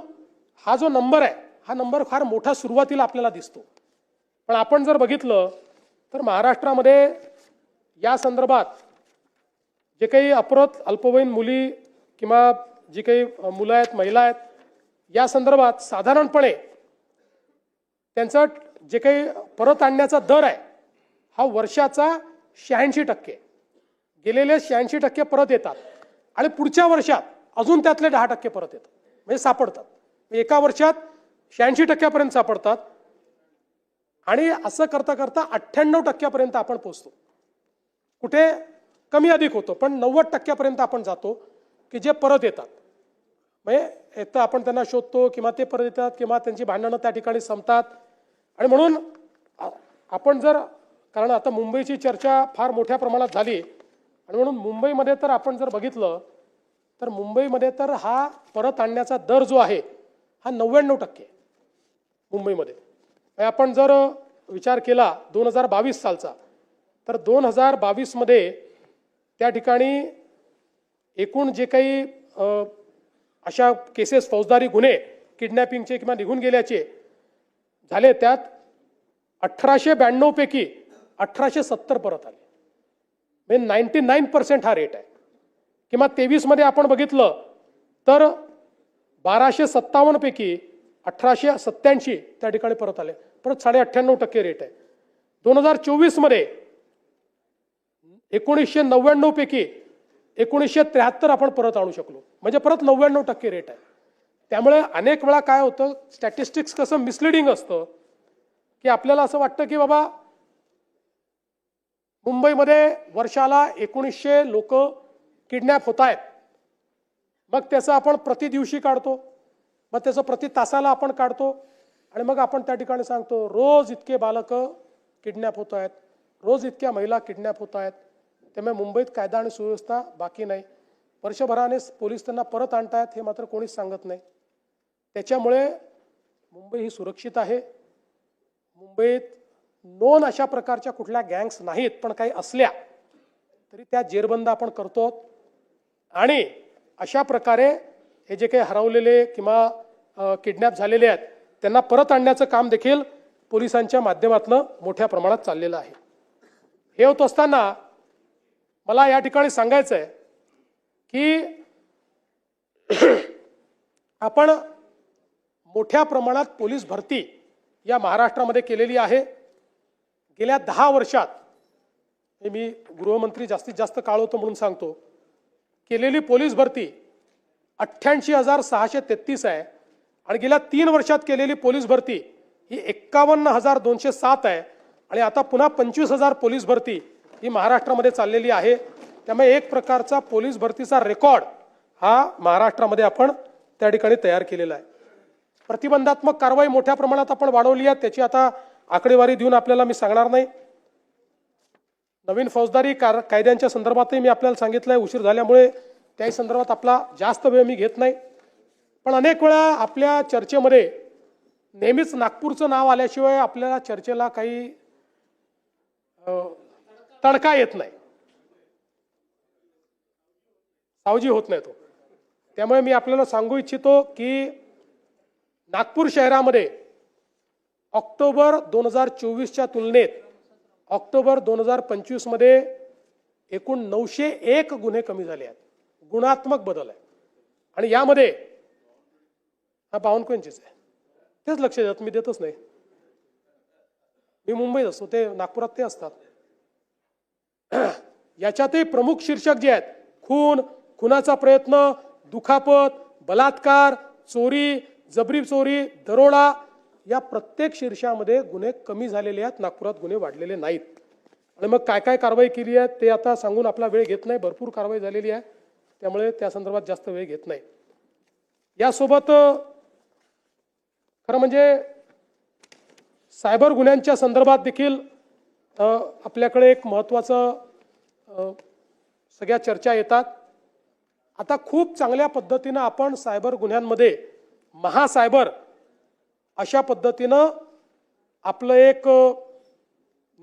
हा जो नंबर आहे हा नंबर फार मोठा सुरुवातीला आपल्याला दिसतो. पण आपण जर बघितलं तर महाराष्ट्रामध्ये या संदर्भात जे काही अपहृत अल्पवयीन मुली किंवा जी काही मुलं आहेत महिला आहेत या संदर्भात साधारणपणे त्यांचं जे काही परत आणण्याचा दर आहे हा वर्षाचा 86%. गेलेले 86% परत येतात आणि पुढच्या वर्षात अजून त्यातले 10% परत येतात म्हणजे सापडतात. एका वर्षात 86% सापडतात आणि असं करता करता 98% आपण पोहोचतो. कुठे कमी अधिक होतो पण 90% आपण जातो की जे परत येतात. म्हणजे एक तर आपण त्यांना शोधतो किंवा ते परत येतात किंवा त्यांची भांडणं त्या ठिकाणी संपतात. आणि म्हणून आपण जर कारण आता मुंबईची चर्चा फार मोठ्या प्रमाणात झाली आणि म्हणून मुंबईमध्ये तर आपण जर बघितलं तर मुंबईमध्ये तर हा परत आणण्याचा दर जो आहे हा 99% मुंबईमध्ये. आपण जर विचार केला 2022 सालचा तर 2022 मध्ये त्या ठिकाणी एकूण जे काही अशा केसेस फौजदारी गुन्हे किडनॅपिंगचे किंवा निघून गेल्याचे झाले त्यात 1892 पैकी 1870 परत आले म्हणजे 99% हा रेट आहे. किंवा 23 मध्ये आपण बघितलं तर 1257 पैकी 1887 त्या ठिकाणी परत आले परत 98.5% रेट आहे. 2024 मध्ये 1999 पैकी 1973 आपण परत आणू शकलो म्हणजे परत 99% रेट आहे. त्यामुळे अनेक वेळा काय होतं स्टॅटिस्टिक्स कसं मिसलिडिंग असतं की आपल्याला असं वाटतं की बाबा मुंबईमध्ये वर्षाला 1900 लोक किडनॅप होत आहेत मग त्याचं आपण प्रति दिवशी काढतो मग त्याचं प्रति तासाला आपण काढतो आणि मग आपण त्या ठिकाणी सांगतो रोज इतके बालकं किडनॅप होत आहेत रोज इतक्या महिला किडनॅप होत आहेत. त्यामुळे मुंबईत कायदा आणि सुव्यवस्था बाकी नाही. वर्षभराने पोलीस त्यांना परत आणतायत हे मात्र कोणीच सांगत नाही. त्याच्यामुळे मुंबई ही सुरक्षित आहे. मुंबईत नोन अशा प्रकारच्या कुठल्या गँग्स नाहीत पण काही असल्या तरी त्या जेरबंद आपण करतो आणि अशा प्रकारे हे जे काही हरवलेले किंवा किडनॅप झालेले आहेत त्यांना परत आणण्याचं काम देखील पोलिसांच्या माध्यमातून मोठ्या प्रमाणात चाललेलं आहे. हे होत असताना मला या ठिकाणी सांगायचं आहे की आपण मोठ्या प्रमाणात पोलीस भरती या महाराष्ट्रामध्ये केलेली आहे. गेल्या 10 वर्षात, हे मी गृहमंत्री जास्तीत जास्त काळ होतो म्हणून सांगतो, केलेली पोलीस भरती 88,633 आहे आणि गेल्या 3 वर्षात केलेली पोलीस भरती ही 51,207 आहे आणि आता पुन्हा 25,000 पोलीस भरती ही महाराष्ट्रामध्ये चाललेली आहे. त्यामुळे एक प्रकारचा पोलीस भरतीचा रेकॉर्ड हा महाराष्ट्रामध्ये आपण त्या ठिकाणी तयार केलेला आहे. प्रतिबंधात्मक कारवाई मोठ्या प्रमाणात आपण वाढवली आहे. त्याची आता आकडेवारी देऊन आपल्याला मी सांगणार नाही. नवीन फौजदारी कायद्यांच्या संदर्भातही मी आपल्याला सांगितलंय. उशीर झाल्यामुळे त्याही संदर्भात आपला जास्त वेळ मी घेत नाही. पण अनेक वेळा आपल्या चर्चेमध्ये नेहमीच नागपूरचं नाव आल्याशिवाय आपल्याला चर्चेला काही तडका येत नाही, सावजी होत नाही तो. त्यामुळे मी आपल्याला सांगू इच्छितो की नागपूर शहरामध्ये ऑक्टोबर 2024च्या तुलनेत ऑक्टोबर 2025 मध्ये एकूण 901 गुन्हे कमी झाले आहेत. गुणात्मक बदल आहे. आणि यामध्ये हा बावनकुळेंचीच आहे, तेच लक्ष देत, मी देतच नाही. मी मुंबईत असतो, ते नागपुरात ते असतात. याच्यातही प्रमुख शीर्षक जे आहेत, खून, खुनाचा प्रयत्न, दुखापत, बलात्कार, चोरी, जबरी चोरी, दरोडा, या प्रत्येक शीर्षामध्ये गुन्हे कमी झालेले आहेत. नागपुरात गुन्हे वाढलेले नाहीत. आणि मग काय काय कारवाई केली आहे ते आता सांगून आपला वेळ घेत नाही. भरपूर कारवाई झालेली आहे, त्यामुळे त्या संदर्भात जास्त वेळ घेत नाही. यासोबत खरं म्हणजे सायबर गुन्ह्यांच्या संदर्भात देखील आपल्याकडे एक महत्त्वाचं सगळ्या चर्चा येतात. आता खूप चांगल्या पद्धतीनं आपण सायबर गुन्ह्यांमध्ये महासायबर अशा पद्धतीनं आपलं एक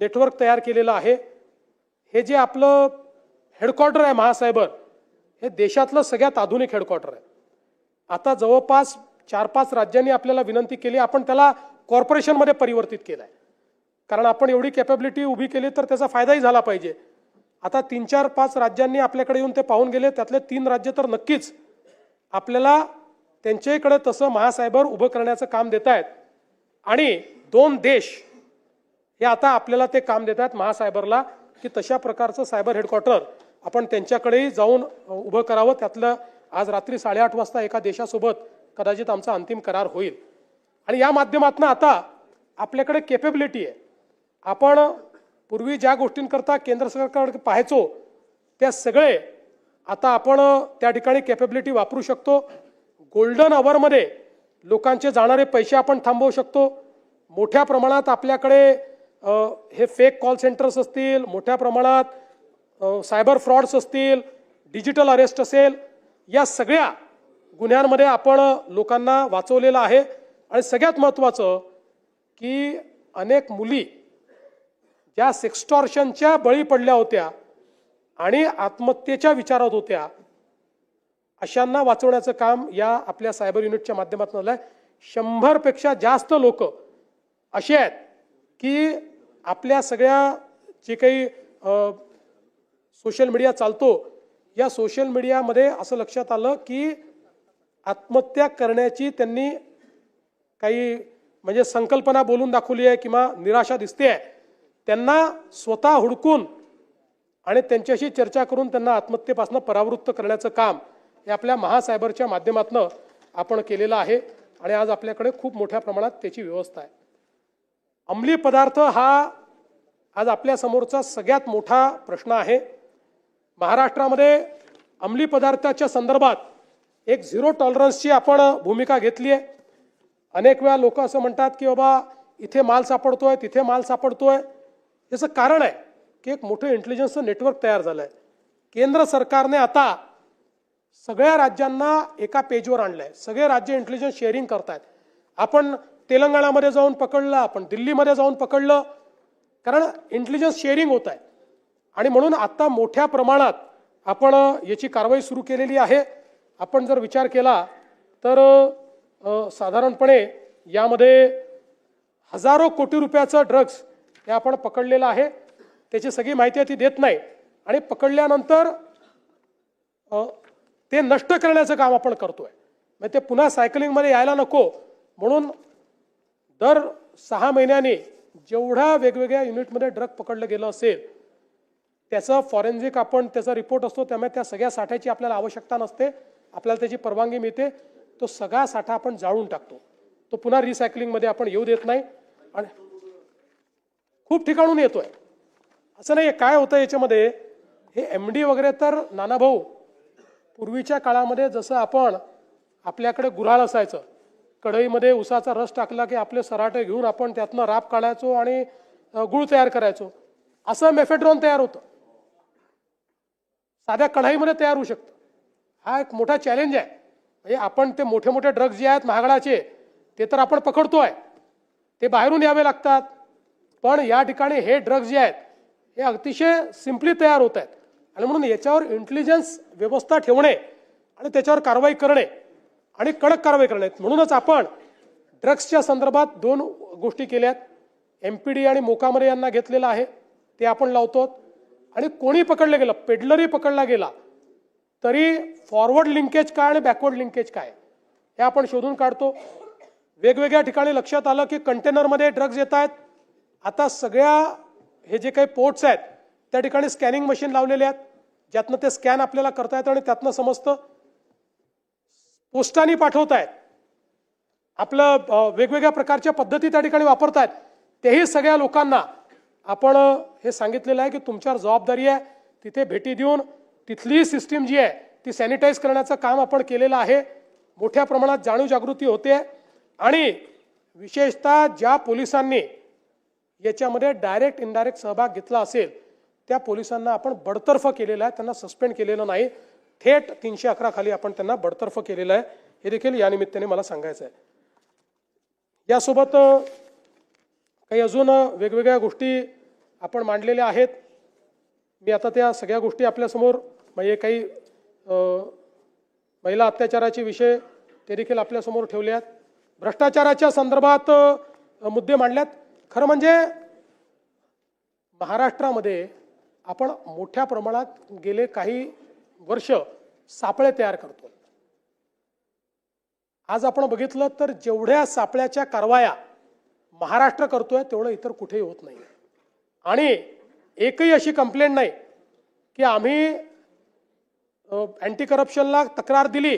नेटवर्क तयार केलेलं आहे. हे जे आपलं हेडक्वार्टर आहे महासायबर, हे देशातलं सगळ्यात आधुनिक हेडक्वार्टर आहे. आता जवळपास 4-5 राज्यांनी आपल्याला विनंती केली, आपण त्याला कॉर्पोरेशनमध्ये परिवर्तित केलं आहे. कारण आपण एवढी कॅपॅबिलिटी उभी केली तर त्याचा फायदाही झाला पाहिजे. आता 3-4-5 राज्यांनी आपल्याकडे येऊन ते पाहून गेले. त्यातले 3 राज्य तर नक्कीच आपल्याला त्यांच्याकडे तसं महासायबर उभं करण्याचं काम देत आहेत. आणि 2 देश हे आता आपल्याला ते काम देत आहेत महासायबरला, की तशा प्रकारचं सायबर हेडक्वार्टर आपण त्यांच्याकडेही जाऊन उभं करावं. त्यातलं आज रात्री 8:30 वाजता एका देशासोबत कदाचित आमचा अंतिम करार होईल. आणि या माध्यमातून आता आपल्याकडे कॅपेबिलिटी आहे. आपण पूर्वी ज्या गोष्टींकरता केंद्र सरकारकडे पाहायचो त्या सगळे आता आपण त्या ठिकाणी कॅपेबिलिटी वापरू शकतो. गोल्डन अवरमध्ये लोकांचे जाणारे पैसे आपण थांबवू शकतो. मोठ्या प्रमाणात आपल्याकडे हे फेक कॉल सेंटर्स असतील, मोठ्या प्रमाणात सायबर फ्रॉड्स असतील, डिजिटल अरेस्ट असेल, या सगळ्या गुन्ह्यांमध्ये आपण लोकांना वाचवलेलं आहे. आणि सगळ्यात महत्त्वाचं की अनेक मुली ज्या सेक्स्टॉर्शनच्या बळी पडल्या होत्या आणि आत्महत्येच्या विचारात होत्या, अशांना वाचवण्याचं काम या आपल्या सायबर युनिटच्या माध्यमातून झालं आहे. 100 पेक्षा जास्त लोक असे आहेत की आपल्या सगळ्या जे काही सोशल मीडिया चालतो, या सोशल मीडियामध्ये असं लक्षात आलं की आत्महत्या करण्याची त्यांनी काही म्हणजे संकल्पना बोलून दाखवली आहे किंवा निराशा दिसते आहे. त्यांना स्वतः हुडकून आणि त्यांच्याशी चर्चा करून त्यांना आत्महत्येपासून परावृत्त करण्याचं काम हे आपल्या महासायबरच्या माध्यमातून आपण केलेलं आहे. आणि आज आपल्याकडे खूप मोठ्या प्रमाणात त्याची व्यवस्था आहे. अंमली पदार्थ हा आज आपल्या समोरचा सगळ्यात मोठा प्रश्न आहे. महाराष्ट्रामध्ये अंमली पदार्थाच्या संदर्भात एक 0 टॉलरन्सची आपण भूमिका घेतली आहे. अनेक वेळा लोक असं म्हणतात की बाबा इथे माल सापडतोय, तिथे माल सापडतोय. याचं कारण आहे की एक मोठं इंटेलिजन्सचं नेटवर्क तयार झालं आहे. केंद्र सरकारने आता सगळ्या राज्यांना एका पेजवर आणलंय. सगळे राज्य इंटेलिजन्स शेअरिंग करतायत. आपण तेलंगणामध्ये जाऊन पकडलं, आपण दिल्लीमध्ये जाऊन पकडलं, कारण इंटेलिजन्स शेअरिंग होत आहे. आणि म्हणून आता मोठ्या प्रमाणात आपण याची कारवाई सुरू केलेली आहे. आपण जर विचार केला तर साधारणपणे यामध्ये हजारो कोटी रुपयाचं ड्रग्ज हे आपण पकडलेलं आहे. त्याची सगळी माहिती आहे ती देत नाही आणि पकडल्यानंतर ते नष्ट करण्याचं काम आपण करतोय. म्हणजे ते पुन्हा सायकलिंगमध्ये यायला नको म्हणून दर 6 महिन्यांनी जेवढ्या वेगवेगळ्या युनिटमध्ये ड्रग पकडलं गेलं असेल त्याचं फॉरेन्सिक आपण त्याचा रिपोर्ट असतो, त्यामुळे त्या सगळ्या साठ्याची आपल्याला आवश्यकता नसते, आपल्याला त्याची परवानगी मिळते. तो सगळा साठा आपण जाळून टाकतो, तो पुन्हा रिसायकलिंगमध्ये आपण येऊ देत नाही. आणि खूप ठिकाणून येतोय, असं नाही. काय होतं याच्यामध्ये, हे MD वगैरे तर नानाभाऊ पूर्वीच्या काळामध्ये जसं आपण आपल्याकडे गुऱ्हाळ असायचं, कढईमध्ये उसाचा रस टाकला की आपले सराटे घेऊन आपण त्यातनं राब काढायचो आणि गुळ तयार करायचो, असं मेफेड्रॉन तयार होतं. साध्या कढईमध्ये तयार होऊ शकतं. हा एक मोठा चॅलेंज आहे. म्हणजे आपण ते मोठे मोठे ड्रग्ज जे आहेत महागडाचे ते तर आपण पकडतोय, ते बाहेरून यावे लागतात. पण या ठिकाणी हे ड्रग्ज जे आहेत हे अतिशय सिम्पली तयार होत आहेत आणि म्हणून याच्यावर इंटेलिजन्स व्यवस्था ठेवणे आणि त्याच्यावर कारवाई करणे आणि कडक कारवाई करणे. म्हणूनच आपण ड्रग्सच्या संदर्भात 2 गोष्टी केल्यात. MPD आणि मोकामरे यांना घेतलेलं आहे, ते आपण लावतो. आणि कोणी पकडलं गेलं, पेडलरही पकडला गेला तरी फॉरवर्ड लिंकेज काय आणि बॅकवर्ड लिंकेज काय हे आपण शोधून काढतो. वेगवेगळ्या ठिकाणी लक्षात आलं की कंटेनरमध्ये ड्रग्ज येत आहेत. आता सगळ्या हे जे काही पोर्ट्स आहेत त्या ठिकाणी स्कॅनिंग मशीन लावलेले आहेत, ज्यातनं ते स्कॅन आपल्याला करता येतं आणि त्यातनं समजतं. पोस्टाने पाठवतायत, आपलं वेगवेगळ्या प्रकारच्या पद्धती त्या ठिकाणी वापरतायत. तेही सगळ्या लोकांना आपण हे सांगितलेलं आहे की तुमच्यावर जबाबदारी आहे. तिथे भेटी देऊन तिथली सिस्टीम जी आहे ती सॅनिटाईज करण्याचं काम आपण केलेलं आहे. मोठ्या प्रमाणात जाणीव जागृती होते आणि विशेषतः ज्या पोलिसांनी याच्यामध्ये डायरेक्ट इनडायरेक्ट सहभाग घेतला असेल त्या पोलिसांना आपण बडतर्फ केलेलं आहे, त्यांना सस्पेंड केलेलं नाही. थेट 311 खाली आपण त्यांना बडतर्फ केलेलं आहे, हे देखील या निमित्ताने मला सांगायचं आहे. यासोबत काही अजून वेगवेगळ्या गोष्टी आपण मांडलेल्या आहेत. मी आता त्या सगळ्या गोष्टी आपल्यासमोर, म्हणजे काही महिला अत्याचाराचे विषय ते देखील आपल्यासमोर ठेवले आहेत. भ्रष्टाचाराच्या संदर्भात मुद्दे मांडल्यात. खरं म्हणजे महाराष्ट्रामध्ये आपण मोठ्या प्रमाणात गेले काही वर्ष सापळे तयार करतो. आज आपण बघितलं तर जेवढ्या सापळ्याच्या कारवाया महाराष्ट्र करतोय तेवढं इतर कुठेही होत नाही. आणि एकही अशी कंप्लेंट नाही की आम्ही अँटी करप्शनला तक्रार दिली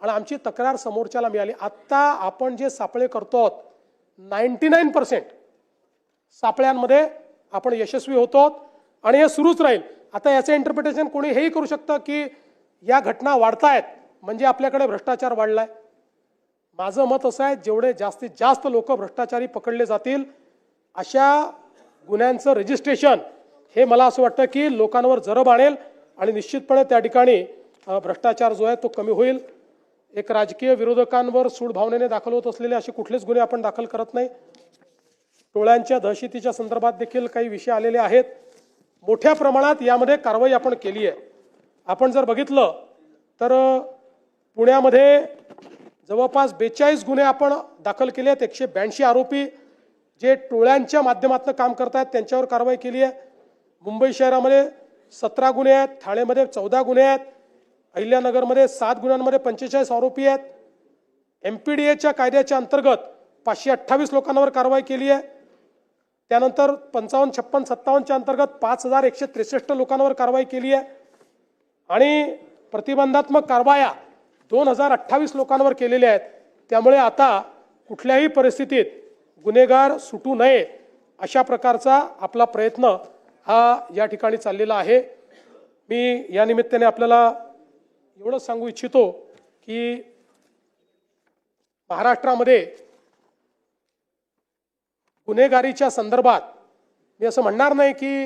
आणि आमची तक्रार समोरच्याला मिळाली. आत्ता आपण जे सापळे करतो 99% सापळ्यांमध्ये आपण यशस्वी होतो आणि हे सुरूच राहील. आता याचं इंटरप्रिटेशन कोणी हेही करू शकतं की या घटना वाढतायत म्हणजे आपल्याकडे भ्रष्टाचार वाढलाय. माझं मत असं आहे, जेवढे जास्तीत जास्त लोक भ्रष्टाचारी पकडले जातील अशा गुन्ह्यांचं रजिस्ट्रेशन हे मला असं वाटतं की लोकांवर जरब आणेल आणि निश्चितपणे त्या ठिकाणी भ्रष्टाचार जो आहे तो कमी होईल. एक राजकीय विरोधकांवर सूड भावनेने दाखल होत असलेले असे कुठलेच गुन्हे आपण दाखल करत नाही. टोळ्यांच्या दहशतीच्या संदर्भात देखील काही विषय आलेले आहेत. मोठ्या प्रमाणात यामध्ये कारवाई आपण केली आहे. आपण जर बघितलं तर पुण्यामध्ये जवळपास 42 गुन्हे आपण दाखल केले आहेत. 182 आरोपी जे टोळ्यांच्या माध्यमातून काम करतात त्यांच्यावर कारवाई केली आहे. मुंबई शहरामध्ये 17 गुन्हे आहेत, ठाण्यामध्ये 14 गुन्हे आहेत, अहिल्यानगरमध्ये 7 गुन्ह्यांमध्ये 45 आरोपी आहेत. MPDAच्या कायद्याच्या अंतर्गत 528 लोकांवर कारवाई केली आहे. त्यानंतर 55, 56, 57च्या अंतर्गत 5163 लोकांवर कारवाई केली आहे आणि प्रतिबंधात्मक कारवाया 2028 लोकांवर केलेल्या आहेत. त्यामुळे आता कुठल्याही परिस्थितीत गुन्हेगार सुटू नये अशा प्रकारचा आपला प्रयत्न हा या ठिकाणी चाललेला आहे. मी या निमित्ताने आपल्याला एवढंच सांगू इच्छितो की महाराष्ट्रामध्ये गुन्हेगारीच्या संदर्भात मी असं म्हणणार नाही की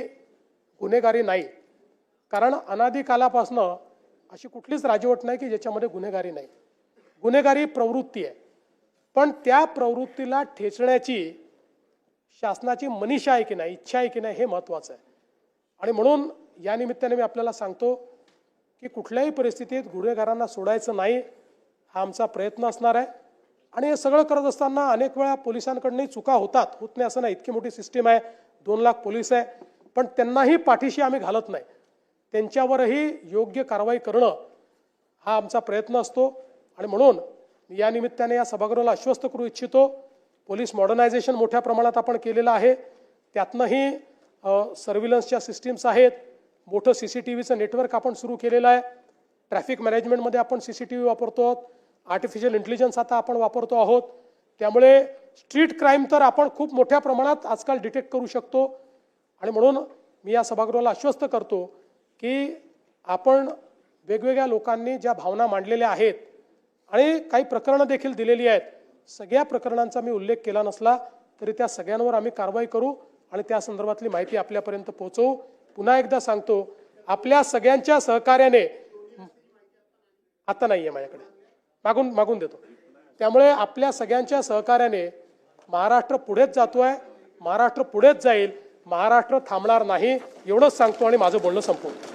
गुन्हेगारी नाही, कारण अनादी कालापासून अशी कुठलीच राजवट नाही की ज्याच्यामध्ये गुन्हेगारी नाही. गुन्हेगारी प्रवृत्ती आहे, पण त्या प्रवृत्तीला ठेचण्याची शासनाची मनीषा आहे की नाही, इच्छा आहे की नाही, हे महत्त्वाचं आहे. आणि म्हणून या निमित्ताने मी आपल्याला सांगतो की कुठल्याही परिस्थितीत गुन्हेगारांना सोडायचं नाही, हा आमचा प्रयत्न असणार आहे. आणि हे सगळं करत असताना अनेक वेळा पोलिसांकडनंही चुका होतात, होत नाही असं नाही. इतकी मोठी सिस्टीम आहे, 2 लाख पोलीस आहे, पण त्यांनाही पाठीशी आम्ही घालत नाही. त्यांच्यावरही योग्य कारवाई करणं हा आमचा प्रयत्न असतो. आणि म्हणून या निमित्ताने या सभागृहाला आश्वस्त करू इच्छितो, पोलीस मॉडर्नायझेशन मोठ्या प्रमाणात आपण केलेलं आहे. त्यातनंही सर्व्हिलन्सच्या सिस्टीम्स आहेत, मोठं CCTVचं नेटवर्क आपण सुरू केलेलं आहे. ट्रॅफिक मॅनेजमेंटमध्ये आपण CCTV वापरतो आहोत, आर्टिफिशियल इंटेलिजन्स आता आपण वापरतो आहोत. त्यामुळे स्ट्रीट क्राईम तर आपण खूप मोठ्या प्रमाणात आजकाल डिटेक्ट करू शकतो. आणि म्हणून मी या सभागृहाला आश्वस्त करतो की आपण वेगवेगळ्या लोकांनी ज्या भावना मांडलेल्या आहेत आणि काही प्रकरणं देखील दिलेली आहेत, सगळ्या प्रकरणांचा मी उल्लेख केला नसला तरी त्या सगळ्यांवर आम्ही कारवाई करू आणि त्या संदर्भातली माहिती आपल्यापर्यंत पोहोचवू. पुन्हा एकदा सांगतो, आपल्या सगळ्यांच्या सहकार्याने, आता नाही आहे माझ्याकडे, मागून देतो. त्यामुळे आपल्या सगळ्यांच्या सहकार्याने महाराष्ट्र पुढेच जातोय, महाराष्ट्र पुढेच जाईल, महाराष्ट्र थांबणार नाही, एवढंच सांगतो आणि माझं बोलणं संपवतो.